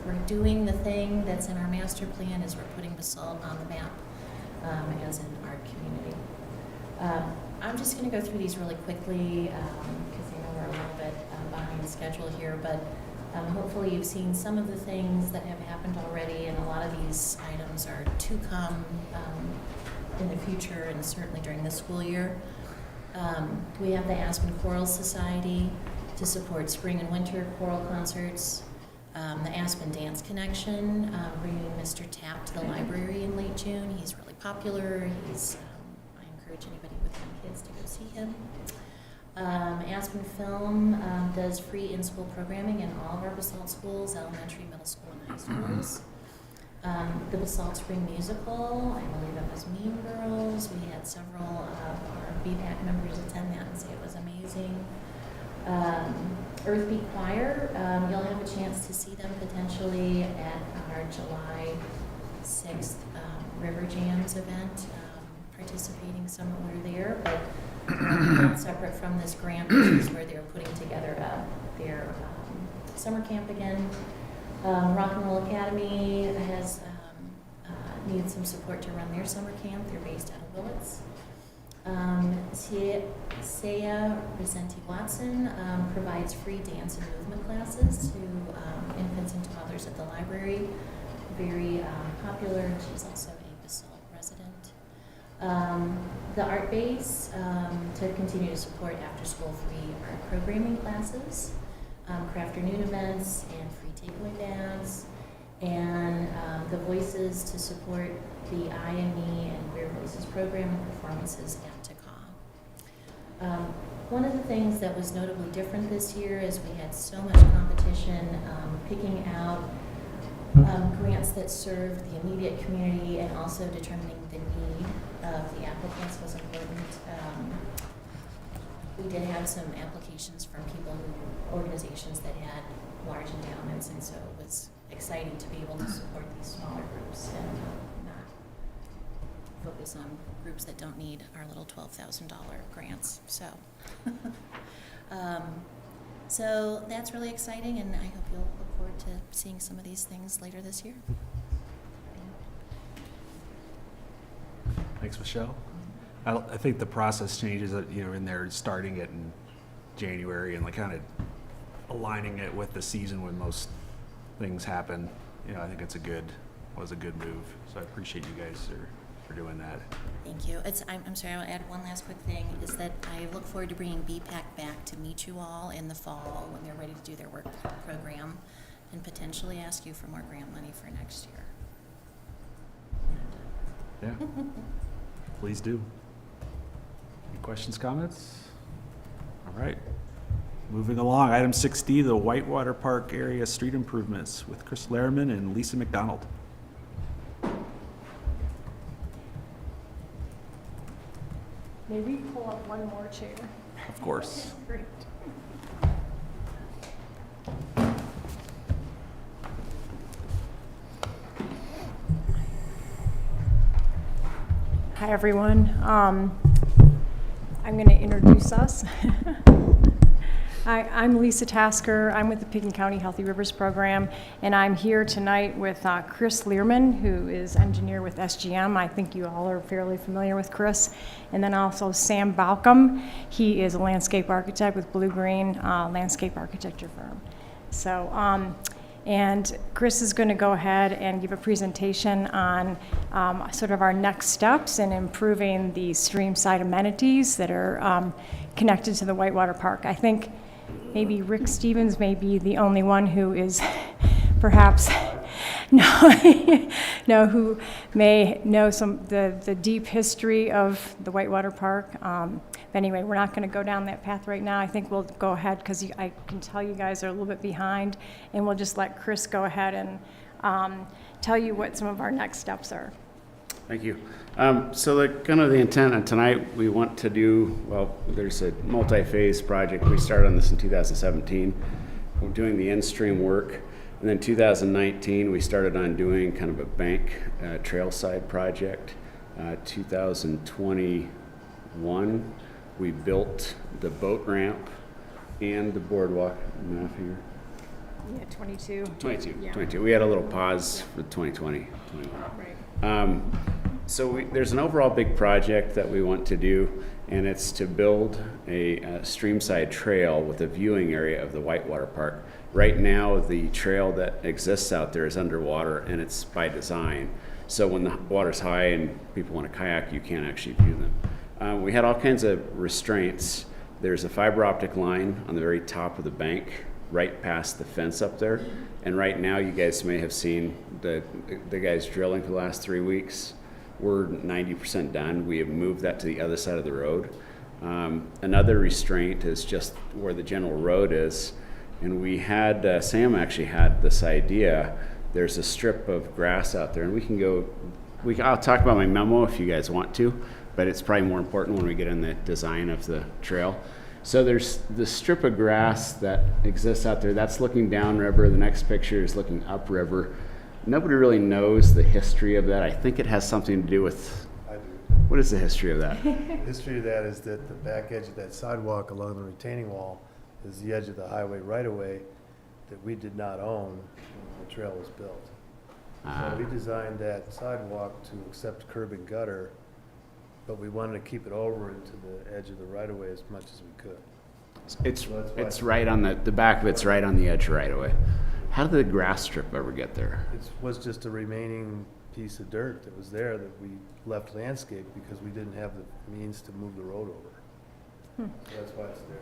we're doing the thing that's in our master plan, is we're putting Basalt on the map as an art community. I'm just going to go through these really quickly because I know we're a little bit behind schedule here, but hopefully you've seen some of the things that have happened already, and a lot of these items are to come in the future and certainly during this school year. We have the Aspen Choral Society to support spring and winter choral concerts. The Aspen Dance Connection, bringing Mr. Tapp to the library in late June. He's really popular. I encourage anybody with young kids to go see him. Aspen Film does free in-school programming in all of our Basalt schools, elementary, middle school, and high schools. The Basalt Spring Musical, I believe it was Mean Girls. We had several of our BPAC members attend that and say it was amazing. Earth Beat Choir, you'll have a chance to see them potentially at our July 6th River Jams event, participating somewhere there, but that's separate from this grant, which is where they're putting together their summer camp again. Rock and Roll Academy has needed some support to run their summer camp. They're based out of Willits. Saya Vicente-Watson provides free dance and movement classes to infants and toddlers at the library. Very popular, and she's also a Basalt resident. The Art Base to continue to support after-school free art programming classes, crafternoon events, and free takeaway bags, and the Voices to support the I and Me and Queer Voices program and performances at Takah. One of the things that was notably different this year is we had so much competition picking out grants that served the immediate community, and also determining the need of the applicants was important. We did have some applications from organizations that had large endowments, and so it was exciting to be able to support these smaller groups and not focus on groups that don't need our little $12,000 grants. So that's really exciting, and I hope you'll look forward to seeing some of these things later this year.
Thanks, Michelle. I think the process changes, in there, starting it in January and kind of aligning it with the season when most things happen. I think was a good move. So I appreciate you guys for doing that.
Thank you. I'm sorry, I'll add one last quick thing, is that I look forward to bringing BPAC back to meet you all in the fall when they're ready to do their work program, and potentially ask you for more grant money for next year.
Yeah, please do. Any questions, comments? All right. Moving along, item 6D, the Whitewater Park area street improvements with Chris Lehrman and Lisa McDonald.
May we pull up one more chair?
Of course.
Great. Hi, everyone. I'm going to introduce us. Hi, I'm Lisa Tasker. I'm with the Pickens County Healthy Rivers Program, and I'm here tonight with Chris Lehrman, who is engineer with SGM. I think you all are fairly familiar with Chris. And then also Sam Balcom. He is a landscape architect with Blue Green Landscape Architecture Firm. So, and Chris is going to go ahead and give a presentation on sort of our next steps in improving the streamside amenities that are connected to the Whitewater Park. I think maybe Rick Stevens may be the only one who is perhaps who may know the deep history of the Whitewater Park. But anyway, we're not going to go down that path right now. I think we'll go ahead because I can tell you guys are a little bit behind, and we'll just let Chris go ahead and tell you what some of our next steps are.
Thank you. So the intent of tonight, we want to do, there's a multi-phase project. We started on this in 2017. We're doing the in-stream work. And then 2019, we started on doing kind of a bank trailside project. 2021, we built the boat ramp and the boardwalk. Enough here.
Yeah, 22.
22,
Yeah.
22. We had a little pause for 2020, 21.
Right.
So there's an overall big project that we want to do, and it's to build a streamside trail with a viewing area of the Whitewater Park. Right now, the trail that exists out there is underwater, and it's by design. So when the water's high and people want to kayak, you can't actually view them. We had all kinds of restraints. There's a fiber optic line on the very top of the bank, right past the fence up there. And right now, you guys may have seen the guys drilling for the last 3 weeks. We're 90% done. We have moved that to the other side of the road. Another restraint is just where the general road is. And we had, Sam actually had this idea. There's a strip of grass out there, and we can go, I'll talk about my memo if you guys want to, but it's probably more important when we get in the design of the trail. So there's the strip of grass that exists out there. That's looking downriver. The next picture is looking upriver. Nobody really knows the history of that. I think it has something to do with,
I do.
what is the history of that?
The history of that is that the back edge of that sidewalk along the retaining wall is the edge of the highway right-of-way that we did not own when the trail was built. So we designed that sidewalk to accept curb and gutter, but we wanted to keep it over into the edge of the right-of-way as much as we could.
It's right on the back of it's right on the edge right away. How did the grass strip ever get there?
It was just a remaining piece of dirt that was there that we left landscaped because we didn't have the means to move the road over. So that's why it's there.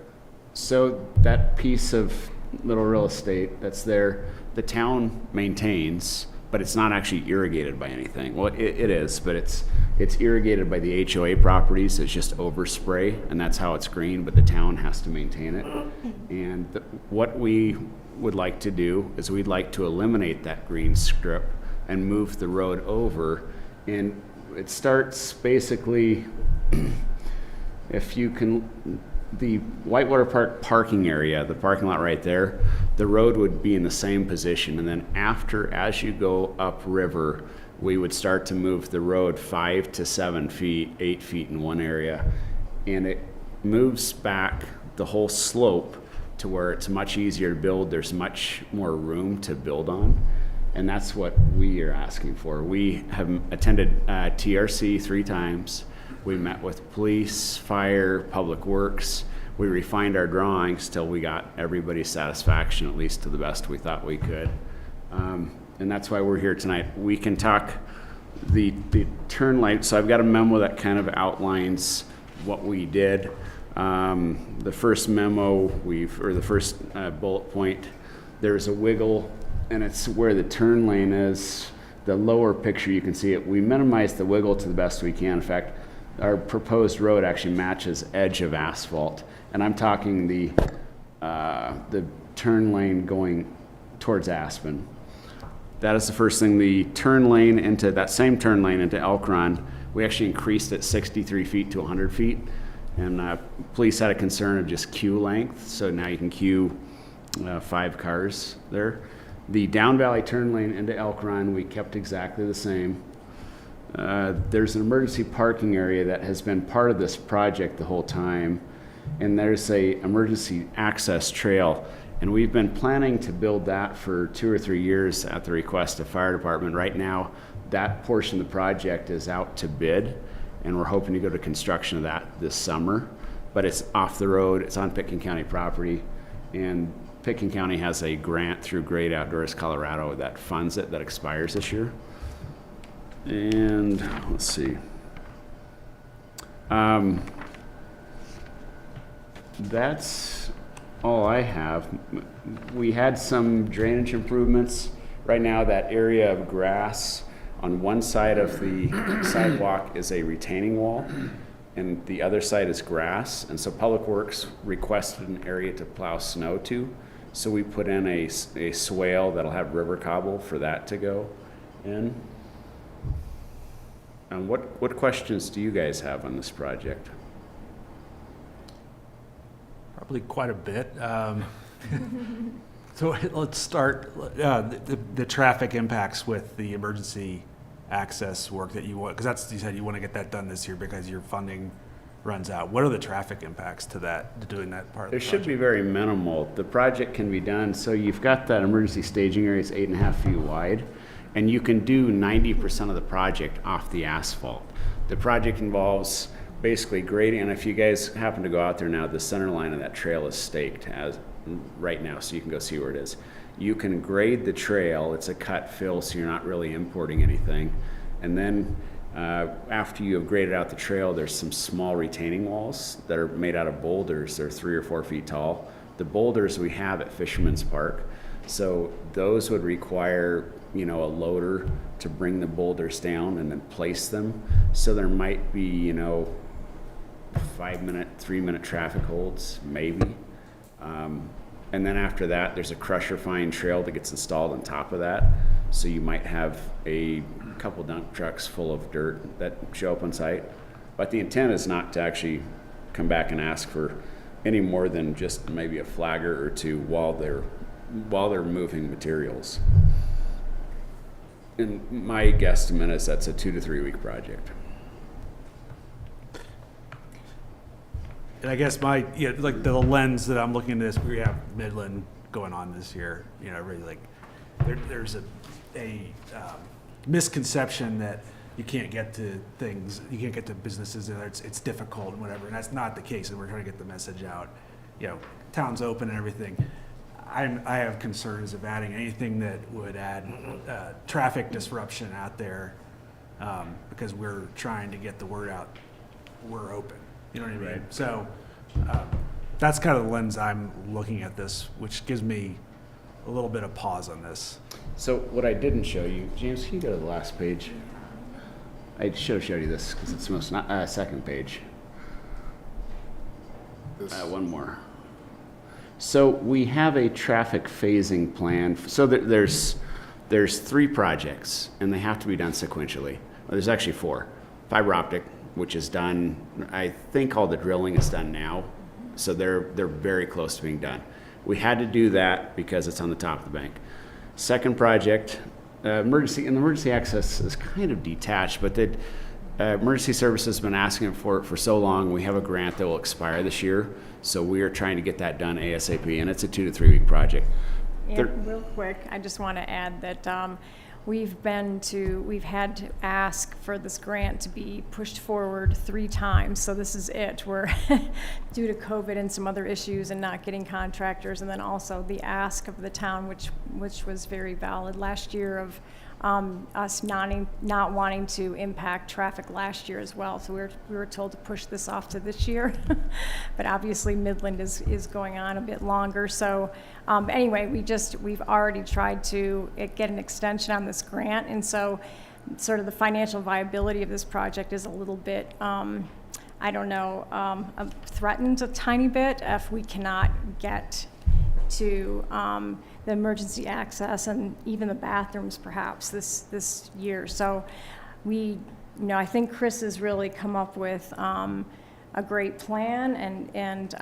So that piece of little real estate that's there, the town maintains, but it's not actually irrigated by anything. Well, it is, but it's irrigated by the HOA properties. It's just overspray, and that's how it's green, but the town has to maintain it. And what we would like to do is we'd like to eliminate that green strip and move the road over. And it starts basically, if you can, the Whitewater Park parking area, the parking lot right there, the road would be in the same position. And then as you go upriver, we would start to move the road 5 to 7 feet, 8 feet in one area. And it moves back the whole slope to where it's much easier to build. There's much more room to build on. And that's what we are asking for. We have attended TRC 3 times. We met with police, fire, public works. We refined our drawings till we got everybody's satisfaction, at least to the best we thought we could. And that's why we're here tonight. We can talk the turn lane. So I've got a memo that kind of outlines what we did. The first memo, the first bullet point, there's a wiggle, and it's where the turn lane is. The lower picture, you can see it. We minimize the wiggle to the best we can. In fact, our proposed road actually matches edge of asphalt, and I'm talking the turn lane going towards Aspen. That is the first thing. The turn lane into that same turn lane into Elk Run, we actually increased it 63 feet to 100 feet. And police had a concern of just queue length, so now you can queue 5 cars there. The down valley turn lane into Elk Run, we kept exactly the same. There's an emergency parking area that has been part of this project the whole time, and there's a emergency access trail. And we've been planning to build that for 2 or 3 years at the request of fire department. Right now, that portion of the project is out to bid, and we're hoping to go to construction of that this summer. But it's off the road, it's on Pitkin County property, and Pitkin County has a grant through Great Outdoors Colorado that funds it, that expires this year. And let's see. That's all I have. We had some drainage improvements. Right now, that area of grass on one side of the sidewalk is a retaining wall, and the other side is grass. And so Public Works requested an area to plow snow to. So we put in a swale that'll have river cobble for that to go in. And what questions do you guys have on this project?
Probably quite a bit. So let's start, the traffic impacts with the emergency access work that you want, because that's, you said you want to get that done this year because your funding runs out. What are the traffic impacts to that, to doing that part of the
There should
project?
be very minimal. The project can be done, so you've got that emergency staging area, it's 8.5 feet wide, and you can do 90% of the project off the asphalt. The project involves basically grading, and if you guys happen to go out there now, the center line of that trail is staked as right now, so you can go see where it is. You can grade the trail, it's a cut fill, so you're not really importing anything. And then after you have graded out the trail, there's some small retaining walls that are made out of boulders. They're 3 or 4 feet tall. The boulders we have at Fisherman's Park. So those would require, a loader to bring the boulders down and then place them. So there might be, 5-minute, 3-minute traffic holds, maybe. And then after that, there's a crusher fine trail that gets installed on top of that. So you might have a couple dump trucks full of dirt that show up on site. But the intent is not to actually come back and ask for any more than just maybe a flagger or two while they're moving materials. And my guesstimate is that's a 2 to 3 week project.
And I guess my, like the lens that I'm looking at this, we have Midland going on this year, really like, there's a misconception that you can't get to things, you can't get to businesses, and it's difficult and whatever, and that's not the case, and we're trying to get the message out. Town's open and everything. I have concerns of adding anything that would add traffic disruption out there, because we're trying to get the word out, we're open. You know what I mean?
Right.
So that's kind of the lens I'm looking at this, which gives me a little bit of pause on this.
So what I didn't show you, James, can you go to the last page? I should have showed you this because it's the most, second page. One more. So we have a traffic phasing plan. So there's 3 projects and they have to be done sequentially. Well, there's actually 4. Fiber optic, which is done, I think all the drilling is done now. So they're very close to being done. We had to do that because it's on the top of the bank. Second project, emergency access is kind of detached, but the emergency services has been asking for it for so long. We have a grant that will expire this year. So we are trying to get that done ASAP, and it's a 2 to 3 week project.
And real quick, I just want to add that we've had to ask for this grant to be pushed forward 3 times. So this is it. We're due to COVID and some other issues and not getting contractors, and then also the ask of the town, which was very valid last year, of us not wanting to impact traffic last year as well. So we were told to push this off to this year, but obviously Midland is going on a bit longer. So anyway, we've already tried to get an extension on this grant, and so sort of the financial viability of this project is a little bit, threatened a tiny bit if we cannot get to the emergency access and even the bathrooms perhaps this year. So I think Chris has really come up with a great plan, and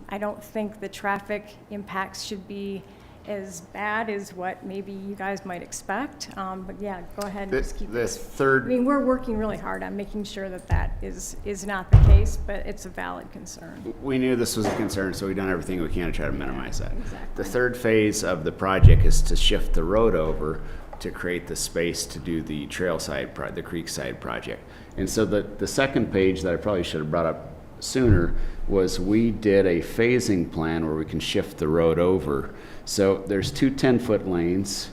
I don't think the traffic impacts should be as bad as what maybe you guys might expect. But yeah, go ahead and just keep
this third.
I mean, we're working really hard on making sure that is not the case, but it's a valid concern.
We knew this was a concern, so we've done everything we can to try to minimize that.
Exactly.
The third phase of the project is to shift the road over to create the space to do the trail side, the creek side project. And so the second page that I probably should have brought up sooner was we did a phasing plan where we can shift the road over. So there's 2 10-foot lanes.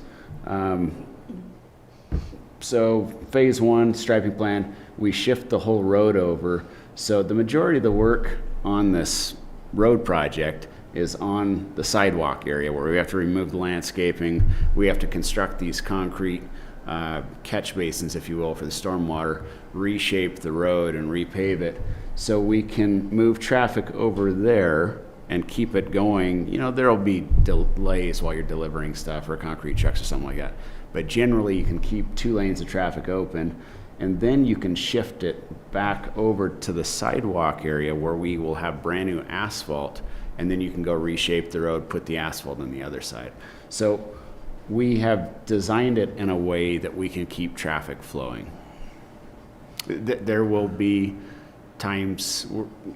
So phase 1 striping plan, we shift the whole road over. So the majority of the work on this road project is on the sidewalk area where we have to remove the landscaping. We have to construct these concrete catch basins, if you will, for the stormwater, reshape the road and repave it so we can move traffic over there and keep it going. There'll be delays while you're delivering stuff or concrete trucks or something like that. But generally, you can keep 2 lanes of traffic open, and then you can shift it back over to the sidewalk area where we will have brand new asphalt and then you can go reshape the road, put the asphalt on the other side. So we have designed it in a way that we can keep traffic flowing. There will be times,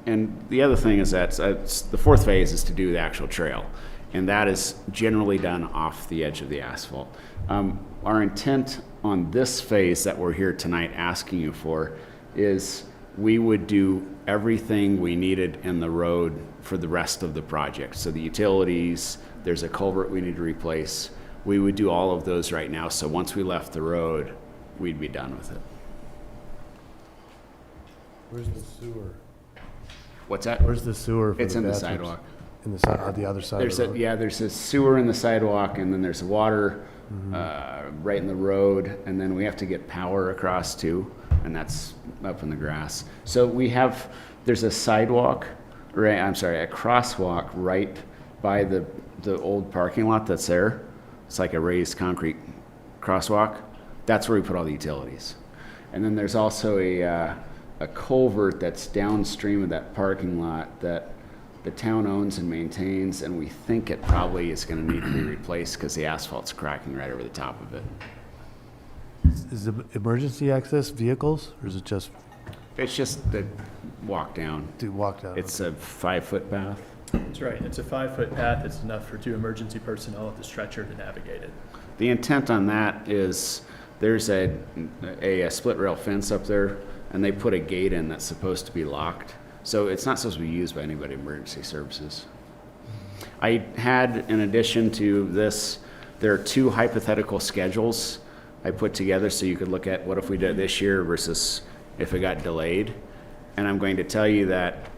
and the other thing is that the fourth phase is to do the actual trail, and that is generally done off the edge of the asphalt. Our intent on this phase that we're here tonight asking you for is we would do everything we needed in the road for the rest of the project. So the utilities, there's a culvert we need to replace. We would do all of those right now, so once we left the road, we'd be done with it.
Where's the sewer?
What's that?
Where's the sewer?
It's in the sidewalk.
In the side, on the other side of the road?
Yeah, there's a sewer in the sidewalk, and then there's water right in the road, and then we have to get power across too, and that's up in the grass. So there's a sidewalk, right, I'm sorry, a crosswalk right by the old parking lot that's there. It's like a raised concrete crosswalk. That's where we put all the utilities. And then there's also a culvert that's downstream of that parking lot that the town owns and maintains, and we think it probably is going to need to be replaced because the asphalt's cracking right over the top of it.
Is it emergency access vehicles, or is it just?
It's just the walk down.
To walk down.
It's a 5-foot path.
That's right. It's a 5-foot path. It's enough for 2 emergency personnel at the stretcher to navigate it.
The intent on that is there's a split rail fence up there, and they put a gate in that's supposed to be locked. So it's not supposed to be used by anybody in emergency services. I had, in addition to this, there are 2 hypothetical schedules I put together so you could look at what if we did it this year versus if it got delayed. And I'm going to tell you that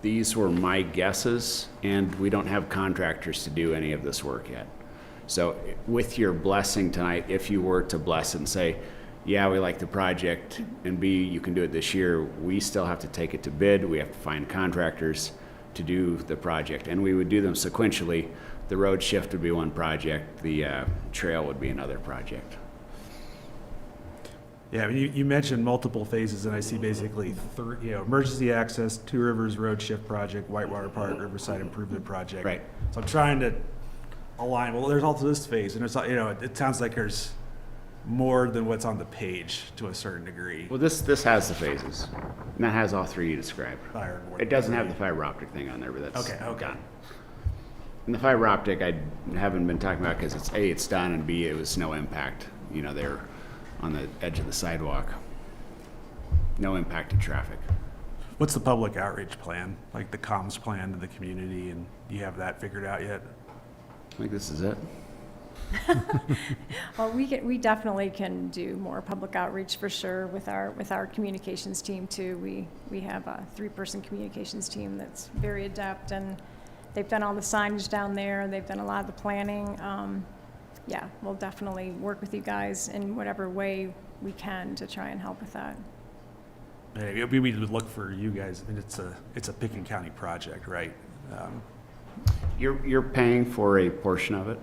these were my guesses, and we don't have contractors to do any of this work yet. So with your blessing tonight, if you were to bless and say, yeah, we like the project, and B, you can do it this year, we still have to take it to bid. We have to find contractors to do the project, and we would do them sequentially. The road shift would be one project, the trail would be another project.
Yeah, I mean, you mentioned multiple phases, and I see basically 3, emergency access, 2 Rivers Road Shift Project, Whitewater Park, Riverside Improvement Project.
Right.
So I'm trying to align, well, there's also this phase, and it's, it sounds like there's more than what's on the page to a certain degree.
Well, this has the phases, and that has all 3 you described. It doesn't have the fiber optic thing on there, but that's gone. And the fiber optic I haven't been talking about because it's A, it's done, and B, it was no impact. They're on the edge of the sidewalk. No impact to traffic.
What's the public outreach plan, like the comms plan to the community, and do you have that figured out yet?
I think this is it.
Well, we definitely can do more public outreach for sure with our communications team too. We have a 3-person communications team that's very adept, and they've done all the signage down there. They've done a lot of the planning. Yeah, we'll definitely work with you guys in whatever way we can to try and help with that.
Yeah, we would look for you guys. I mean, it's a Pickens County project, right?
You're paying for a portion of it.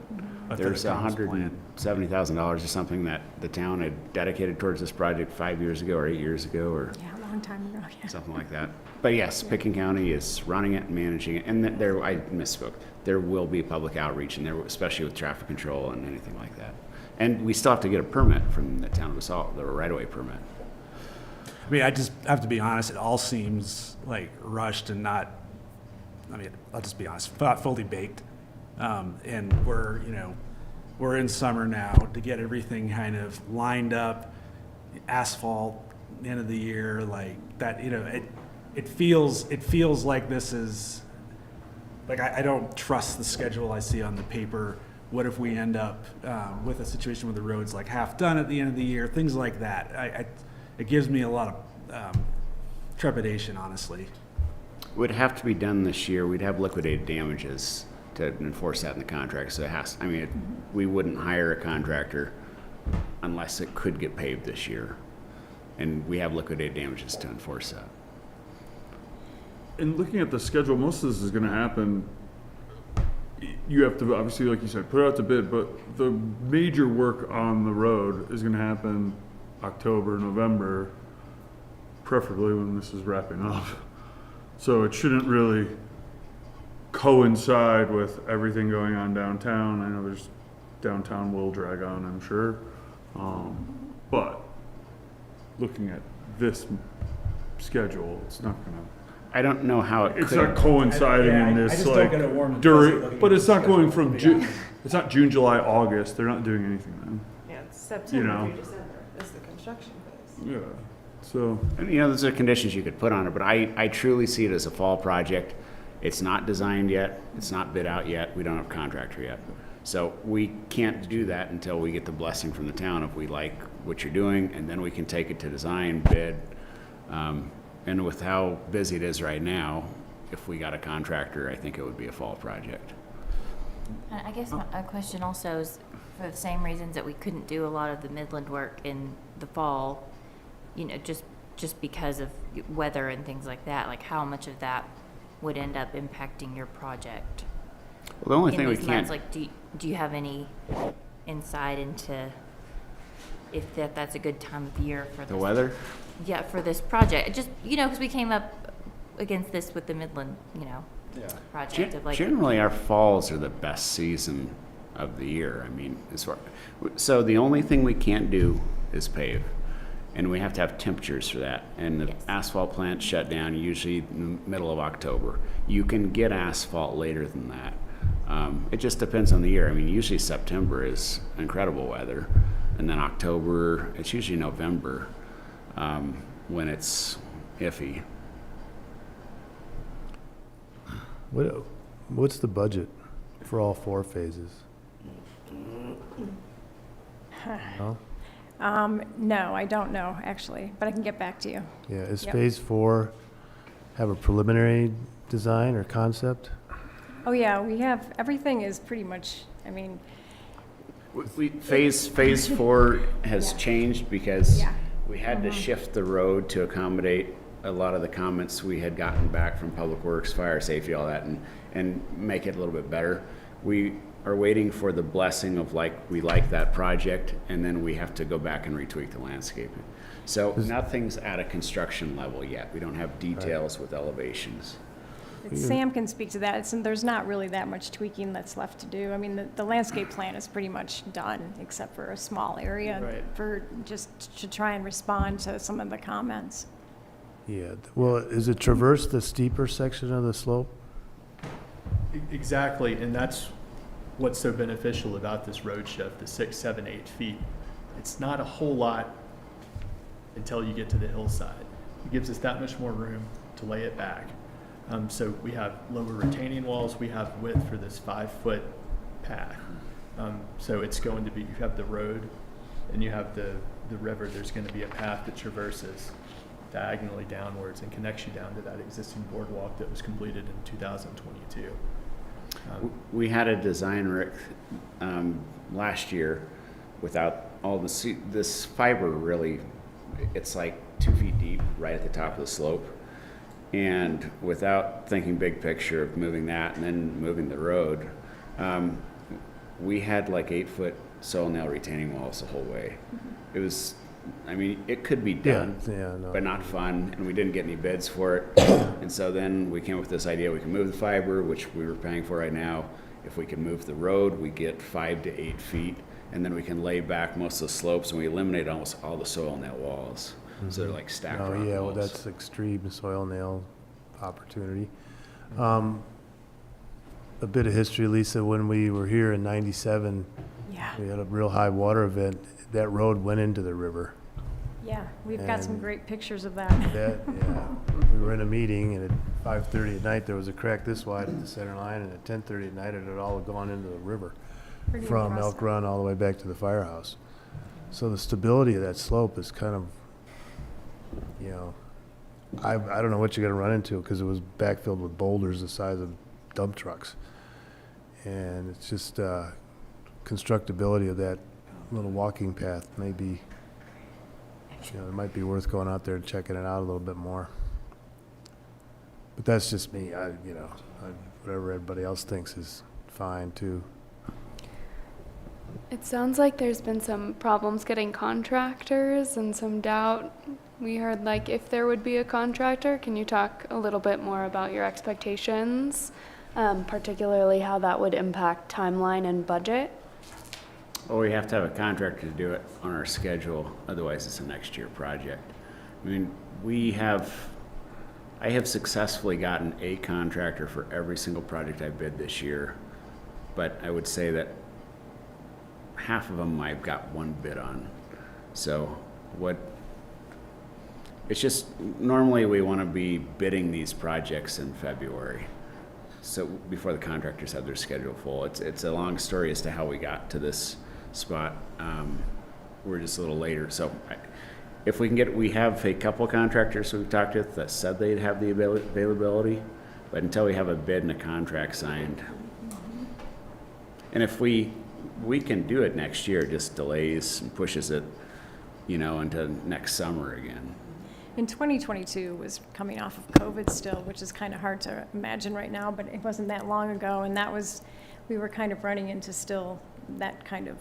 But
There's
the comms plan.
$170,000 or something that the town had dedicated towards this project 5 years ago or 8 years ago, or
Yeah, a long time ago, yeah.
something like that. But yes, Pickens County is running it and managing it, and I misspoke. There will be public outreach, and there, especially with traffic control and anything like that. And we still have to get a permit from the town of Basalt, the right-of-way permit.
I mean, I just have to be honest, it all seems like rushed and not, I mean, I'll just be honest, not fully baked. And we're in summer now to get everything kind of lined up, asphalt, end of the year, like that, it feels like this is, like I don't trust the schedule I see on the paper. What if we end up with a situation where the road's like half done at the end of the year, things like that. It gives me a lot of trepidation, honestly.
Would have to be done this year. We'd have liquidated damages to enforce that in the contract. So we wouldn't hire a contractor unless it could get paved this year. And we have liquidated damages to enforce that.
And looking at the schedule, most of this is going to happen. You have to, obviously, like you said, put it out to bid, but the major work on the road is going to happen October, November, preferably when this is wrapping up. So it shouldn't really coincide with everything going on downtown. I know there's downtown will drag on, I'm sure. But looking at this schedule, it's not gonna.
I don't know how it
It's
could.
not coinciding
I
in
just
this
don't
like
get it warm and fuzzy
during,
looking
but
at
it's
the
not going
schedule, to
from
be
June.
honest.
It's not June, July, August. They're not doing anything then.
Yeah, it's
You
September
know.
through December is the construction phase.
Yeah. So
And, you know, those are conditions you could put on it, but I truly see it as a fall project. It's not designed yet. It's not bid out yet. We don't have a contractor yet. So we can't do that until we get the blessing from the town if we like what you're doing, and then we can take it to design, bid. And with how busy it is right now, if we got a contractor, I think it would be a fall project.
And I guess my question also is, for the same reasons that we couldn't do a lot of the Midland work in the fall, you know, just because of weather and things like that, like how much of that would end up impacting your project?
Well, the only
in
thing we
these
can't.
months? Like, do you have any insight into if that's a good time of year for
The
this?
weather?
Yeah, for this project. It just, you know, because we came up against this with the Midland, you know, project of like.
Generally, our falls are the best season of the year. I mean, so the only thing we can't do is pave, and we have to have temperatures for that. And the asphalt plants shut down usually in the middle of October. You can get asphalt later than that. It just depends on the year. I mean, usually September is incredible weather, and then October, it's usually November when it's iffy.
What's the budget for all 4 phases? No?
No, I don't know, actually, but I can get back to you.
Yeah, is
Yep.
phase 4 have a preliminary design or concept?
Oh, yeah, we have, everything is pretty much, I mean,
Phase 4 has changed because
Yeah.
we had to shift the road to accommodate a lot of the comments we had gotten back from Public Works, fire safety, all that, and make it a little bit better. We are waiting for the blessing of we like that project, and then we have to go back and retweak the landscaping. So nothing's at a construction level yet. We don't have details with elevations.
Sam can speak to that. There's not really that much tweaking that's left to do. I mean, the landscape plan is pretty much done, except for a small area
Right.
for just to try and respond to some of the comments.
Yeah, well, is it traverse the steeper section of the slope?
Exactly, and that's what's so beneficial about this road shift, the 6, 7, 8 feet. It's not a whole lot until you get to the hillside. It gives us that much more room to lay it back. So we have lower retaining walls, we have width for this 5-foot path. So it's going to be, you have the road and you have the river, there's going to be a path that traverses diagonally downwards and connects you down to that existing boardwalk that was completed in 2022.
We had a design, Rick, last year without all this fiber really, it's like 2 feet deep right at the top of the slope. And without thinking big picture of moving that and then moving the road, we had 8-foot soil nail retaining walls the whole way. It was, I mean, it could be done, but not fun, and we didn't get any bids for it. And so then we came up with this idea, we can move the fiber, which we were paying for right now. If we can move the road, we get 5 to 8 feet, and then we can lay back most of the slopes, and we eliminate almost all the soil nail walls. So they're like stacked rock walls.
Oh, yeah, well, that's extreme soil nail opportunity. A bit of history, Lisa, when we were here in '97, we had a real high water event. That road went into the river.
Yeah, we've got some
And
great pictures of that.
We were in a meeting, and at 5:30 at night, there was a crack this wide at the center line, and at 10:30 at night, it had all gone into the river
Pretty
from
impressive.
Elk Run all the way back to the firehouse. So the stability of that slope is kind of, I don't know what you're gonna run into, because it was backfilled with boulders the size of dump trucks. And it's just, constructability of that little walking path may be, it might be worth going out there and checking it out a little bit more. But that's just me, whatever everybody else thinks is fine too.
It sounds like there's been some problems getting contractors and some doubt. We heard if there would be a contractor. Can you talk a little bit more about your expectations particularly how that would impact timeline and budget?
Well, we have to have a contractor to do it on our schedule, otherwise it's a next year project. I mean, I have successfully gotten a contractor for every single project I bid this year, but I would say that half of them I've got one bid on. So it's just, normally we want to be bidding these projects in February, so before the contractors have their schedule full. It's a long story as to how we got to this spot. We're just a little later, so if we can we have a couple contractors we've talked with that said they'd have the availability, but until we have a bid and a contract signed. And if we can do it next year, it just delays and pushes it, into next summer again.
In 2022 was coming off of COVID still, which is kind of hard to imagine right now, but it wasn't that long ago, and we were kind of running into still that kind of,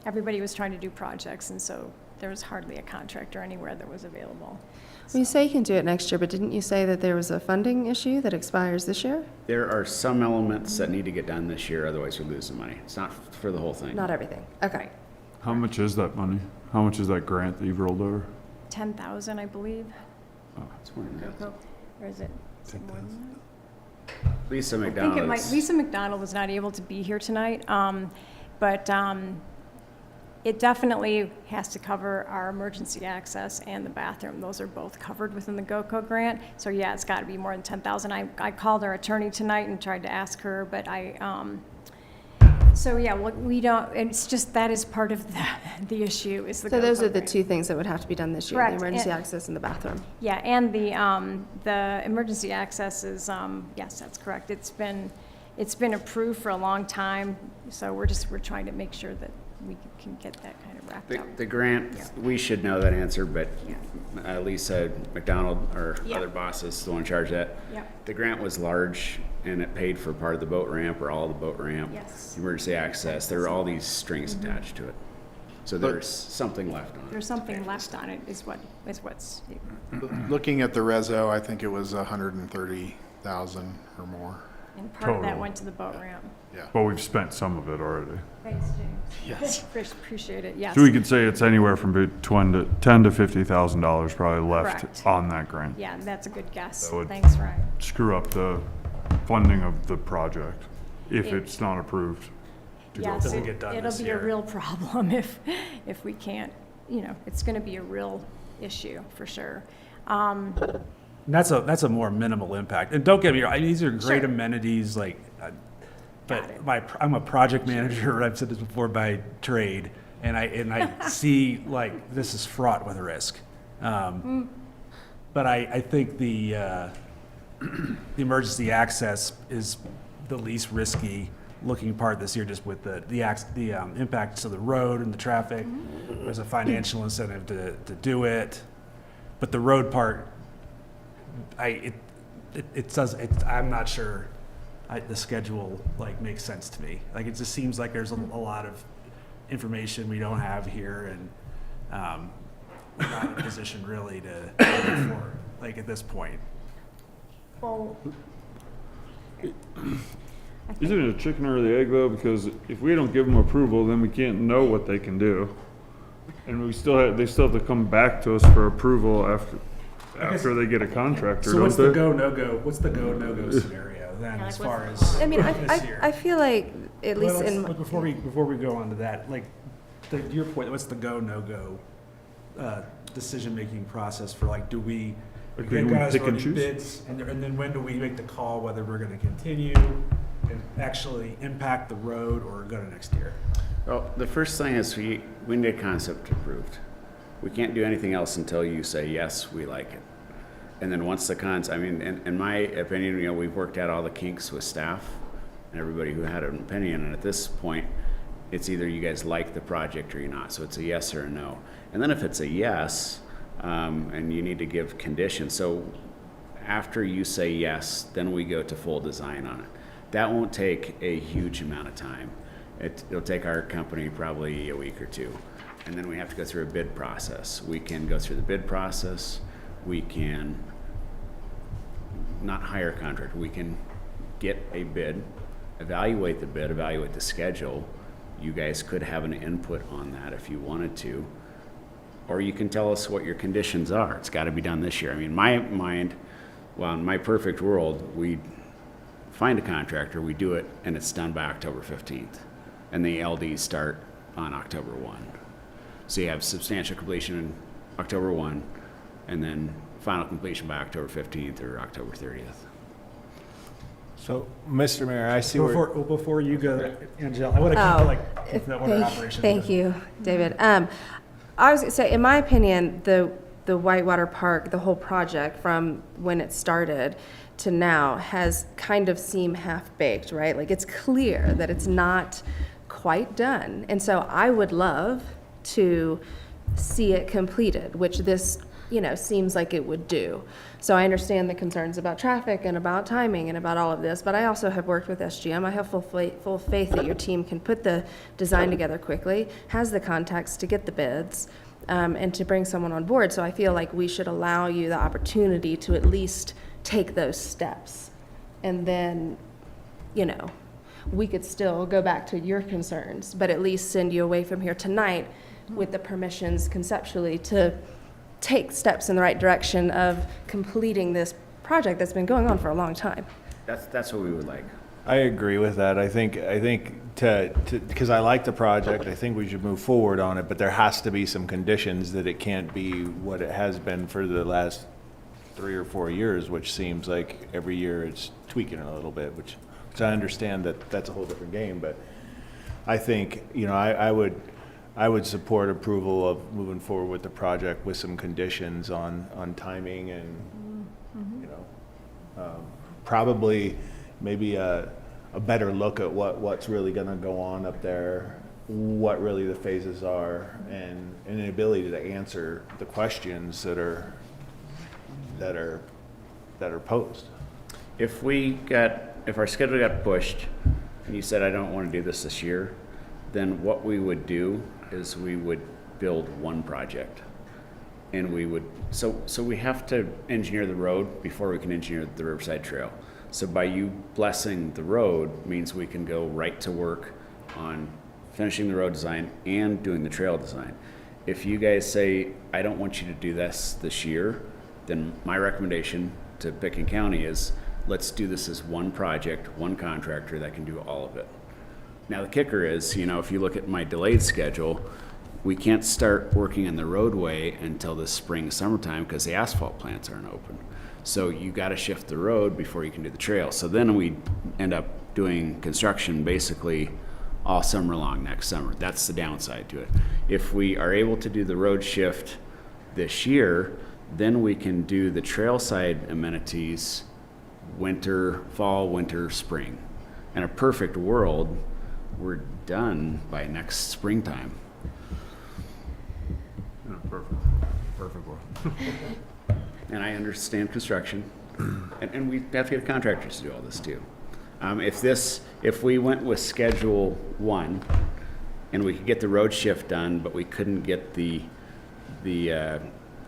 everybody was trying to do projects, and so there was hardly a contractor anywhere that was available.
Well, you say you can do it next year, but didn't you say that there was a funding issue that expires this year?
There are some elements that need to get done this year, otherwise we lose the money. It's not for the whole thing.
Not everything. Okay.
How much is that money? How much is that grant that you've rolled over?
10,000, I believe.
Oh, it's more than that.
Or is it more than
Lisa
that?
McDonald.
Lisa McDonald was not able to be here tonight, but it definitely has to cover our emergency access and the bathroom. Those are both covered within the GOCO grant. So yeah, it's got to be more than 10,000. I called our attorney tonight and tried to ask her, but so yeah, we don't, it's just, that is part of the issue is the
So
GOCO
those are the
grant.
two things that would have to be done this year,
Correct.
the emergency
And-
access and the bathroom.
Yeah, and the emergency access is, yes, that's correct. It's been approved for a long time, so we're trying to make sure that we can get that kind of wrapped up.
The grant, we should know that answer, but Lisa McDonald, our
Yeah.
other boss, is the one in charge of that.
Yeah.
The grant was large, and it paid for part of the boat ramp or all of the boat ramp.
Yes.
Emergency access, there are all these strings attached to it. So there's something left on it.
There's something left on it is what's,
Looking at the reso, I think it was 130,000 or more.
and part of that
Total.
went to the boat ramp.
Yeah.
Well, we've spent some of it already.
Thanks, James.
Yes.
Appreciate it, yes.
So we could say it's anywhere from $10,000 to $50,000 probably left
Correct.
on that grant.
Yeah, that's a good guess.
That would-
Thanks, Ryan.
Screw up the funding of the project if
It-
it's not approved. to go
Yes,
forward.
it'll be a real problem if we can't, it's gonna be a real issue, for sure.
And that's a more minimal impact. And don't get me wrong, these are great
Sure.
amenities, but I'm a project manager, I've said this before, by trade, and I see this is fraught with risk. But I think the emergency access is the least risky looking part this year, just with the impacts to the road and the traffic. There's a financial incentive to do it, but the road part, I'm not sure the schedule makes sense to me. It just seems like there's a lot of information we don't have here, and we're not in a position really to move forward, at this point.
Well,
Isn't it a chicken or the egg though? Because if we don't give them approval, then we can't know what they can do. And they still have to come back to us for approval after they get a contractor,
So what's
don't
the
they?
go, no-go, what's the go, no-go scenario then, as far as
I mean,
this year?
I feel like, at least
Well,
in,
before we go on to that, to your point, what's the go, no-go decision-making process for do we,
Like,
you
do we
guys
pick and
already
choose?
bids, and then when do we make the call whether we're gonna continue and actually impact the road or go to next year?
Well, the first thing is we need a concept approved. We can't do anything else until you say, yes, we like it. And then once the in my opinion, we've worked out all the kinks with staff and everybody who had an opinion. And at this point, it's either you guys like the project or you're not. So it's a yes or a no. And then if it's a yes, and you need to give conditions. So after you say yes, then we go to full design on it. That won't take a huge amount of time. It'll take our company probably a week or two. And then we have to go through a bid process. We can go through the bid process. We can not hire a contractor. We can get a bid, evaluate the bid, evaluate the schedule. You guys could have an input on that if you wanted to. Or you can tell us what your conditions are. It's got to be done this year. I mean, in my mind, well, in my perfect world, we find a contractor, we do it, and it's done by October 15th. And the LDs start on October 1. So you have substantial completion in October 1, and then final completion by October 15th or October 30th.
So, Mr. Mayor, I see
Before you go, Angela, I want to keep the order of operations.
Thank you, David. I was going to say, in my opinion, the Whitewater Park, the whole project from when it started to now has kind of seemed half-baked, right? Like, it's clear that it's not quite done. And so I would love to see it completed, which this, seems like it would do. So I understand the concerns about traffic and about timing and about all of this, but I also have worked with SGM. I have full faith that your team can put the design together quickly, has the contacts to get the bids, and to bring someone on board. So I feel like we should allow you the opportunity to at least take those steps. And then, we could still go back to your concerns, but at least send you away from here tonight with the permissions conceptually to take steps in the right direction of completing this project that's been going on for a long time.
That's what we would like.
I agree with that. I think because I like the project, I think we should move forward on it, but there has to be some conditions that it can't be what it has been for the last 3 or 4 years, which seems like every year it's tweaking a little bit, which I understand that that's a whole different game, but I think, I would support approval of moving forward with the project with some conditions on timing and, probably maybe a better look at what's really gonna go on up there, what really the phases are, and an ability to answer the questions that are posed.
If our schedule got pushed and you said, I don't want to do this year, then what we would do is we would build one project. And we would, so we have to engineer the road before we can engineer the Riverside Trail. So by you blessing the road means we can go right to work on finishing the road design and doing the trail design. If you guys say, I don't want you to do this year, then my recommendation to Pickens County is let's do this as one project, one contractor that can do all of it. Now the kicker is, if you look at my delayed schedule, we can't start working on the roadway until the spring, summertime because the asphalt plants aren't open. So you got to shift the road before you can do the trail. So then we end up doing construction basically all summer long next summer. That's the downside to it. If we are able to do the road shift this year, then we can do the trail side amenities fall, winter, spring. In a perfect world, we're done by next springtime.
Perfect world.
And I understand construction, and we have to get contractors to do all this too. If we went with schedule 1 and we could get the road shift done, but we couldn't get the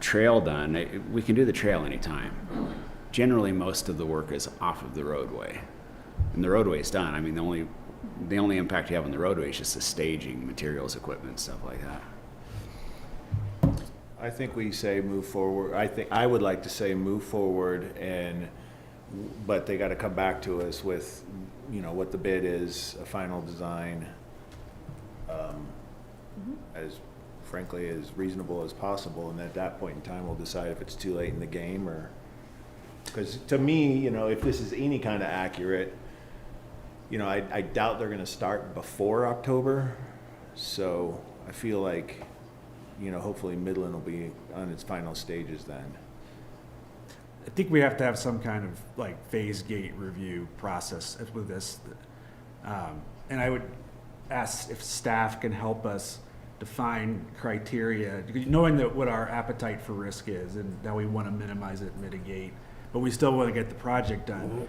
trail done, we can do the trail anytime. Generally, most of the work is off of the roadway, and the roadway is done. I mean, the only impact you have on the roadway is just the staging, materials, equipment, stuff like that.
I think we say move forward. I would like to say move forward, but they got to come back to us with, what the bid is, a final design, as frankly as reasonable as possible. And at that point in time, we'll decide if it's too late in the game or. Because to me, if this is any kind of accurate, I doubt they're going to start before October. So I feel like, hopefully Midland will be on its final stages then.
I think we have to have some kind of phase gate review process with this. And I would ask if staff can help us define criteria, knowing what our appetite for risk is and that we want to minimize it, mitigate, but we still want to get the project done.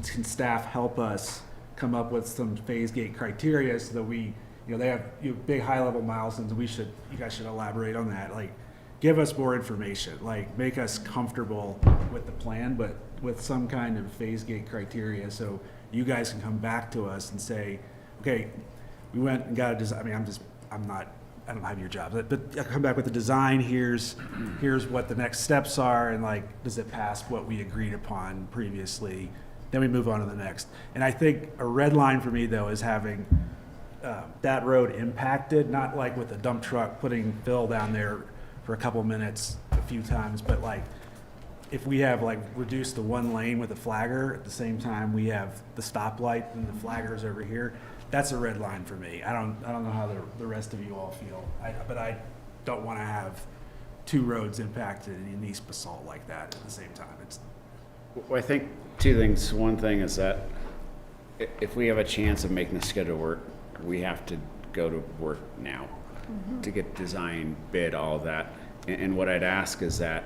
Can staff help us come up with some phase gate criteria so that we, they have big high level milestones. You guys should elaborate on that. give us more information, like make us comfortable with the plan, but with some kind of phase gate criteria, so you guys can come back to us and say, okay, we went and got a design. I mean, I don't have your job, but I come back with the design. Here's what the next steps are, and like, does it pass what we agreed upon previously? Then we move on to the next. And I think a red line for me though is having that road impacted, not like with a dump truck putting fill down there for a couple minutes a few times, but like if we have like reduced to one lane with a flagger at the same time we have the stoplight and the flaggers over here, that's a red line for me. I don't know how the rest of you all feel, but I don't want to have two roads impacted in East Basalt like that at the same time.
Well, I think two things. One thing is that if we have a chance of making the schedule work, we have to go to work now to get design, bid, all of that. And what I'd ask is that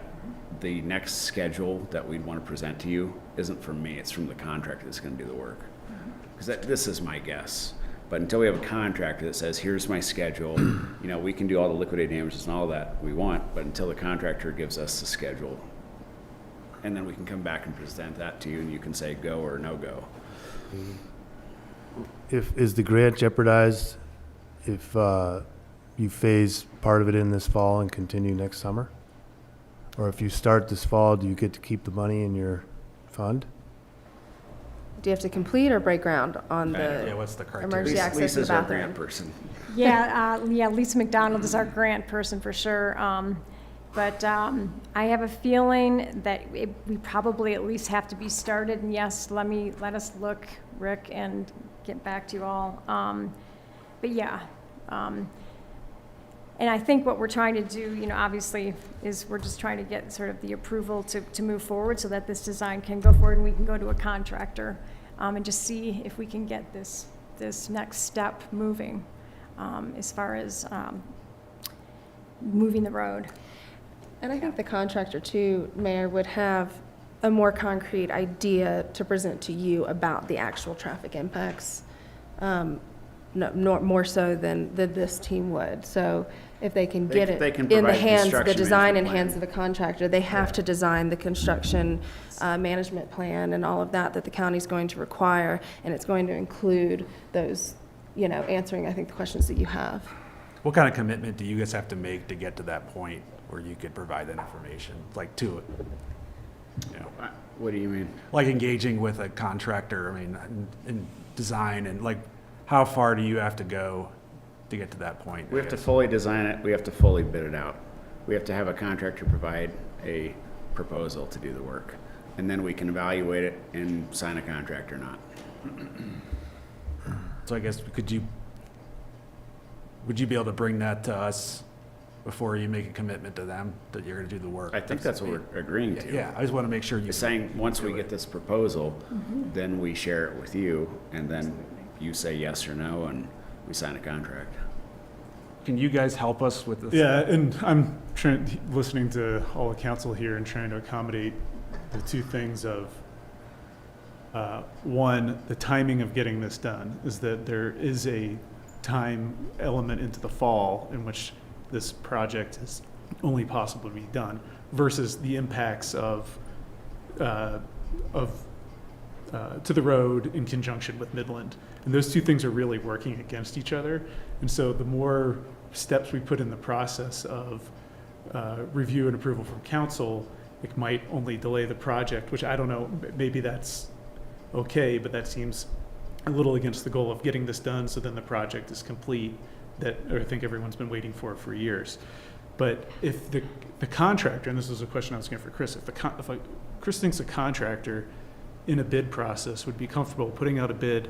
the next schedule that we'd want to present to you isn't from me, it's from the contractor that's going to do the work. Because this is my guess. But until we have a contractor that says, here's my schedule, you know, we can do all the liquidated damages and all that we want, but until the contractor gives us the schedule, and then we can come back and present that to you, and you can say go or no go.
Is the grant jeopardized if you phase part of it in this fall and continue next summer? Or if you start this fall, do you get to keep the money in your fund?
Do you have to complete or break ground on the
Yeah, what's the criteria?
emergency access to the
Lisa's our
bathroom?
grant person.
Yeah, Lisa McDonald is our grant person for sure. But I have a feeling that we probably at least have to be started. And yes, let us look, Rick, and get back to you all. But yeah, and I think what we're trying to do, you know, obviously, is we're just trying to get sort of the approval to move forward so that this design can go forward and we can go to a contractor and just see if we can get this next step moving as far as moving the road.
And I think the contractor too, Mayor, would have a more concrete idea to present to you about the actual traffic impacts, more so than this team would. So if they can get
They can
it in the
provide
hands, the
construction
design in
management
hands of a contractor, they have to design the construction management plan and all of that the county's going to require, and it's going to include those, you know, answering, I think, the questions that you have.
What kind of commitment do you guys have to make to get to that point where you could provide that information, like to it? You know,
What do you mean?
like engaging with a contractor, I mean, in design, and like, how far do you have to go to get to that point?
We have to fully design it, we have to fully bid it out. We have to have a contractor provide a proposal to do the work. And then we can evaluate it and sign a contract or not.
So I guess, would you be able to bring that to us before you make a commitment to them that you're gonna do the work?
I think that's what we're agreeing to.
Yeah, I just wanna make sure you.
It's saying, once we get this proposal, then we share it with you, and then you say yes or no, and we sign a contract.
Can you guys help us with this?
Yeah, and I'm listening to all the council here and trying to accommodate the two things of, one, the timing of getting this done, is that there is a time element into the fall in which this project is only possible to be done, versus the impacts of to the road in conjunction with Midland. And those two things are really working against each other. And so the more steps we put in the process of review and approval from council, it might only delay the project, which I don't know, maybe that's okay, but that seems a little against the goal of getting this done so then the project is complete, that I think everyone's been waiting for years. But if the contractor, and this is a question I was getting for Chris, if Chris thinks a contractor in a bid process would be comfortable putting out a bid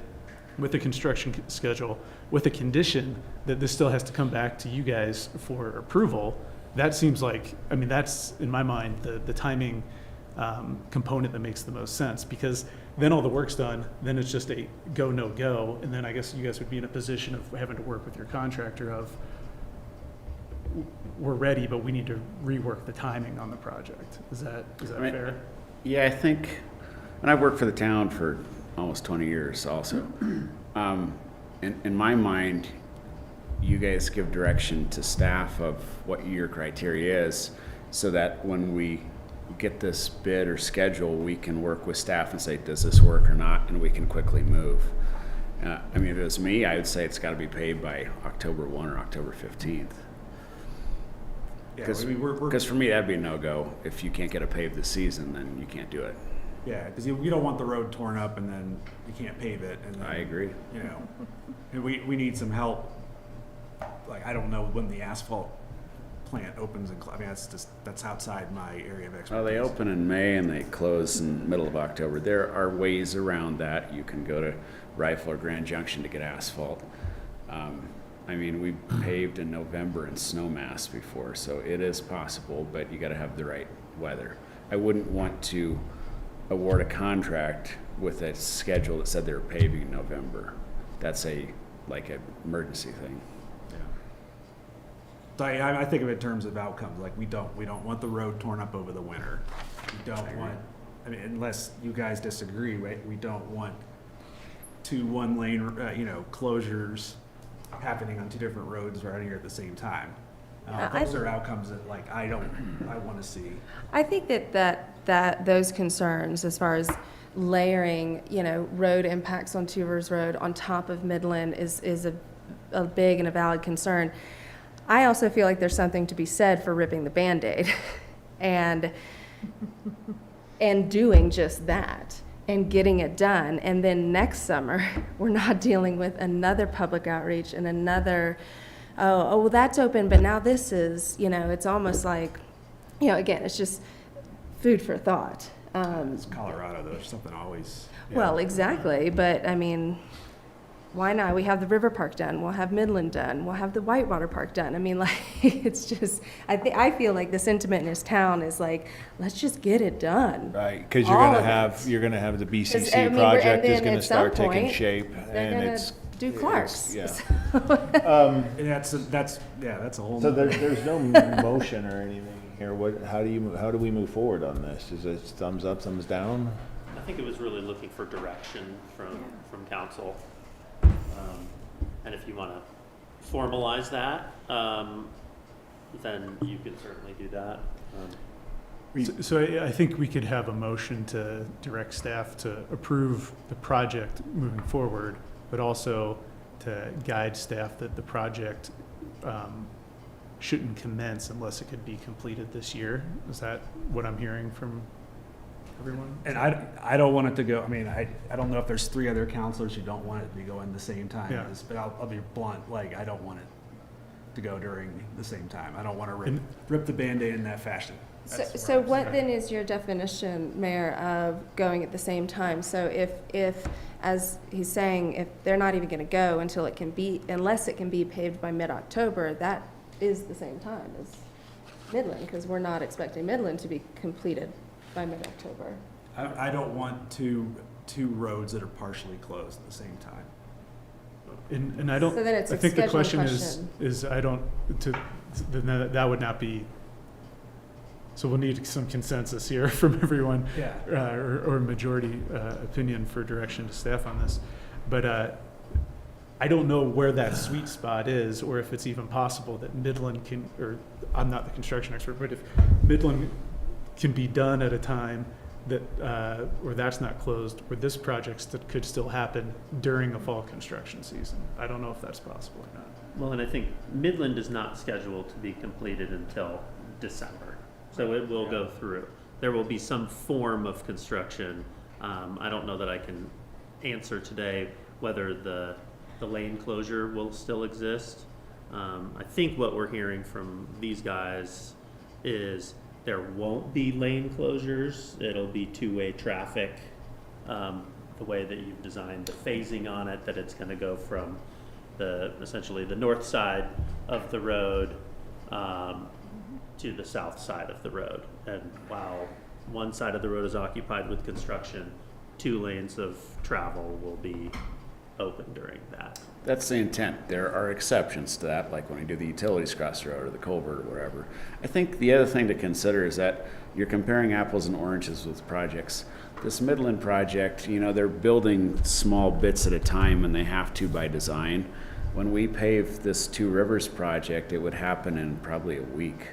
with a construction schedule, with a condition that this still has to come back to you guys for approval, that seems like, I mean, that's, in my mind, the timing component that makes the most sense, because then all the work's done, then it's just a go, no go, and then I guess you guys would be in a position of having to work with your contractor of, we're ready, but we need to rework the timing on the project. Is that fair?
Yeah, I think, and I've worked for the town for almost 20 years also. In my mind, you guys give direction to staff of what your criteria is, so that when we get this bid or schedule, we can work with staff and say, does this work or not, and we can quickly move. I mean, if it was me, I would say it's got to be paid by October 1 or October 15th.
Yeah,
Because for me, that'd be a no-go. If you can't get it paved this season, then you can't do it.
Yeah, because you don't want the road torn up and then you can't pave it. And then,
I agree.
You know, and we need some help. Like, I don't know when the asphalt plant opens, and I mean, that's outside my area of expertise.
Well, they open in May and they close in the middle of October. There are ways around that. You can go to Rifle or Grand Junction to get asphalt. I mean, we paved in November in snowmass before, so it is possible, but you got to have the right weather. I wouldn't want to award a contract with a schedule that said they were paving in November. That's like an emergency thing.
So I think of it in terms of outcomes. Like, we don't want the road torn up over the winter. We don't want, I mean, unless you guys disagree, right? We don't want 2 one-lane, closures happening on 2 different roads right here at the same time. Those are outcomes that, like, I want to see.
I think that those concerns, as far as layering, road impacts on Two Rivers Road on top of Midland is a big and a valid concern. I also feel like there's something to be said for ripping the Band-Aid and doing just that and getting it done. And then next summer, we're not dealing with another public outreach and another, well, that's open, but now this is, it's almost like, again, it's just food for thought.
It's Colorado, though. There's something always. Yeah.
Well, exactly. But, I mean, why not? We have the River Park done. We'll have Midland done. We'll have the Whitewater Park done. I mean, like, it's just, I feel like the sentiment in this town is like, let's just get it done.
Right, because you're gonna have the BCC project is gonna start taking shape, and it's
do Clark's.
Yeah.
And that's a whole.
So there's no motion or anything here. How do we move forward on this? Is it thumbs up, thumbs down?
I think it was really looking for direction from council. And if you want to formalize that, then you can certainly do that.
So I think we could have a motion to direct staff to approve the project moving forward, but also to guide staff that the project shouldn't commence unless it could be completed this year. Is that what I'm hearing from everyone?
And I don't want it to go, I mean, I don't know if there's 3 other counselors who don't want it to be going the same time.
Yeah.
But I'll be blunt, like, I don't want it to go during the same time. I don't want to rip the Band-Aid in that fashion.
So what then is your definition, Mayor, of going at the same time? So if, as he's saying, if they're not even going to go until unless it can be paved by mid-October, that is the same time as Midland, because we're not expecting Midland to be completed by mid-October.
I don't want two roads that are partially closed at the same time.
And I don't,
So then it's a
I think the
scheduling
question
question.
is that would not be, so we'll need some consensus here from everyone.
Yeah.
Or majority opinion for direction to staff on this. But I don't know where that sweet spot is, or if it's even possible that Midland can, or I'm not the construction expert, but if Midland can be done at a time that, where that's not closed, where this project could still happen during a fall construction season. I don't know if that's possible or not.
Well, and I think Midland is not scheduled to be completed until December. So it will go through. There will be some form of construction. I don't know that I can answer today whether the lane closure will still exist. I think what we're hearing from these guys is there won't be lane closures. It'll be two-way traffic. The way that you've designed the phasing on it, that it's going to go from essentially the north side of the road to the south side of the road. And while one side of the road is occupied with construction, 2 lanes of travel will be open during that.
That's the intent. There are exceptions to that, like when you do the utilities cross the road or the culvert or whatever. I think the other thing to consider is that you're comparing apples and oranges with projects. This Midland project, they're building small bits at a time and they have to by design. when we pave this Two Rivers project, it would happen in probably a week.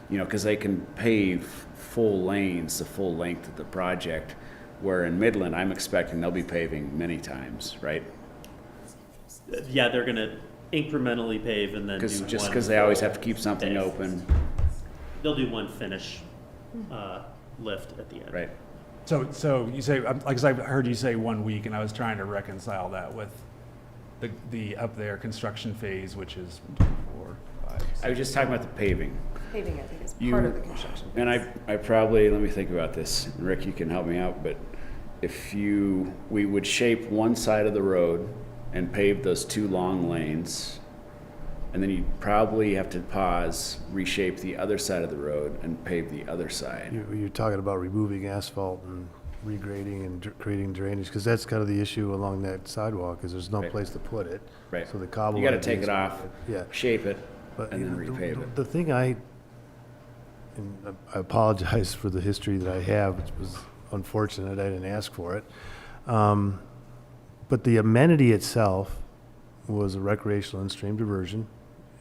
You know, because they can pave full lanes, the full length of the project, where in Midland, I'm expecting they'll be paving many times, right?
Yeah, they're gonna incrementally pave and then do
Just
one
because they always
full
have to keep something
pave.
open.
They'll do one finish lift at the end.
Right.
So you say, like, I heard you say 1 week, and I was trying to reconcile that with the up there construction phase, which is 4, 5, 6.
I was just talking about the paving.
Paving, I think, is
You-
part of the construction.
And I probably, let me think about this. Rick, you can help me out, but we would shape one side of the road and pave those 2 long lanes, and then you'd probably have to pause, reshape the other side of the road and pave the other side.
You're talking about removing asphalt and regrading and creating drainage, because that's kind of the issue along that sidewalk, is there's no
Right.
place to put it.
Right.
So the cobble.
You gotta
idea
take
is-
it off,
Yeah.
shape it,
But
and then
the-
repave it.
The thing and I apologize for the history that I have, which was unfortunate, I didn't ask for it. But the amenity itself was a recreational and stream diversion,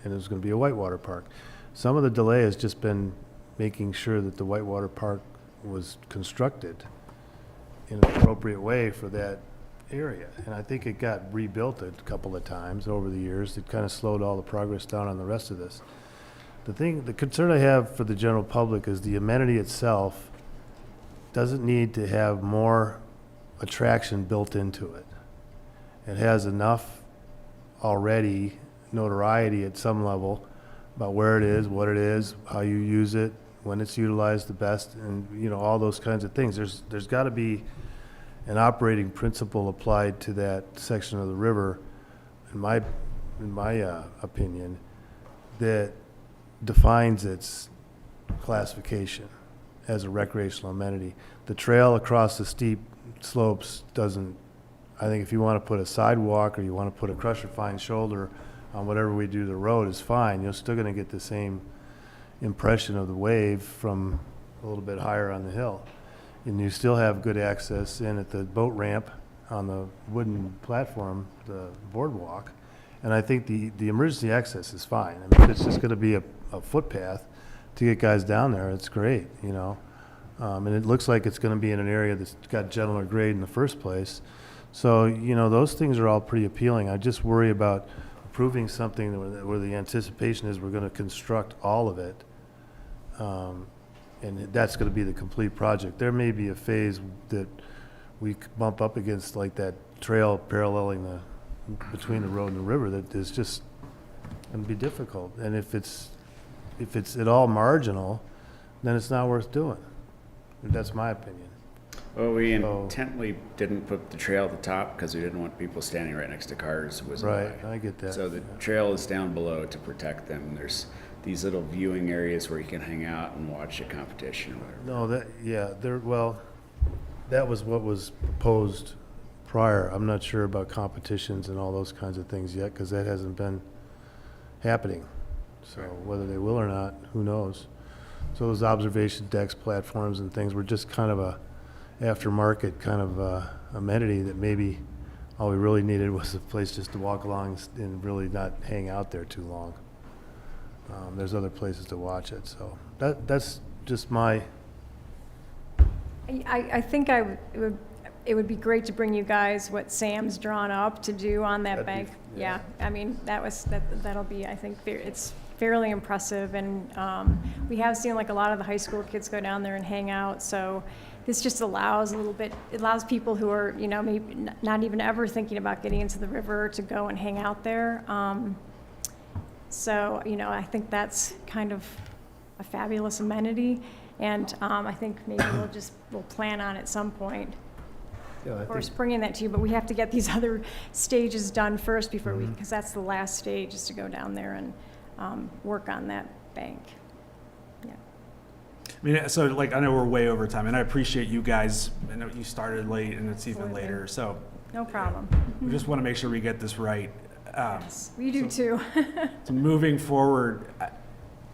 and it was gonna be a whitewater park. Some of the delay has just been making sure that the whitewater park was constructed in an appropriate way for that area. And I think it got rebuilt a couple of times over the years. It kind of slowed all the progress down on the rest of this. The concern I have for the general public is the amenity itself doesn't need to have more attraction built into it. It has enough already notoriety at some level about where it is, what it is, how you use it, when it's utilized the best, and, you know, all those kinds of things. There's got to be an operating principle applied to that section of the river, in my opinion, that defines its classification as a recreational amenity. The trail across the steep slopes doesn't, I think if you want to put a sidewalk or you want to put a crusher fine shoulder on whatever we do the road is fine. You're still going to get the same impression of the wave from a little bit higher on the hill. And you still have good access in at the boat ramp on the wooden platform, the boardwalk. And I think the emergency access is fine. I mean, if it's just going to be a footpath to get guys down there, it's great, you know. And it looks like it's going to be in an area that's got gentler grade in the first place. So, you know, those things are all pretty appealing. I just worry about approving something where the anticipation is we're going to construct all of it. And that's going to be the complete project. There may be a phase that we bump up against, like that trail paralleling between the road and the river, that is just going to be difficult. And if it's at all marginal, then it's not worth doing. That's my opinion.
Well, we intently didn't put the trail at the top because we didn't want people standing right next to cars.
Right, I get that.
So the trail is down below to protect them. There's these little viewing areas where you can hang out and watch a competition or whatever.
No, that was what was proposed prior. I'm not sure about competitions and all those kinds of things yet, because that hasn't been happening. So whether they will or not, who knows? So those observation decks, platforms and things were just kind of a aftermarket kind of amenity that maybe all we really needed was a place just to walk along and really not hang out there too long. There's other places to watch it, so that's just my.
I think it would be great to bring you guys what Sam's drawn up to do on that bank. Yeah, I mean, that'll be, I think, it's fairly impressive, and we have seen like a lot of the high school kids go down there and hang out, so this just allows it allows people who are, you know, maybe not even ever thinking about getting into the river to go and hang out there. So, you know, I think that's kind of a fabulous amenity, and I think maybe we'll plan on at some point.
Yeah,
Of course, bringing that to you, but we have to get these other stages done first before because that's the last stage, is to go down there and work on that bank. Yeah.
I mean, so like, I know we're way over time, and I appreciate you guys. I know you started late, and it's even
Absolutely.
later, so.
No problem.
We just want to make sure we get this right.
Yes, we do too.
So moving forward,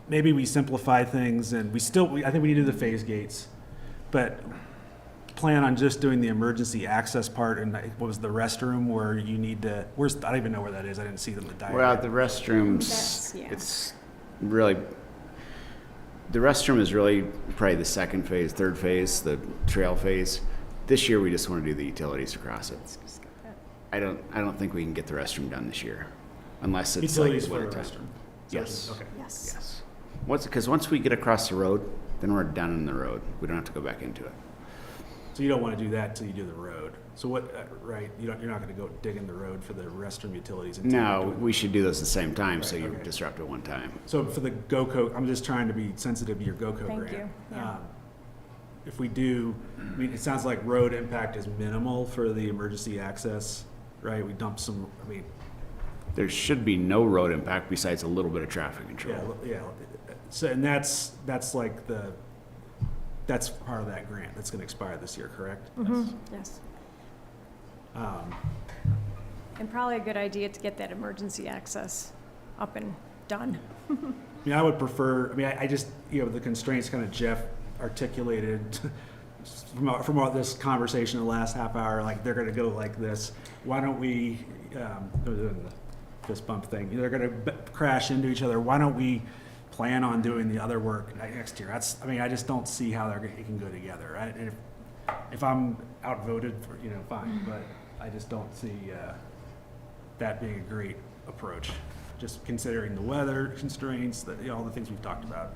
maybe we simplify things, and I think we need to do the phase gates, but plan on just doing the emergency access part, and what was the restroom where you need to, I don't even know where that is, I didn't see them in the diagram.
Well, the restrooms,
That's- yeah.
it's really, the restroom is really probably the second phase, third phase, the trail phase. This year, we just want to do the utilities across it. I don't think we can get the restroom done this year, unless it's
Utilities
like
for the
winter
restroom.
time.
So
Yes.
okay.
Yes. Because once we get across the road, then we're done in the road. We don't have to go back into it.
So you don't want to do that until you do the road. So what, right, you're not going to go dig in the road for the restroom utilities until you're
No,
doing-
we should do those at the same time, so
Right,
you
okay.
disrupt at one time.
So for the GoCo, I'm just trying to be sensitive to your GoCo
Thank
grant.
you, yeah.
If we do, I mean, it sounds like road impact is minimal for the emergency access, right? We dump some, I mean,
There should be no road impact besides a little bit of traffic control.
yeah. So, and that's like that's part of that grant that's going to expire this year, correct?
Yes.
Um,
And probably a good idea to get that emergency access up and done.
I mean, I would prefer, I mean, I just, the constraints kind of Jeff articulated from all this conversation in the last half hour, like they're gonna go like this. Why don't we, doing the fist bump thing, they're gonna crash into each other. Why don't we plan on doing the other work next year? I mean, I just don't see how it can go together. And if I'm outvoted for, fine, but I just don't see that being a great approach, just considering the weather constraints, all the things we've talked about.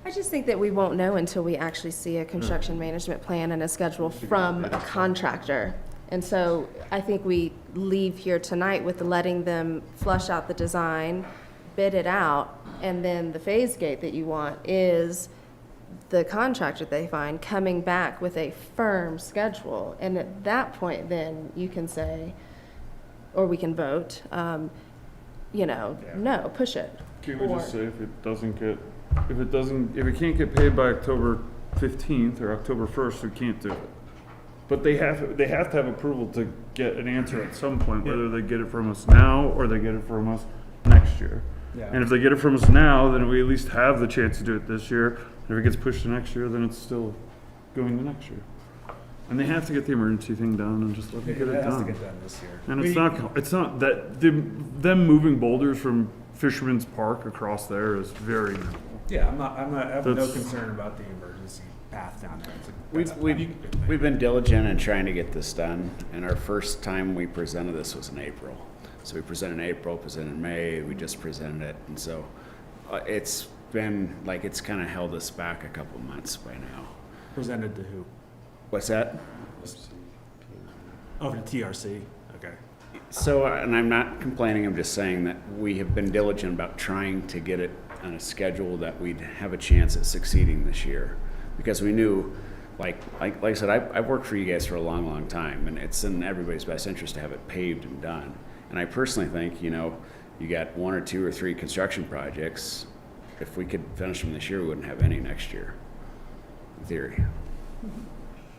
I just think that we won't know until we actually see a construction management plan and a schedule from a contractor. And so I think we leave here tonight with letting them flush out the design, bid it out, and then the phase gate that you want is the contractor they find coming back with a firm schedule. And at that point, then you can say, or we can vote, no, push it.
Can we just say if it can't get paid by October 15th or October 1st, we can't do it. But they have to have approval to get an answer at some point, whether they get it from us now or they get it from us next year.
Yeah.
And if they get it from us now, then we at least have the chance to do it this year. And if it gets pushed to next year, then it's still going to next year. And they have to get the emergency thing done and just let them get it
has to
done.
get done this year.
And it's not that, them moving boulders from Fisherman's Park across there is very minimal.
Yeah, I have no
That's-
concern about the emergency path down there.
We've been diligent in trying to get this done, and our first time we presented this was in April. So we presented in April, presented in May, we just presented it, and so it's been, like, it's kind of held us back a couple months by now.
Presented to who?
What's that?
Oh, the TRC, okay.
So, and I'm not complaining, I'm just saying that we have been diligent about trying to get it on a schedule that we'd have a chance at succeeding this year. Because we knew, like I said, I've worked for you guys for a long, long time, and it's in everybody's best interest to have it paved and done. And I personally think, you got 1 or 2 or 3 construction projects. If we could finish them this year, we wouldn't have any next year, in theory.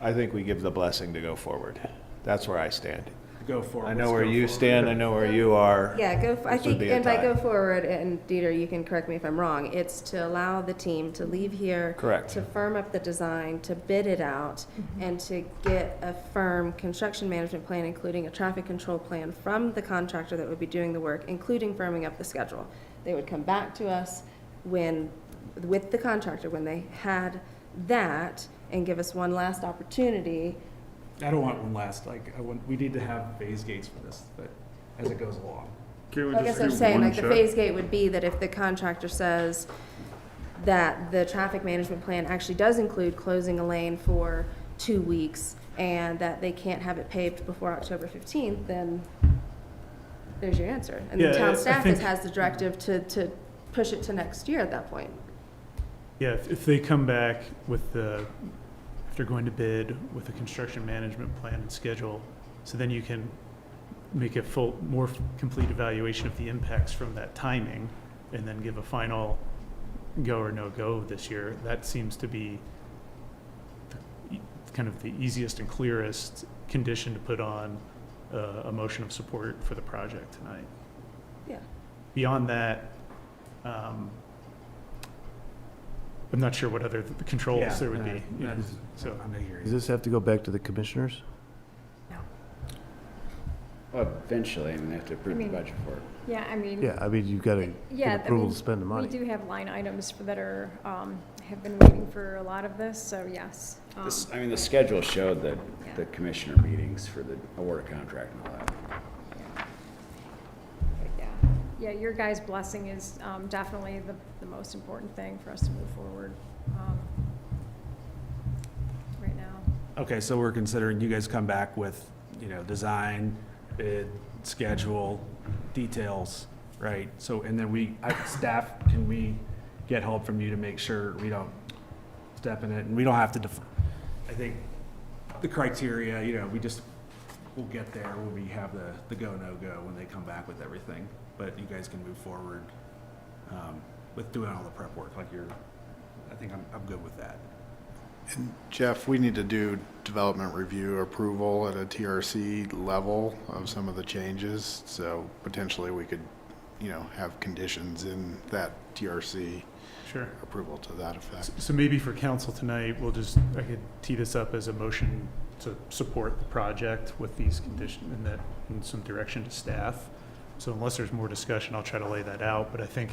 I think we give the blessing to go forward. That's where I stand.
Go forward.
I know where you stand, I know where you are.
Yeah, I
This would
think,
be a
and by
tie.
go forward, and Dieter, you can correct me if I'm wrong, it's to allow the team to leave here.
Correct.
To firm up the design, to bid it out, and to get a firm construction management plan, including a traffic control plan from the contractor that would be doing the work, including firming up the schedule. They would come back to us with the contractor, when they had that, and give us one last opportunity.
I don't want one last, we need to have phase gates for this, but as it goes along.
Can we
I
just
guess I'm
do
saying,
one
the
check?
phase gate would be that if the contractor says that the traffic management plan actually does include closing a lane for 2 weeks, and that they can't have it paved before October 15th, then there's your answer. And the
Yeah, I
town staff
think-
has the directive to push it to next year at that point.
Yeah, if they come back with if they're going to bid with a construction management plan and schedule, so then you can make a more complete evaluation of the impacts from that timing, and then give a final go or no-go this year. That seems to be kind of the easiest and clearest condition to put on a motion of support for the project tonight.
Yeah.
Beyond that, I'm not sure what other controls
Yeah,
there would be. Yeah.
that's-
So,
Does this have to go back to the commissioners?
Well, eventually, I mean, they have to approve the
mean,
budget for it.
Yeah, I mean.
Yeah, I mean, you've got to
Yeah,
get approval
I mean,
to spend the money.
We do have line items that are, have been waiting for a lot of this, so yes.
This, I mean, the schedule showed that the commissioner meetings for the award of contract and all that.
Yeah, your guys' blessing is definitely the most important thing for us to move forward right now.
Okay, so we're considering you guys come back with, design, bid, schedule, details, right? So, and then staff, can we get help from you to make sure we don't step in it? And we don't have to, I think, the criteria, we'll get there when we have the go, no go, when they come back with everything. But you guys can move forward with doing all the prep work, I think I'm good with that.
And Jeff, we need to do development review approval at a TRC level of some of the changes. So potentially we could, have conditions in that TRC
sure.
approval to that effect.
So maybe for council tonight, I could tee this up as a motion to support the project with these conditions and some direction to staff. So unless there's more discussion, I'll try to lay that out. But I think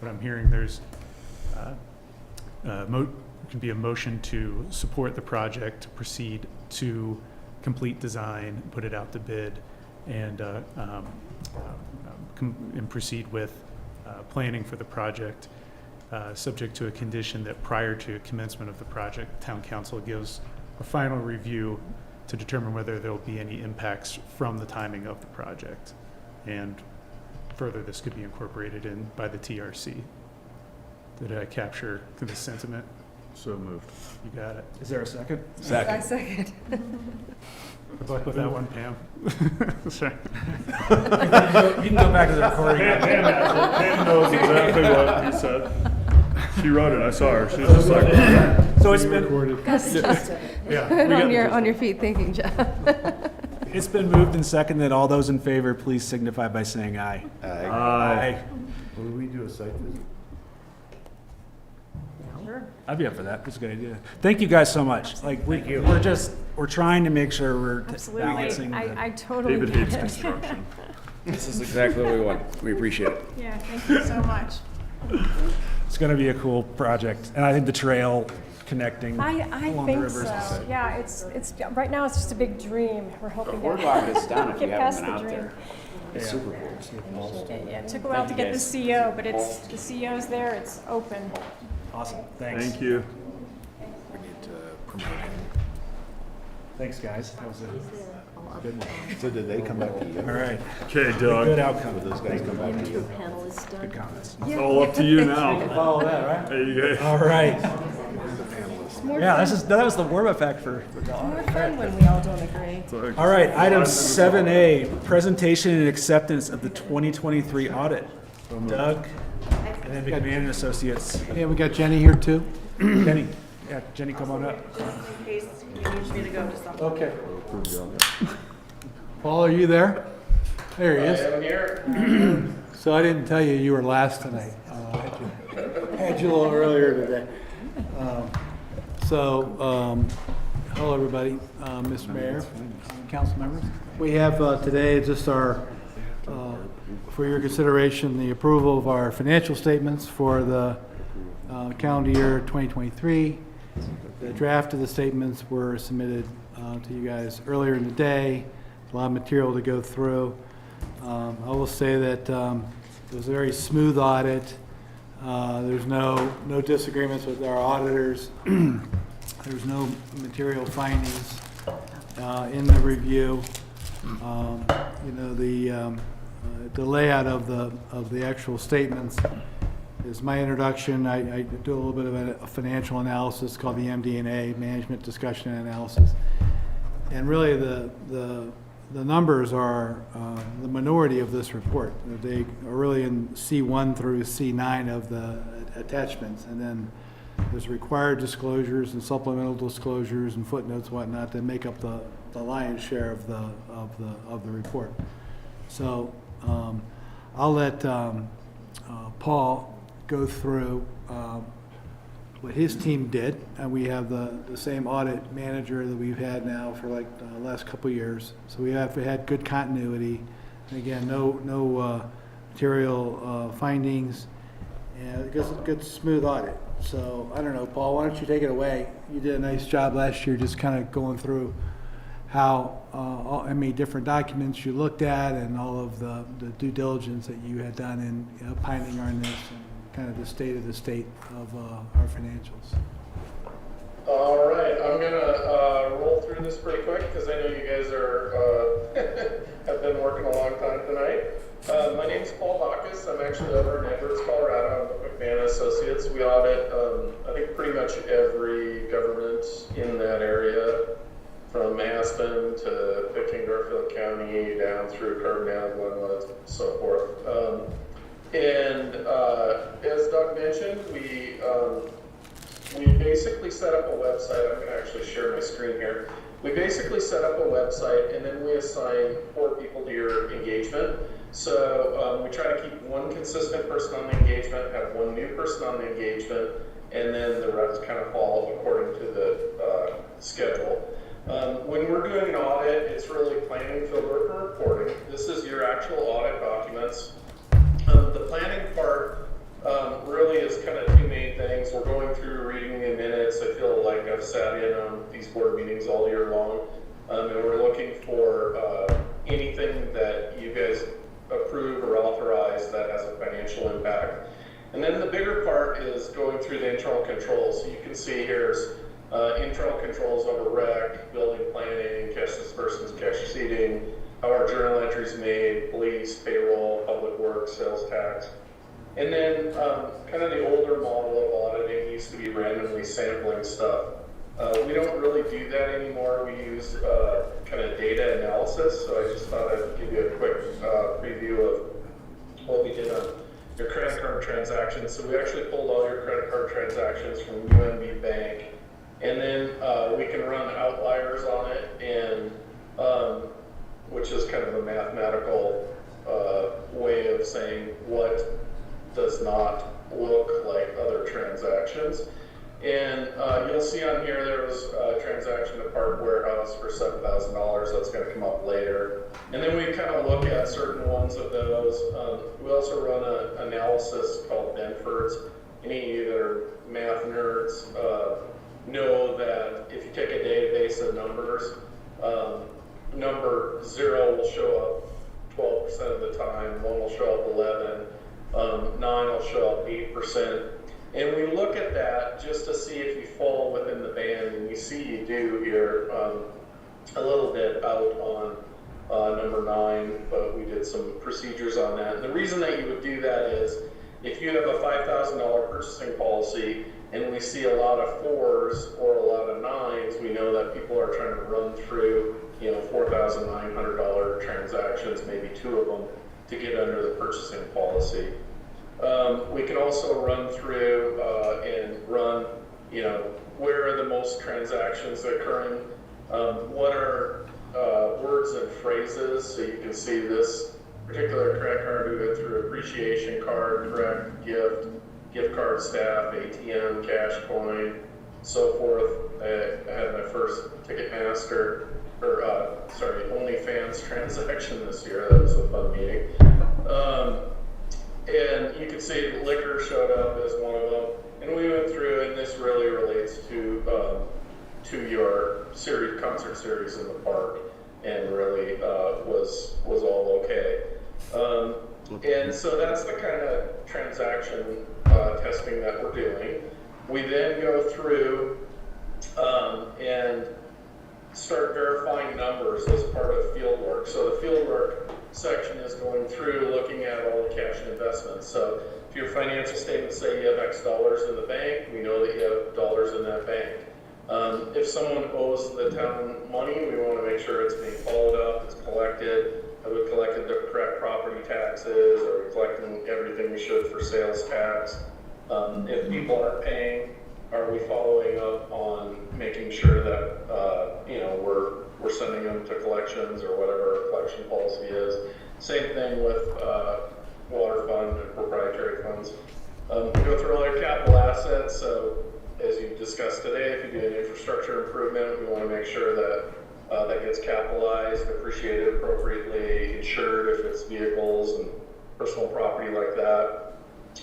what I'm hearing, there's can be a motion to support the project, to proceed to complete design, put it out to bid, and proceed with planning for the project, subject to a condition that prior to commencement of the project, town council gives a final review to determine whether there will be any impacts from the timing of the project. And further, this could be incorporated in by the TRC. Did I capture the sentiment?
So moved.
You got it.
Is there a second?
I second.
Good luck with that one, Pam. Sorry.
You can go back to the recording.
Pam knows exactly what he said. She wrote it, I saw her. She was just like,
So it's been,
On your feet thinking, Jeff.
it's been moved and seconded. All those in favor, please signify by saying aye.
Aye.
Will we do a site visit?
I'd be up for that. That's a good idea. Thank you guys so much. We're trying to make sure we're balancing.
Absolutely. I totally
David
get
hates
it.
construction.
This is exactly what we want. We appreciate it.
Yeah, thank you so much.
It's going to be a cool project. And I think the trail connecting
I
along the
think
rivers.
so. Yeah, it's right now it's just a big dream. We're hoping to
Boardwalk is done if you
get
haven't
past
been
the
out
dream.
there. It's super cool.
Yeah, it took a while to get the CO, but the CO's there. It's open.
Awesome. Thanks.
Thank you.
We need to promote him.
Thanks, guys. That was a good one.
So did they come back to you?
All right.
Okay,
Good
Doug.
outcome.
Will those guys come back to you?
Good comments.
It's all up to you now.
Follow that, right?
There you go.
All right.
More
Yeah,
fun.
that was the warm-up act for.
More fun when we all don't agree.
All right, item 7A, presentation and acceptance of the 2023 audit. Doug, and then McMahon and Associates.
Yeah, we got Jenny here too.
Jenny, Jenny, come on up.
Okay. Paul, are you there? There he is.
I'm here.
So I didn't tell you you were last tonight. Had you a little earlier today. Hello, everybody, Mr. Mayor, council members. We have today just our, for your consideration, the approval of our financial statements for the calendar year 2023. The draft of the statements were submitted to you guys earlier in the day. A lot of material to go through. I will say that it was a very smooth audit. There's no disagreements with our auditors. There's no material findings in the review. The layout of the actual statements is my introduction. I do a little bit of a financial analysis called the MD&A, Management Discussion and Analysis. And really the numbers are the minority of this report. They are really in C1 through C9 of the attachments, and then there's required disclosures and supplemental disclosures and footnotes, whatnot, that make up the lion's share of the report. So I'll let Paul go through what his team did, and we have the same audit manager that we've had now for like the last couple of years. So we had good continuity. And again, no material findings, and good smooth audit. So I don't know, Paul, why don't you take it away? You did a nice job last year, just kind of going through how how many different documents you looked at and all of the due diligence that you had done in opining on this and kind of the state of our financials.
All right, I'm gonna roll through this pretty quick because I know you guys are have been working a long time tonight. My name is Paul Bacchus. I'm actually over in Edwards, Colorado. I'm with McMahon Associates. We audit, I think, pretty much every government in that area, from Aspen to Picking, Garfield County, down through Carbondale, Glenwood, so forth. As Doug mentioned, we basically set up a website. I'm going to actually share my screen here. We basically set up a website, and then we assign 4 people to your engagement. So we try to keep one consistent person on the engagement, have one new person on the engagement, and then the rest kind of fall according to the schedule. When we're doing an audit, it's really planning, fieldwork, and reporting. This is your actual audit documents. The planning part really is kind of 2 main things. We're going through reading the minutes. I feel like I've sat in on these board meetings all year long, and we're looking for anything that you guys approve or authorize that has a financial impact. And then the bigger part is going through the internal controls. So you can see here's internal controls over rec, building planning, cash disbursements, cash receipting, how our journal entries made, police, payroll, public works, sales tax. And then kind of the older model of auditing used to be randomly sampling stuff. We don't really do that anymore. We use kind of data analysis. So I just thought I'd give you a quick preview of what we did on your credit card transactions. So we actually pulled all your credit card transactions from UMB Bank. And then we can run outliers on it, and which is kind of a mathematical way of saying what does not look like other transactions. And you'll see on here there was a transaction to Park Warehouse for $7,000. That's going to come up later. And then we kind of look at certain ones of those. We also run an analysis called Benford's. Any of you that are math nerds know that if you take a database of numbers, number 0 will show up 12% of the time, 1 will show up 11, 9 will show up 8%. And we look at that just to see if you fall within the band, and you see you do here a little bit out on number 9, but we did some procedures on that. And the reason that you would do that is if you have a $5,000 purchasing policy and we see a lot of 4s or a lot of 9s, we know that people are trying to run through, $4,900 transactions, maybe 2 of them, to get under the purchasing policy. We can also run through and run, where are the most transactions occurring? What are words and phrases? So you can see this particular credit card, we went through appreciation card, direct, gift card, staff, ATM, cash coin, so forth. I had my first Ticketmaster, OnlyFans transaction this year. That was a fun meeting. And you can see liquor showed up as one of them. And we went through, and this really relates to your concert series in the park, and really was all okay. And so that's the kind of transaction testing that we're doing. We then go through and start verifying numbers as part of field work. So the field work section is going through looking at all the cash and investments. So if your financial statements say you have X dollars in the bank, we know that you have dollars in that bank. If someone owes the town money, we want to make sure it's being followed up, it's collected. Have we collected the correct property taxes? Are we collecting everything we should for sales tax? If people aren't paying, are we following up on making sure that we're sending them to collections or whatever our collection policy is? Same thing with water fund and proprietary funds. We go through all your capital assets. So as you discussed today, if you do an infrastructure improvement, we want to make sure that that gets capitalized, appreciated appropriately, insured if it's vehicles and personal property like that.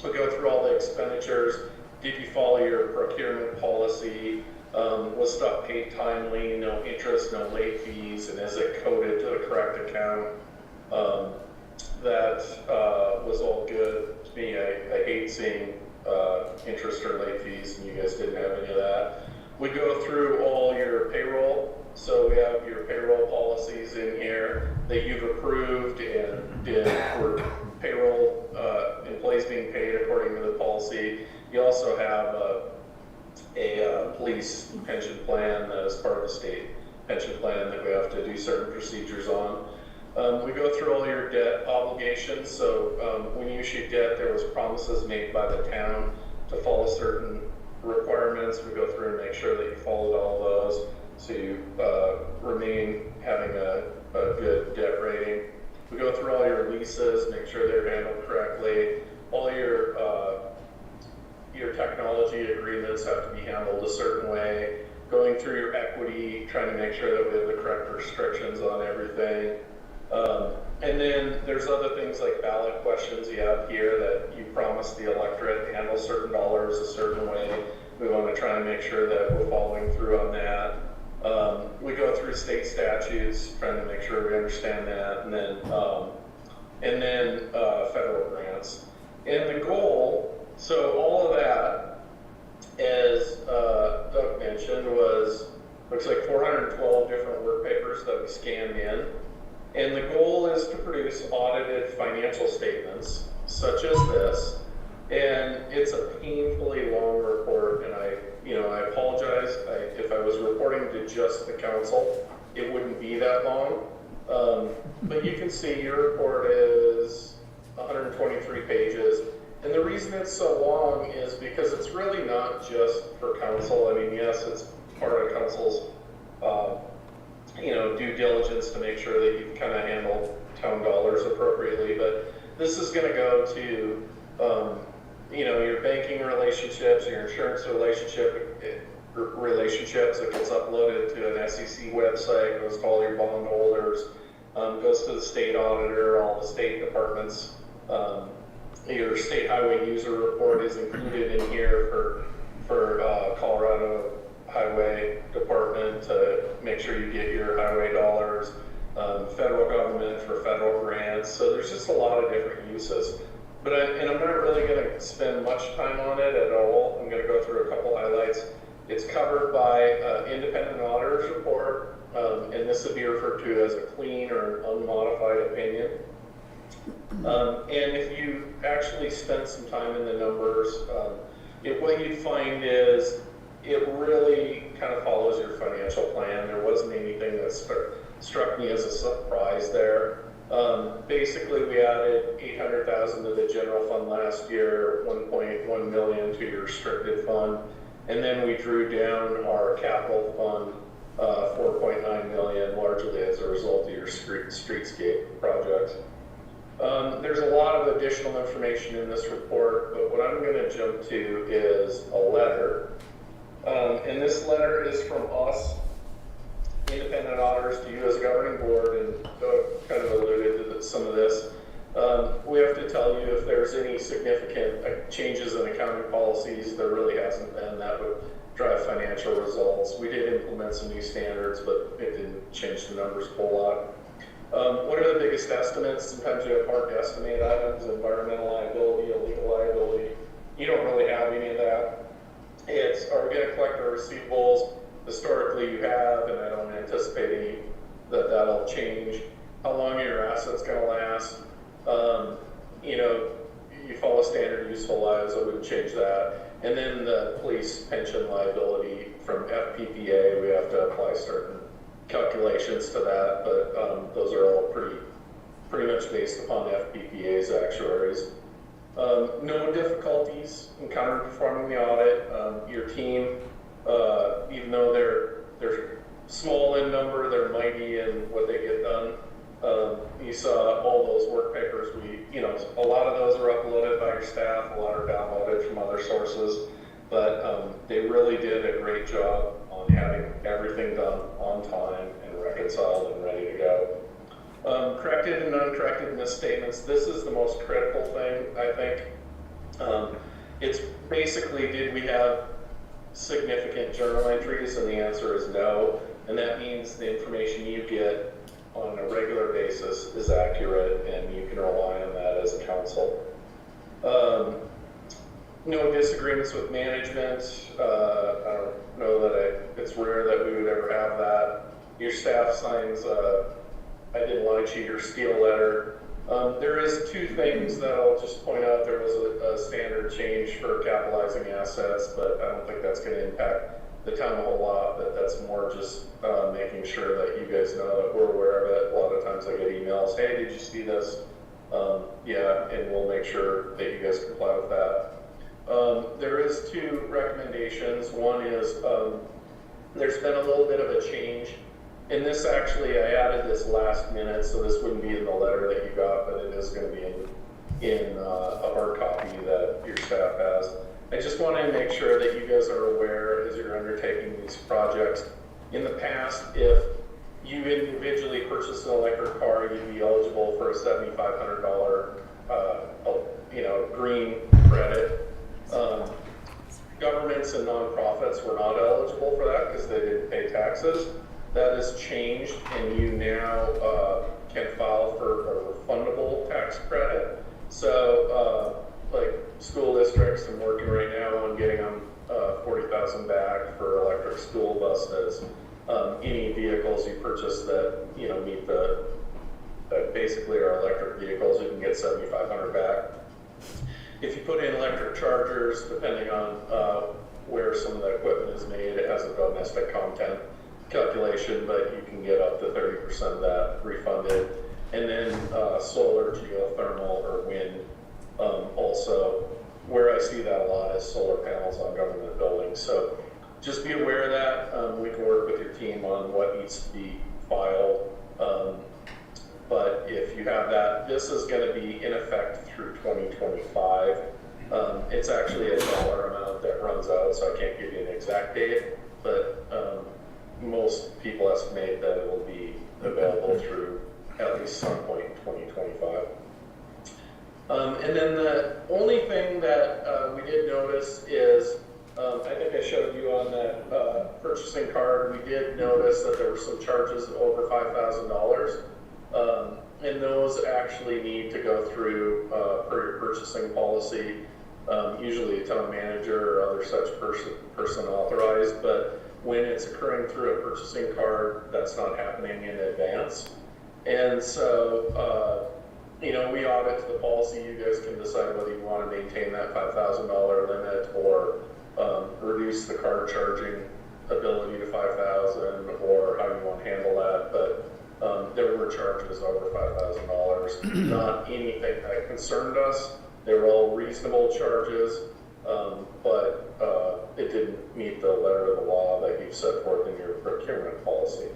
We go through all the expenditures. Did you follow your procurement policy? Was stuff paid timely, no interest, no late fees, and is it coded to the correct account? That was all good to me. I hate seeing interest or late fees, and you guys didn't have any of that. We go through all your payroll. So we have your payroll policies in here that you've approved and did for payroll employees being paid according to the policy. You also have a police pension plan that is part of the state pension plan that we have to do certain procedures on. We go through all your debt obligations. So when you issue debt, there was promises made by the town to follow certain requirements. We go through and make sure that you followed all those, so you remain having a good debt rating. We go through all your leases, make sure they're handled correctly. All your technology agreements have to be handled a certain way. Going through your equity, trying to make sure that we have the correct restrictions on everything. And then there's other things like ballot questions you have here that you promise the electorate to handle certain dollars a certain way. We want to try and make sure that we're following through on that. We go through state statutes, trying to make sure we understand that, and then federal grants. And the goal, so all of that, as Doug mentioned, looks like 412 different work papers that we scanned in. And the goal is to produce audited financial statements, such as this. And it's a painfully long report, and I apologize. If I was reporting to just the council, it wouldn't be that long. But you can see your report is 123 pages. And the reason it's so long is because it's really not just for council. I mean, yes, it's part of council's due diligence to make sure that you've kind of handled town dollars appropriately. But this is going to go to your banking relationships, your insurance relationships. It gets uploaded to an SEC website, goes to all your bondholders, goes to the state auditor, all the state departments. Your state highway user report is included in here for Colorado Highway Department to make sure you get your highway dollars, federal government for federal grants. So there's just a lot of different uses. I'm not really going to spend much time on it at all. I'm going to go through a couple highlights. It's covered by independent auditor's report, and this would be referred to as a clean or an unmodified opinion. And if you actually spent some time in the numbers, what you'd find is it really kind of follows your financial plan. There wasn't anything that struck me as a surprise there. Basically, we added $800,000 to the general fund last year, $1.1 million to your restricted fund, and then we drew down our capital fund, $4.9 million, largely as a result of your streetscape projects. There's a lot of additional information in this report, but what I'm going to jump to is a letter. And this letter is from us, independent auditors, to you as governing board, and Doug kind of alluded to some of this. We have to tell you if there's any significant changes in accounting policies. There really hasn't been. That would drive financial results. We did implement some new standards, but it didn't change the numbers a whole lot. What are the biggest estimates? Sometimes you have hard to estimate items, environmental liability, illegal liability. You don't really have any of that. It's, are we going to collect our receivables? Historically you have, and I don't anticipate that'll change. How long are your assets going to last? You follow standard useful lives, I wouldn't change that. And then the police pension liability from FPPA, we have to apply certain calculations to that, but those are all pretty much based upon FPPA's actuaries. No difficulties in counterperforming the audit. Your team, even though they're small in number, they're mighty in what they get done. You saw all those work papers. A lot of those are uploaded by your staff. A lot are downloaded from other sources. but they really did a great job on having everything done on time and reconciled and ready to go. Corrected and uncorrected misstatements. This is the most critical thing, I think. It's basically, did we have significant journal entries? And the answer is no. And that means the information you get on a regular basis is accurate and you can rely on that as a council. No disagreements with management. I don't know that it's rare that we would ever have that. Your staff signs I didn't lie, cheat, or steal letter. There is two things that I'll just point out. There was a standard change for capitalizing assets, but I don't think that's going to impact the town a whole lot, but that's more just making sure that you guys know that we're aware of it. A lot of times I get emails, hey, did you see this? Yeah, and we'll make sure that you guys comply with that. There is two recommendations. One is there's been a little bit of a change. And this actually, I added this last minute, so this wouldn't be in the letter that you got, but it is going to be in a hard copy that your staff has. I just want to make sure that you guys are aware as you're undertaking these projects. In the past, if you individually purchased an electric car, you'd be eligible for a $7,500 green credit. Governments and nonprofits were not eligible for that because they didn't pay taxes. That has changed, and you now can file for a refundable tax credit. So, like school districts, I'm working right now on getting them $40,000 back for electric school buses. Any vehicles you purchase that meet the basically are electric vehicles, you can get $7,500 back. If you put in electric chargers, depending on where some of the equipment is made, it has a domestic content calculation, but you can get up to 30% of that refunded. And then solar, geothermal, or wind. Also, where I see that a lot is solar panels on government buildings. So just be aware of that. We can work with your team on what needs to be filed. But if you have that, this is going to be in effect through 2025. It's actually a dollar amount that runs out, so I can't give you an exact date, but most people estimate that it will be available through at least some point in 2025. And then the only thing that we did notice is, I think I showed you on that purchasing card, we did notice that there were some charges over $5,000. And those actually need to go through per your purchasing policy, usually a town manager or other such person authorized, but when it's occurring through a purchasing card, that's not happening in advance. And so, we audit the policy. You guys can decide whether you want to maintain that $5,000 limit or reduce the card charging ability to $5,000 or how you want to handle that. But there were charges over $5,000. Not anything that concerned us. They were all reasonable charges, but it didn't meet the letter of the law that you've set forth in your procurement policy.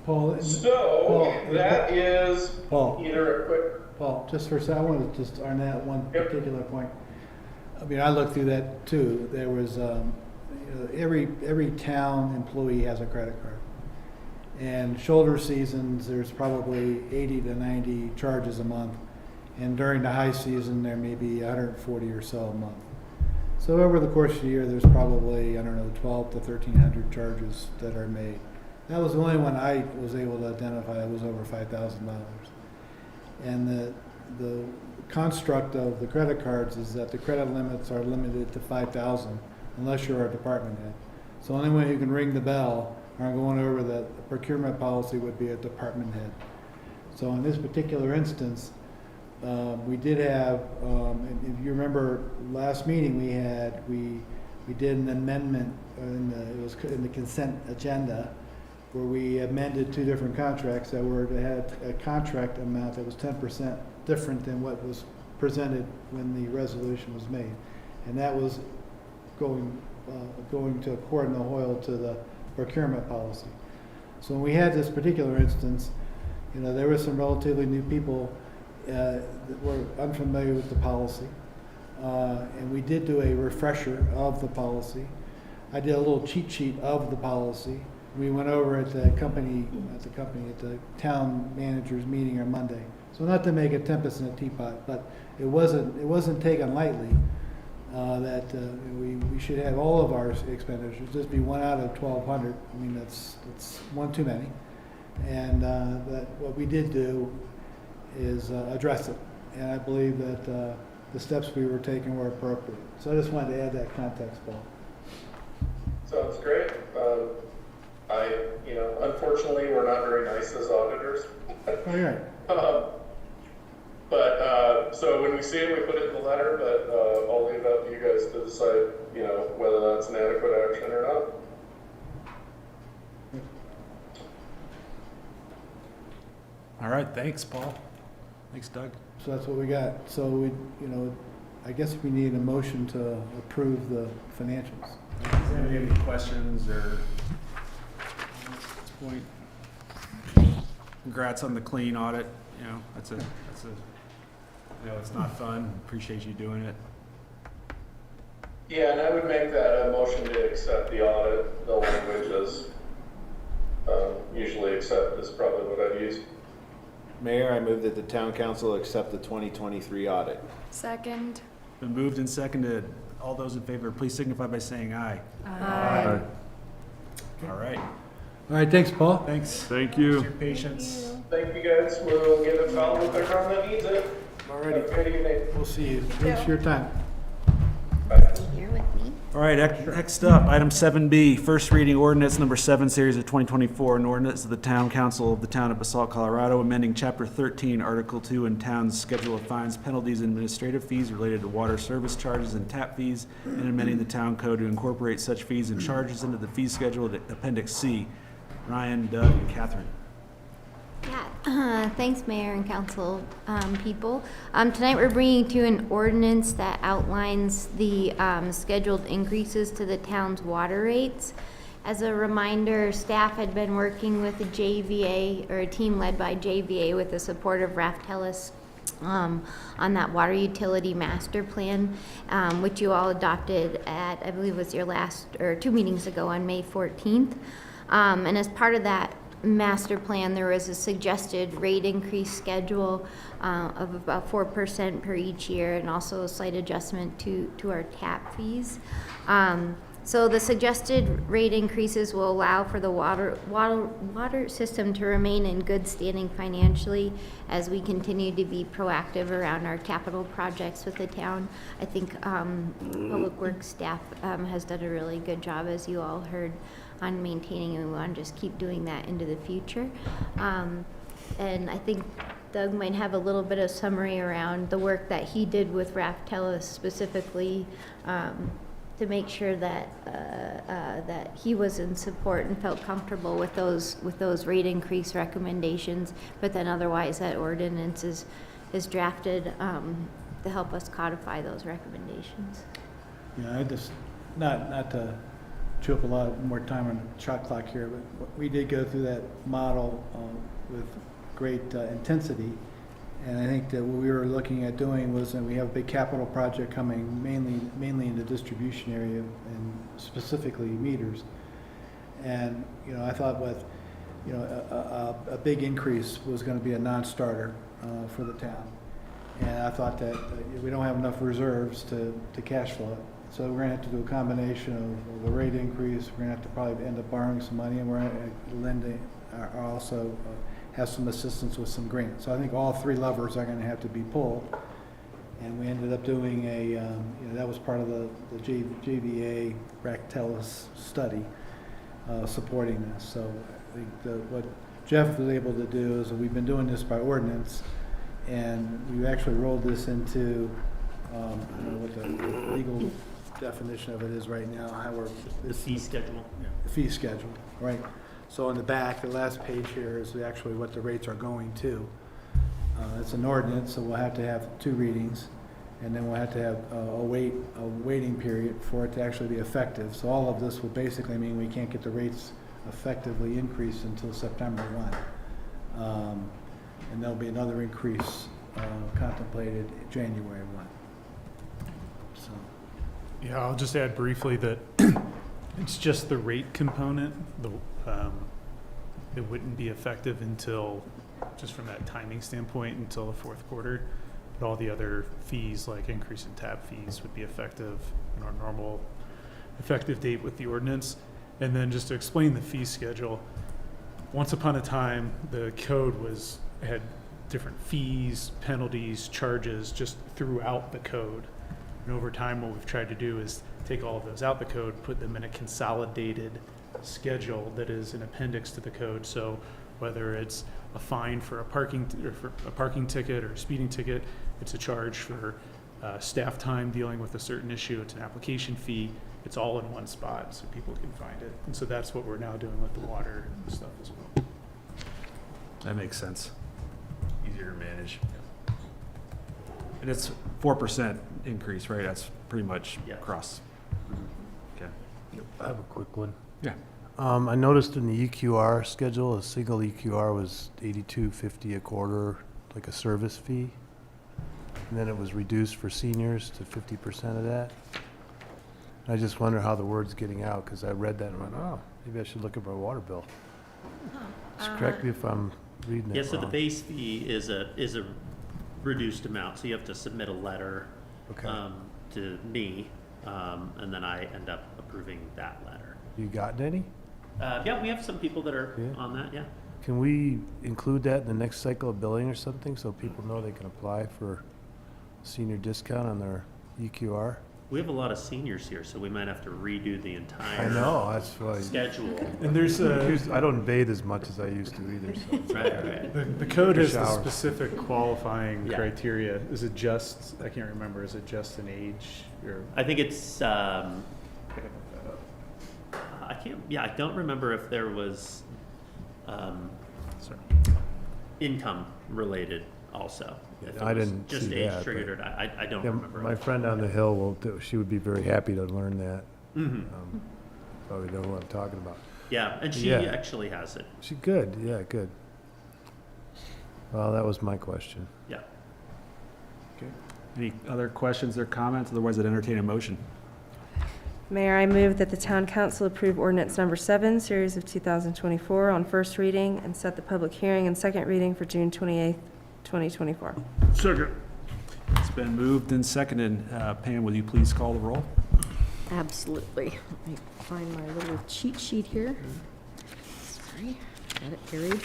Paul,
that is
Paul,
either a quick...
Paul, just for a second, I want to just on that one particular point. I mean, I looked through that too. There was, every town employee has a credit card. And shoulder seasons, there's probably 80 to 90 charges a month. And during the high season, there may be 140 or so a month. So over the course of the year, there's probably, 12 to 1,300 charges that are made. That was the only one I was able to identify that was over $5,000. And the construct of the credit cards is that the credit limits are limited to $5,000 unless you're a department head. So the only way you can ring the bell or going over the procurement policy would be a department head. So in this particular instance, we did have, if you remember last meeting we did an amendment, it was in the consent agenda, where we amended two different contracts that had a contract amount that was 10% different than what was presented when the resolution was made. And that was going to accord in the Hoyle to the procurement policy. So when we had this particular instance, there were some relatively new people that were unfamiliar with the policy. and we did do a refresher of the policy. I did a little cheat sheet of the policy. We went over at the town manager's meeting on Monday. So not to make a tempest in a teapot, but it wasn't taken lightly. That we should have all of our expenditures just be 1 out of 1,200. I mean, that's one too many. And that what we did do is address it. And I believe that the steps we were taking were appropriate. So I just wanted to add that context, Paul.
Sounds great. Unfortunately, we're not very nice as auditors.
All right.
So when we see it, we put it in the letter, but I'll leave it up to you guys to decide, whether that's an adequate action or not.
All right, thanks, Paul. Thanks, Doug.
So that's what we got. So we, I guess we need a motion to approve the financials.
Does anybody have any questions or at this point? Congrats on the clean audit. That's a. I know it's not fun. Appreciate you doing it.
Yeah, and I would make that a motion to accept the audit. The language is usually accept is probably what I'd use.
Mayor, I move that the town council accept the 2023 audit.
Second.
Been moved and seconded. All those in favor, please signify by saying aye.
Aye.
All right.
All right, thanks, Paul.
Thanks.
Thank you.
For your patience.
Thank you guys. We'll get it filed with everyone that needs it.
All righty.
Have a good evening.
We'll see you. Thanks for your time.
Here with me.
All right, next up, item 7B, first reading ordinance number 7, series of 2024, an ordinance of the Town Council of the Town of Basalt, Colorado, amending Chapter 13, Article 2, and Town's Schedule of Fines, Penalties, and Administrative Fees related to water service charges and tap fees, and amending the town code to incorporate such fees and charges into the fee schedule at Appendix C. Ryan, Doug, and Catherine.
Yeah, thanks, Mayor and Council people. Tonight we're bringing to you an ordinance that outlines the scheduled increases to the town's water rates. As a reminder, staff had been working with the JVA, or a team led by JVA with the support of Raftelis on that water utility master plan, which you all adopted at, I believe it was your last, or 2 meetings ago on May 14th. And as part of that master plan, there was a suggested rate increase schedule of about 4% per each year, and also a slight adjustment to our tap fees. So the suggested rate increases will allow for the water system to remain in good standing financially as we continue to be proactive around our capital projects with the town. I think Public Works staff has done a really good job, as you all heard, on maintaining, and we want to just keep doing that into the future. And I think Doug might have a little bit of summary around the work that he did with Raftelis specifically, to make sure that that he was in support and felt comfortable with those rate increase recommendations. But then otherwise, that ordinance is drafted to help us codify those recommendations.
Yeah, I just not to chew up a lot more time on the shot clock here, but we did go through that model with great intensity. And I think that what we were looking at doing was that we have a big capital project coming mainly in the distribution area and specifically meters. And, I thought with, a big increase was going to be a non-starter for the town. And I thought that we don't have enough reserves to cash flow it. So we're going to have to do a combination of the rate increase. We're going to have to probably end up borrowing some money, and we're lending, also have some assistance with some grants. So I think all 3 levers are going to have to be pulled. And we ended up doing that was part of the JVA Ractelis study supporting this. So I think what Jeff was able to do is we've been doing this by ordinance, and we actually rolled this into what the legal definition of it is right now.
The fee schedule.
The fee schedule, right? So on the back, the last page here is actually what the rates are going to. It's an ordinance, so we'll have to have 2 readings, and then we'll have to have a waiting period for it to actually be effective. So all of this will basically mean we can't get the rates effectively increased until September 1. And there'll be another increase contemplated January 1. so.
Yeah, I'll just add briefly that it's just the rate component. It wouldn't be effective until, just from that timing standpoint, until the fourth quarter. But all the other fees, like increase in tap fees, would be effective in our normal effective date with the ordinance. And then just to explain the fee schedule, once upon a time, the code had different fees, penalties, charges just throughout the code. And over time, what we've tried to do is take all of those out the code, put them in a consolidated schedule that is an appendix to the code. So whether it's a fine for a parking ticket or a speeding ticket, it's a charge for staff time dealing with a certain issue, it's an application fee, it's all in one spot so people can find it. And so that's what we're now doing with the water and stuff as well.
That makes sense. Easier to manage. And it's 4% increase, right? That's pretty much across. Okay.
I have a quick one.
Yeah.
I noticed in the EQR schedule, a single EQR was $82.50 a quarter, like a service fee. And then it was reduced for seniors to 50% of that. I just wonder how the word's getting out, because I read that and went, oh, maybe I should look at my water bill. Just correct me if I'm reading it
Yeah,
wrong.
so the base fee is a reduced amount, so you have to submit a letter to me, and then I end up approving that letter.
You gotten any?
Yeah, we have some people that are on that, yeah.
Can we include that in the next cycle of billing or something, so people know they can apply for senior discount on their EQR?
We have a lot of seniors here, so we might have to redo the entire
I know, that's why.
schedule.
And there's
I don't bathe as much as I used to either, so. it's
Right,
okay.
right.
The code has the
Showers.
specific qualifying
Yeah.
criteria. Is it just, I can't remember, is it just an age or?
I think it's, I don't remember if there was, income related also. If it
I
was
didn't
just
see
age
that,
triggered
but-
or not. I don't
Yeah,
remember.
my friend on the hill she would be very happy to learn that.
Mhm.
Probably know what I'm talking about.
Yeah, and she
Yeah.
actually has it.
She good, yeah, good. Well, that was my question.
Yeah.
Okay. Any other questions or comments? Otherwise, I'd entertain a motion.
Mayor, I move that the town council approve ordinance number 7, series of 2024 on first reading and set the public hearing and second reading for June 28th, 2024.
Second.
It's been moved and seconded. Pam, will you please call the roll?
Absolutely. Let me find my little cheat sheet here. Sorry, got it buried.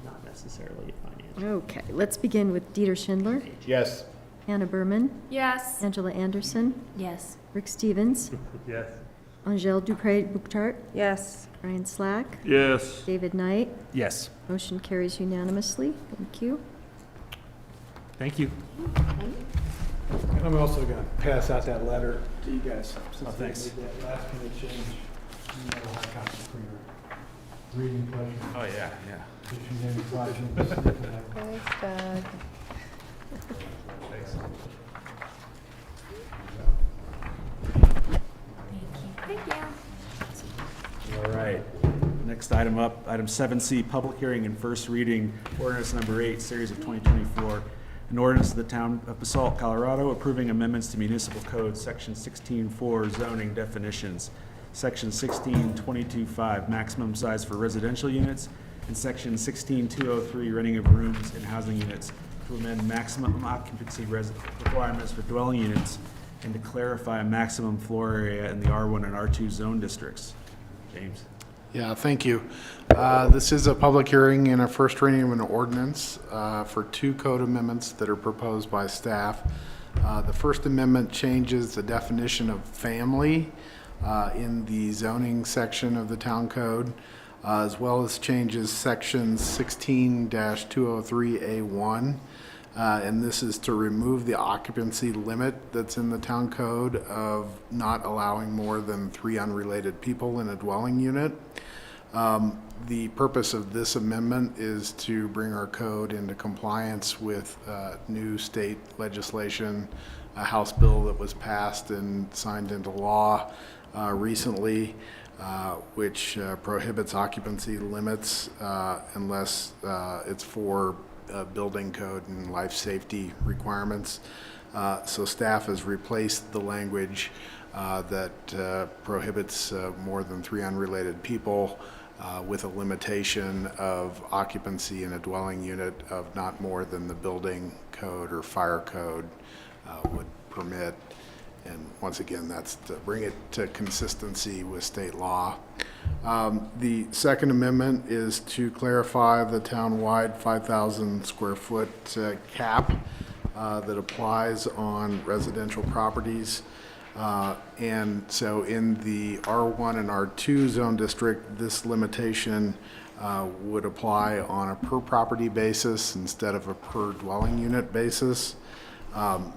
Not necessarily financial.
Okay, let's begin with Dieter Schindler,
Yes.
Hannah Berman,
Yes.
Angela Anderson,
Yes.
Rick Stevens,
Yes.
Angel Dupre-Bouchard,
Yes.
Brian Slack,
Yes.
David Knight.
Yes.
Motion carries unanimously. Thank you.
Thank you.
And I'm also going to pass out that letter to you guys. Since they
thanks.
made that last minute change. You know, hard copy for your reading pleasure.
Oh, yeah, yeah.
If you have any questions, you can have-
Thanks, Doug.
Thank you.
All right. Next item up, item 7C, public hearing and first reading, ordinance number 8, series of 2024. An ordinance of the town of Basalt, Colorado, approving amendments to municipal code, section 16.4 zoning definitions, section 16.22.5 maximum size for residential units, and section 16.203 renting of rooms and housing units to amend maximum occupancy requirements for dwelling units and to clarify a maximum floor area in the R1 and R2 zone districts. James.
Yeah, thank you. This is a public hearing and a first reading of an ordinance for 2 code amendments that are proposed by staff. The first amendment changes the definition of family in the zoning section of the town code, as well as changes sections 16-203A1. And this is to remove the occupancy limit that's in the town code of not allowing more than 3 unrelated people in a dwelling unit. The purpose of this amendment is to bring our code into compliance with new state legislation, a House bill that was passed and signed into law recently, which prohibits occupancy limits unless it's for building code and life safety requirements. So staff has replaced the language that prohibits more than 3 unrelated people with a limitation of occupancy in a dwelling unit of not more than the building code or fire code would permit. And once again, that's to bring it to consistency with state law. The Second Amendment is to clarify the town-wide 5,000 square foot cap that applies on residential properties. And so in the R1 and R2 zone district, this limitation would apply on a per property basis instead of a per dwelling unit basis.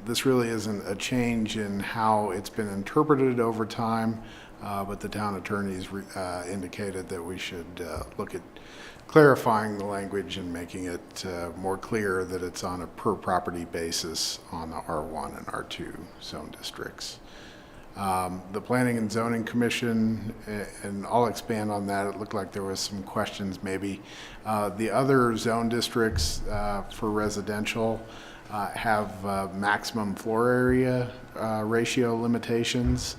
This really isn't a change in how it's been interpreted over time, but the town attorneys indicated that we should look at clarifying the language and making it more clear that it's on a per property basis on the R1 and R2 zone districts. The Planning and Zoning Commission, and I'll expand on that, it looked like there was some questions maybe. The other zone districts for residential have maximum floor area ratio limitations,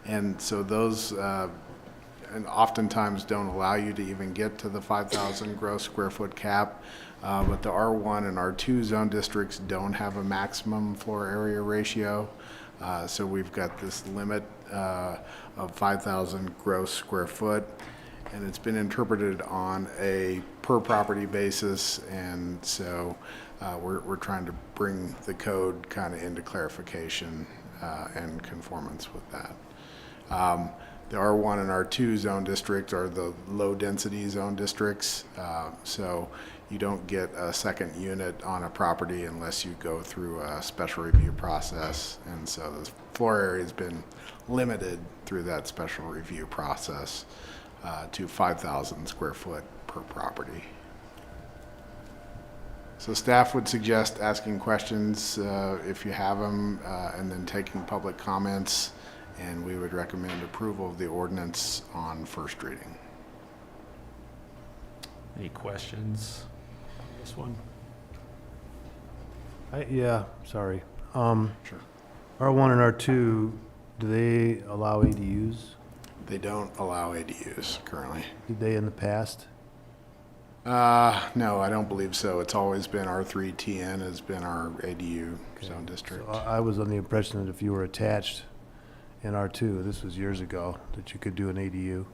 and so those and oftentimes don't allow you to even get to the 5,000 gross square foot cap, but the R1 and R2 zone districts don't have a maximum floor area ratio. So we've got this limit of 5,000 gross square foot, and it's been interpreted on a per property basis, and so we're trying to bring the code kind of into clarification and conformance with that. The R1 and R2 zone districts are the low density zone districts, so you don't get a second unit on a property unless you go through a special review process, and so the floor area has been limited through that special review process to 5,000 square foot per property. So staff would suggest asking questions if you have them, and then taking public comments, and we would recommend approval of the ordinance on first reading.
Any questions on this one?
Yeah, sorry.
Sure.
R1 and R2, do they allow ADUs?
They don't allow ADUs currently.
Did they in the past?
No, I don't believe so. It's always been R3 TN has been our ADU zone district.
So I was under the impression that if you were attached in R2, this was years ago, that you could do an ADU.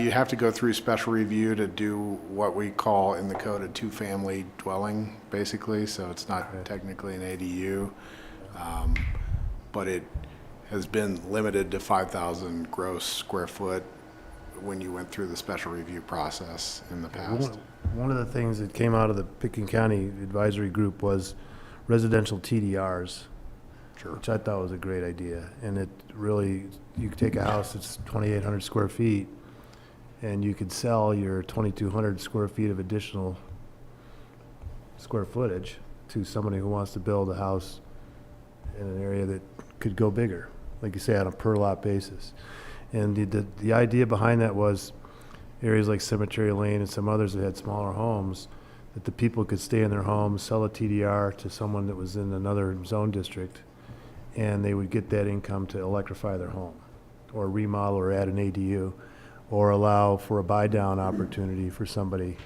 You have to go through special review to do what we call in the code a two-family dwelling, basically, so it's not technically an ADU, but it has been limited to 5,000 gross square foot when you went through the special review process in the past.
One of the things that came out of the Pickens County Advisory Group was residential TDRs,
Sure.
which I thought was a great idea. And it really, you could take a house that's 2,800 square feet, and you could sell your 2,200 square feet of additional square footage to somebody who wants to build a house in an area that could go bigger, like you say, on a per lot basis. And the idea behind that was areas like Cemetery Lane and some others that had smaller homes, that the people could stay in their homes, sell a TDR to someone that was in another zone district, and they would get that income to electrify their home, or remodel or add an ADU, or allow for a buy-down opportunity for somebody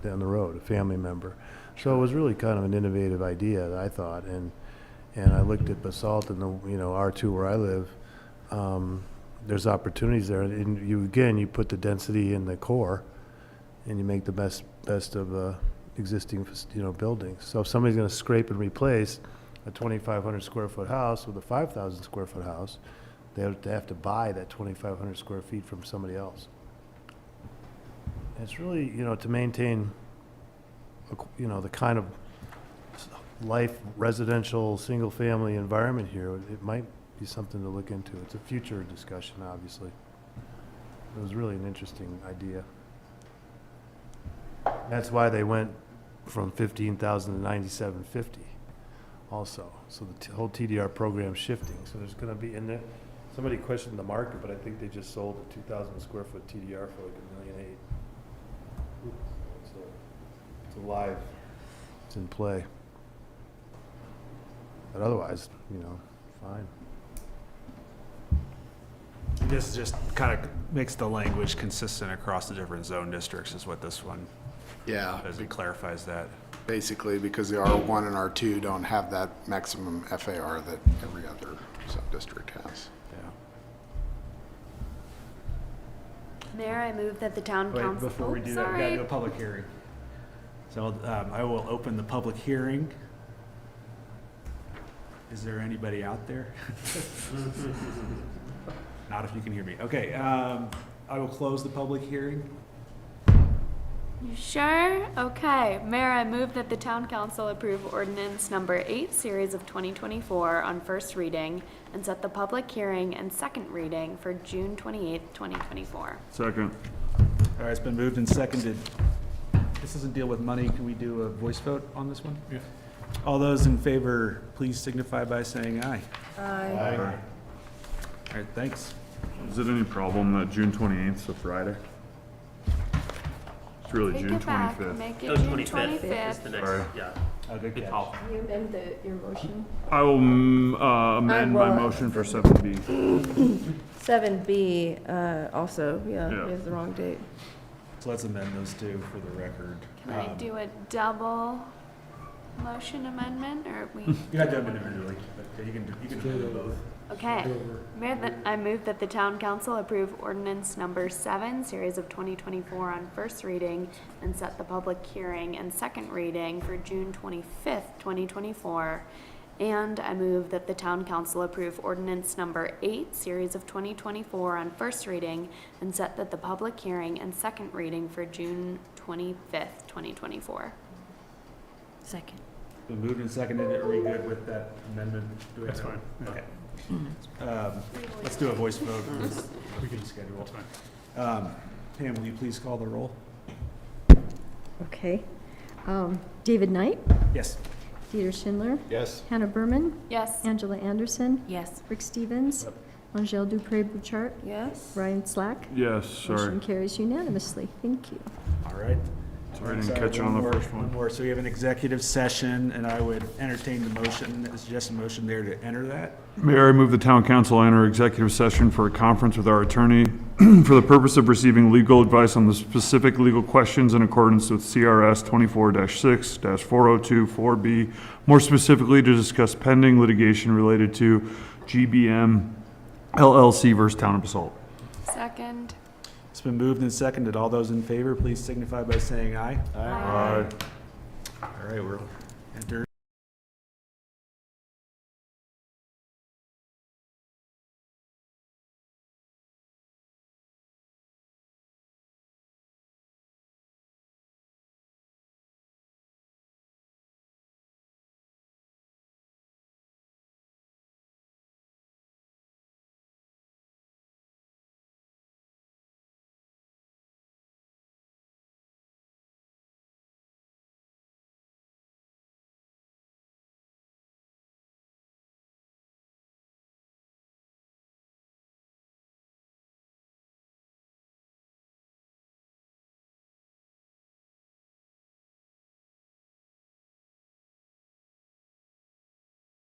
down the road, a family member. So it was really kind of an innovative idea, I thought, and I looked at Basalt and the R2 where I live. There's opportunities there, and you put the density in the core, and you make the best of existing buildings. So if somebody's going to scrape and replace a 2,500 square foot house with a 5,000 square foot house, they have to buy that 2,500 square feet from somebody else. And it's really to maintain the kind of life residential single family environment here. It might be something to look into. It's a future discussion, obviously. It was really an interesting idea. That's why they went from 15,000 to 9,750 also. So the whole TDR program's shifting. So there's going to be, and somebody questioned the market, but I think they just sold a 2,000 square foot TDR for like $1.8 million. It's a live it's in play. But otherwise, fine.
This just kind of makes the language consistent across the different zone districts is what this one
Yeah,
does. It clarifies that.
basically because the R1 and R2 don't have that maximum FAR that every other sub-district has.
Mayor, I move that the town
Wait,
council.
before we do that, we gotta do a public hearing. So I will open the public hearing. Is there anybody out there? Not if you can hear me. Okay, I will close the public hearing.
You sure? Okay. Mayor, I move that the town council approve ordinance number 8, series of 2024 on first reading and set the public hearing and second reading for June 28th, 2024.
Second.
All right, it's been moved and seconded. This doesn't deal with money. Can we do a voice vote on this one?
Yeah.
All those in favor, please signify by saying aye.
Aye.
All right, thanks.
Is it any problem that June 28th is a Friday? It's really
Take
June
it back.
25th.
Make
Oh,
it June
25th is
25th.
the next,
Sorry.
yeah.
Oh, good
Good
catch.
call.
Can you amend your motion?
I will amend my
well,
motion for 7B.
7B, also,
Yeah.
we have the wrong date.
So let's amend those two for the record.
Can I do a double motion amendment, or we?
You have to do them individually, but you can do both.
Okay. Mayor, I move that the town council approve ordinance number 7, series of 2024 on first reading and set the public hearing and second reading for June 25th, 2024. And I move that the town council approve ordinance number 8, series of 2024 on first reading and set that the public hearing and second reading for June 25th, 2024.
Second.
Been moved and seconded. Are we good with that amendment?
That's fine. Yeah.
Okay. Let's do a voice vote. We can schedule.
That's fine.
Pam, will you please call the roll?
Okay. David Knight,
Yes.
Dieter Schindler,
Yes.
Hannah Berman,
Yes.
Angela Anderson,
Yes.
Rick Stevens, Angel Dupré-Bouchard,
Yes?
Ryan Slack.
Yes, sorry.
Motion carries unanimously. Thank you.
All right.
Sorry, I didn't catch on the first one.
One more. So we have an executive session, and I would entertain the motion, suggest a motion there to enter that.
Mayor, I move the town council enter executive session for a conference with our attorney for the purpose of receiving legal advice on the specific legal questions in accordance with CRS 24-6-4024B, more specifically to discuss pending litigation related to GBM LLC versus Town of Basalt.
Second.
It's been moved and seconded. All those in favor, please signify by saying aye.
Aye.
All right, we're entered.